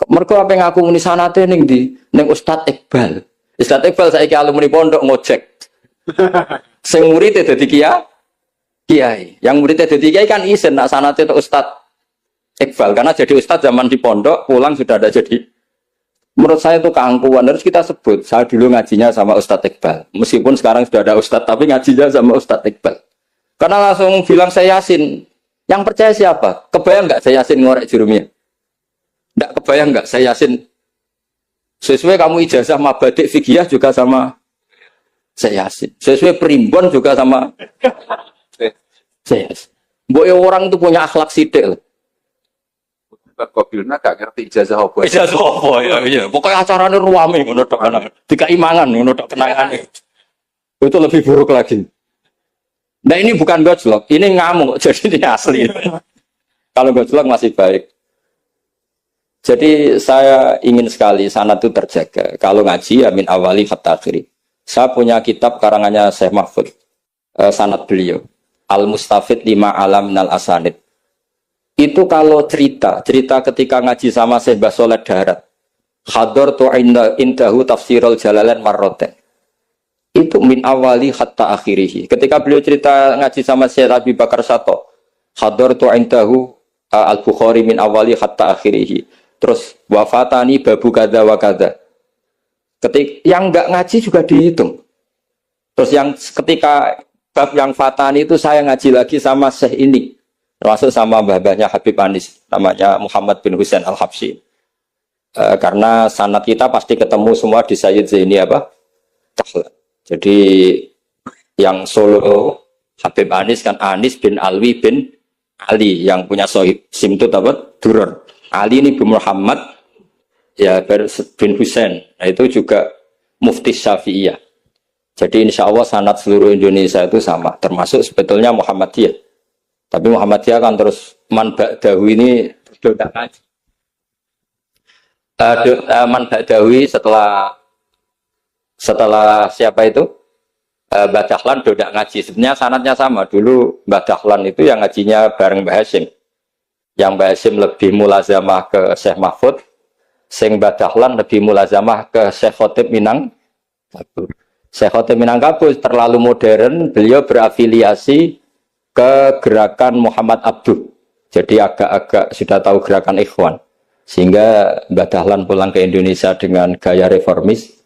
Mereka apa yang ngaku muni sanate ning di ning Ustadz Iqbal. Ustadz Iqbal saiki alumni pondok ngojek. Sing murid dadi kiai, yang muridnya jadi kiai kan izin nak sanate itu Ustadz Iqbal karena jadi Ustadz zaman di pondok pulang sudah ada jadi. Menurut saya itu keangkuhan harus kita sebut. Saya dulu ngajinya sama Ustadz Iqbal, meskipun sekarang sudah ada Ustadz tapi ngajinya sama Ustadz Iqbal. Karena langsung bilang saya Yasin. Yang percaya siapa? Kebayang nggak saya Yasin ngorek Jurumiyah? Nggak kebayang nggak saya Yasin? Sesuai kamu ijazah mabadik fikih juga sama saya Yasin. Sesuai primbon juga sama saya. Mbok orang itu punya akhlak sidik loh. Kobilna gak ngerti ijazah apa. Ijazah apa ya? Iya, pokoknya acaranya ruame ngono tok ana. Dikaimangan ngono tok kenangane. Itu lebih buruk lagi. Nah ini bukan gojlok, ini ngamuk, jadi ini asli. Kalau gojlok masih baik. Jadi saya ingin sekali sanad itu terjaga. Kalau ngaji ya min awali hatta akhiri. Saya punya kitab karangannya Syekh Mahfud, sanad beliau. Al-Mustafid lima alam minal asanid. Itu kalau cerita ketika ngaji sama Syekh Basolet Darat. Hador tu indahu tafsirul jalalain marroten. Itu min awali hatta akhirihi. Ketika beliau cerita ngaji sama Syekh Abi Bakar Sato. Hador tu indahu al-Bukhari min awali hatta akhirihi. Terus wafatani babu kada wa kada. Yang enggak ngaji juga dihitung. Terus yang ketika bab yang fatani itu saya ngaji lagi sama Syekh ini, termasuk sama babahnya Habib Anis, namanya Muhammad bin Husain Al-Habsyi. Karena sanad kita pasti ketemu semua di Sayyid Zaini apa? Dahlan. Jadi yang Solo Habib Anis kan Anis bin Alwi bin Ali yang punya sohib simtut apa? Duror. Ali ini bin Muhammad ya bin Husain. Nah itu juga mufti Syafi'iyah. Jadi insya Allah sanad seluruh Indonesia itu sama, termasuk sebetulnya Muhammadiyah. Tapi Muhammadiyah kan terus man ba'dawi ini tidak ngaji. Man ba'dawi setelah siapa itu? Mbah Dahlan tidak ngaji. Sebenarnya sanadnya sama. Dulu Mbah Dahlan itu yang ngajinya bareng Mbah Hasyim. Yang Mbah Hasyim lebih mulazamah ke Syekh Mahfud. sing badahlan lebih mulazamah ke Syekh Khotib Minangkabau. Syekh Khotib Minangkabau terlalu modern, beliau berafiliasi ke gerakan Muhammad Abduh. Jadi agak-agak sudah tahu gerakan Ikhwan. Sehingga Mbah Dahlan pulang ke Indonesia dengan gaya reformis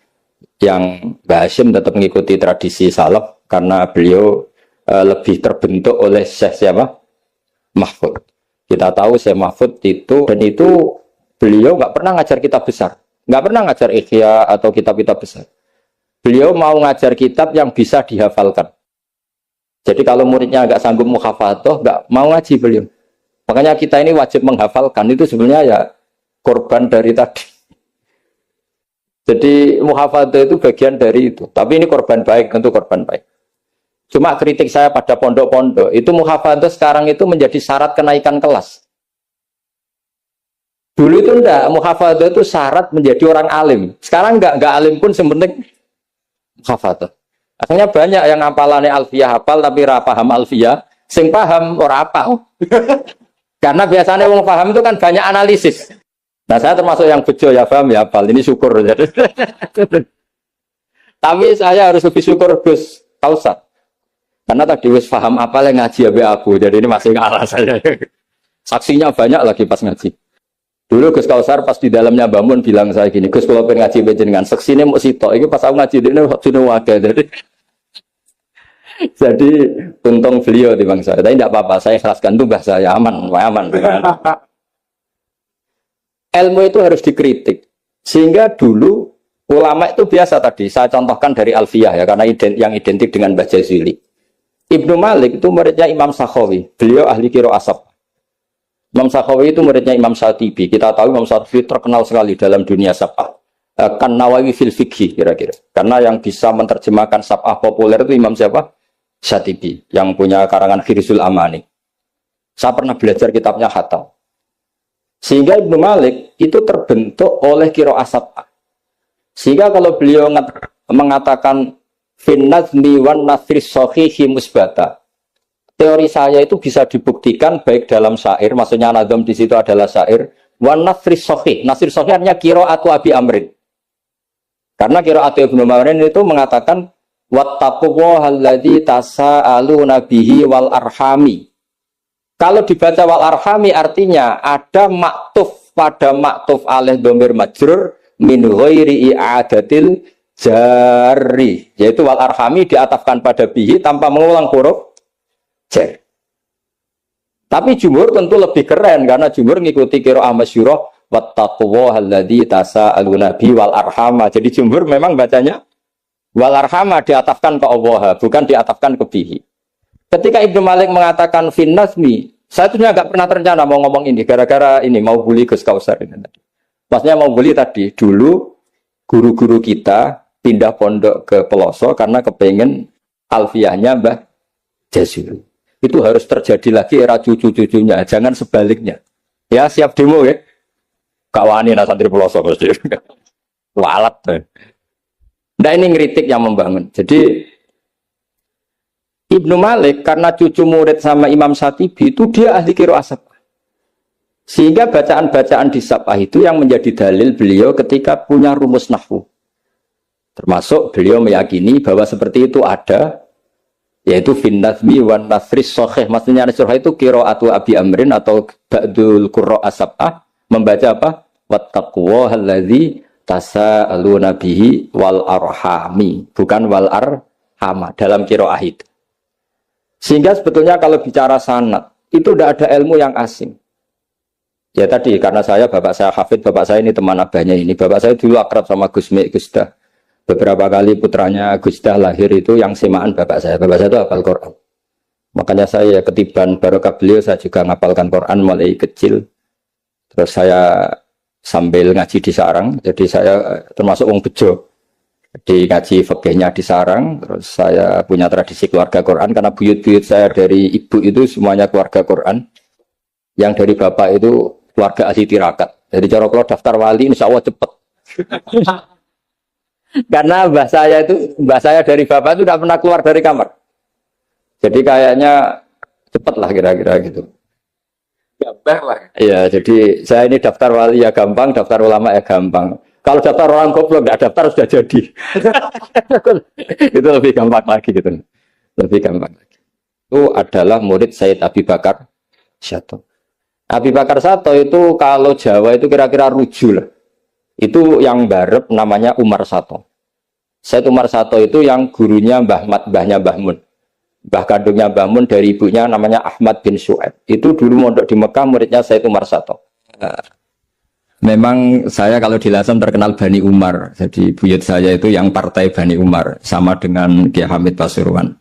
yang Mbah Hashim tetap mengikuti tradisi salaf karena beliau lebih terbentuk oleh Syekh siapa? Mahfud. Kita tahu Syekh Mahfud itu, dan itu beliau nggak pernah ngajar kitab besar, nggak pernah ngajar Ikhya atau kitab-kitab besar. Beliau mau ngajar kitab yang bisa dihafalkan. Jadi kalau muridnya nggak sanggup muhafadzah, nggak mau ngaji beliau. Makanya kita ini wajib menghafalkan, itu sebenarnya ya korban dari tadi. Jadi muhafadzah itu bagian dari itu. Tapi ini korban baik, tentu korban baik. Cuma kritik saya pada pondok-pondok, itu muhafadzah sekarang itu menjadi syarat kenaikan kelas. Dulu itu enggak, muhafadzah itu syarat menjadi orang alim. Sekarang enggak alim pun sebenarnya muhafadzah. Akhirnya banyak yang hafalannya alfiyah hafal tapi ora paham alfiyah, sing paham ora hafal. Karena biasanya wong paham itu kan banyak analisis. Nah, saya termasuk yang bejo ya paham ya hafal. Ini syukur. Tapi saya harus lebih syukur Gus Kausar. Karena tadi wis paham apa yang ngaji abe aku. Jadi ini masih ngalah saya. Saksinya banyak lagi pas ngaji. Dulu Gus Kausar pas di dalamnya bangun bilang saya gini, Gus kalau pengen ngaji dengan saksinya mau sitok. Ini pas aku ngaji ini waktunya wakil. Jadi untung beliau di bang saya. Tapi tidak apa-apa. Saya ikhlaskan itu bahasa saya aman. Ilmu itu harus dikritik. Sehingga dulu ulama itu biasa tadi. Saya contohkan dari Alfiyah ya. Karena yang identik dengan Mbah Jazuli. Ibnu Malik itu muridnya Imam Sakhawi. Beliau ahli qiraah asab. Imam Sakhawi itu muridnya Imam Syatibi. Kita tahu Imam Syatibi terkenal sekali dalam dunia sab'ah. Kan Nawawi fil fikhi kira-kira. Karena yang bisa menerjemahkan sab'ah populer itu Imam siapa? Syatibi. Yang punya karangan Khirzul Amani. Saya pernah belajar kitabnya Khatam. Sehingga Ibnu Malik itu terbentuk oleh qiraah sab'ah. Sehingga kalau beliau mengatakan fin nazmi wan nasri sahihi musbata. Teori saya itu bisa dibuktikan baik dalam syair, maksudnya nazam di situ adalah syair, wan nasri sahih. Nasri sahih artinya qiraatu Abi Amrin. Karena qiraatu Ibnu Amrin itu mengatakan wattaqullahalladzi tasaaluna bihi wal arhami. Kalau dibaca wal arhami artinya ada maktuf pada maktuf alih dhamir majrur min ghairi i'adatil jari, yaitu wal arhami diatafkan pada bihi tanpa mengulang huruf jar. Tapi jumhur tentu lebih keren karena jumhur ngikuti qiraah masyhurah wattaqullahalladzi tasaaluna bihi wal arhama. Jadi jumhur memang bacanya wal arhama diatafkan ke Allah, bukan diatafkan ke bihi. Ketika Ibnu Malik mengatakan fin nazmi, saya tuh nggak pernah terencana mau ngomong ini gara-gara ini mau bully Gus Kausar ini tadi. Maksudnya mau bully tadi dulu guru-guru kita pindah pondok ke Peloso karena kepengen alfiyahnya Mbah Jazuli. Itu harus terjadi lagi era cucu-cucunya, jangan sebaliknya. Ya siap demo ya. Kawani nah santri Peloso pasti. Walat. Nah ini ngeritik yang membangun. Jadi Ibnu Malik karena cucu murid sama Imam Syatibi itu dia ahli qiraah sab'ah. Sehingga bacaan-bacaan di sab'ah itu yang menjadi dalil beliau ketika punya rumus nahwu. Termasuk beliau meyakini bahwa seperti itu ada, yaitu fin nazmi wan nasris sahih. Maksudnya nasrah itu qiraatu Abi Amrin atau ba'dul qurra sab'ah membaca apa? Wattaqullahalladzi tasaaluna bihi wal arhami, bukan wal arhama dalam qiraah itu. Sehingga sebetulnya kalau bicara sanad itu tidak ada ilmu yang asing. Ya tadi karena bapak saya hafid, bapak saya ini teman abahnya ini. Bapak saya dulu akrab sama Gus Mek, Gus Dah. Beberapa kali putranya Gus Dah lahir itu yang semaan bapak saya. Bapak saya itu hafal Quran. Makanya saya ketiban barokah beliau saya juga ngapalkan Quran mulai kecil. Terus saya sambil ngaji di sarang. Jadi saya termasuk wong bejo. Di ngaji fikihnya di sarang, terus saya punya tradisi keluarga Quran karena buyut-buyut saya dari ibu itu semuanya keluarga Quran, yang dari bapak itu keluarga ahli tirakat. Jadi cara kalau daftar wali insya Allah cepet. Karena mbah saya dari bapak itu tidak pernah keluar dari kamar. Jadi kayaknya cepet lah kira-kira gitu. gambar lah. Iya, jadi saya ini daftar wali ya gampang, daftar ulama ya gampang. Kalau daftar orang goblok nggak daftar sudah jadi. Itu lebih gampang lagi gitu. Lebih gampang lagi. Itu adalah murid Sayyid Abi Bakar Syato. Abi Bakar Syato itu kalau Jawa itu kira-kira ruju lah. Itu yang barep namanya Umar Sato. Sayyid Umar Sato itu yang gurunya Mbah Mat, mbahnya Mbah Mun. Mbah kandungnya Mbah Mun dari ibunya namanya Ahmad bin Syuaib. Itu dulu mondok di Mekah muridnya Sayyid Umar Sato. Memang saya kalau di Lasem terkenal Bani Umar. Jadi buyut saya itu yang partai Bani Umar. Sama dengan Kiai Hamid Pasuruan.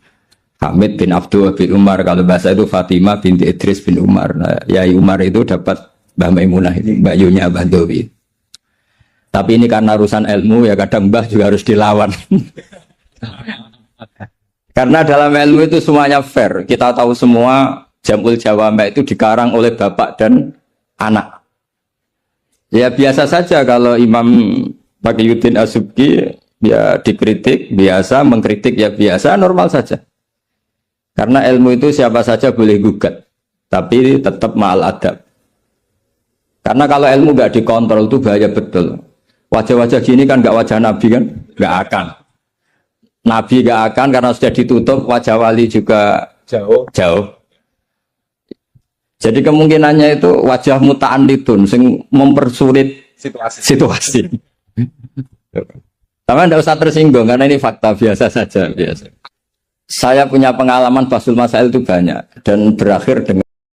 Hamid bin Abdul bin Umar. Kalau bahasa itu Fatimah binti Idris bin Umar. Nah, Yai Umar itu dapat Mbah Maimunah ini, Mbak Yunya Mbah Dowi. Tapi ini karena urusan ilmu ya kadang Mbah juga harus dilawan. Karena dalam ilmu itu semuanya fair. Kita tahu semua Jamul Jawama itu dikarang oleh bapak dan anak. Ya biasa saja kalau Imam Taqiyuddin As-Subki ya dikritik biasa, mengkritik ya biasa, normal saja. Karena ilmu itu siapa saja boleh gugat, tapi tetap ma'al adab. Karena kalau ilmu nggak dikontrol itu bahaya betul. Wajah-wajah gini kan nggak wajah Nabi kan, nggak akan. Nabi nggak akan karena sudah ditutup, wajah wali juga jauh. Jadi kemungkinannya itu wajah muta'anidun sing mempersulit situasi. Tapi tidak usah tersinggung karena ini fakta biasa saja biasa. Saya punya pengalaman Basul Masail itu banyak dan berakhir dengan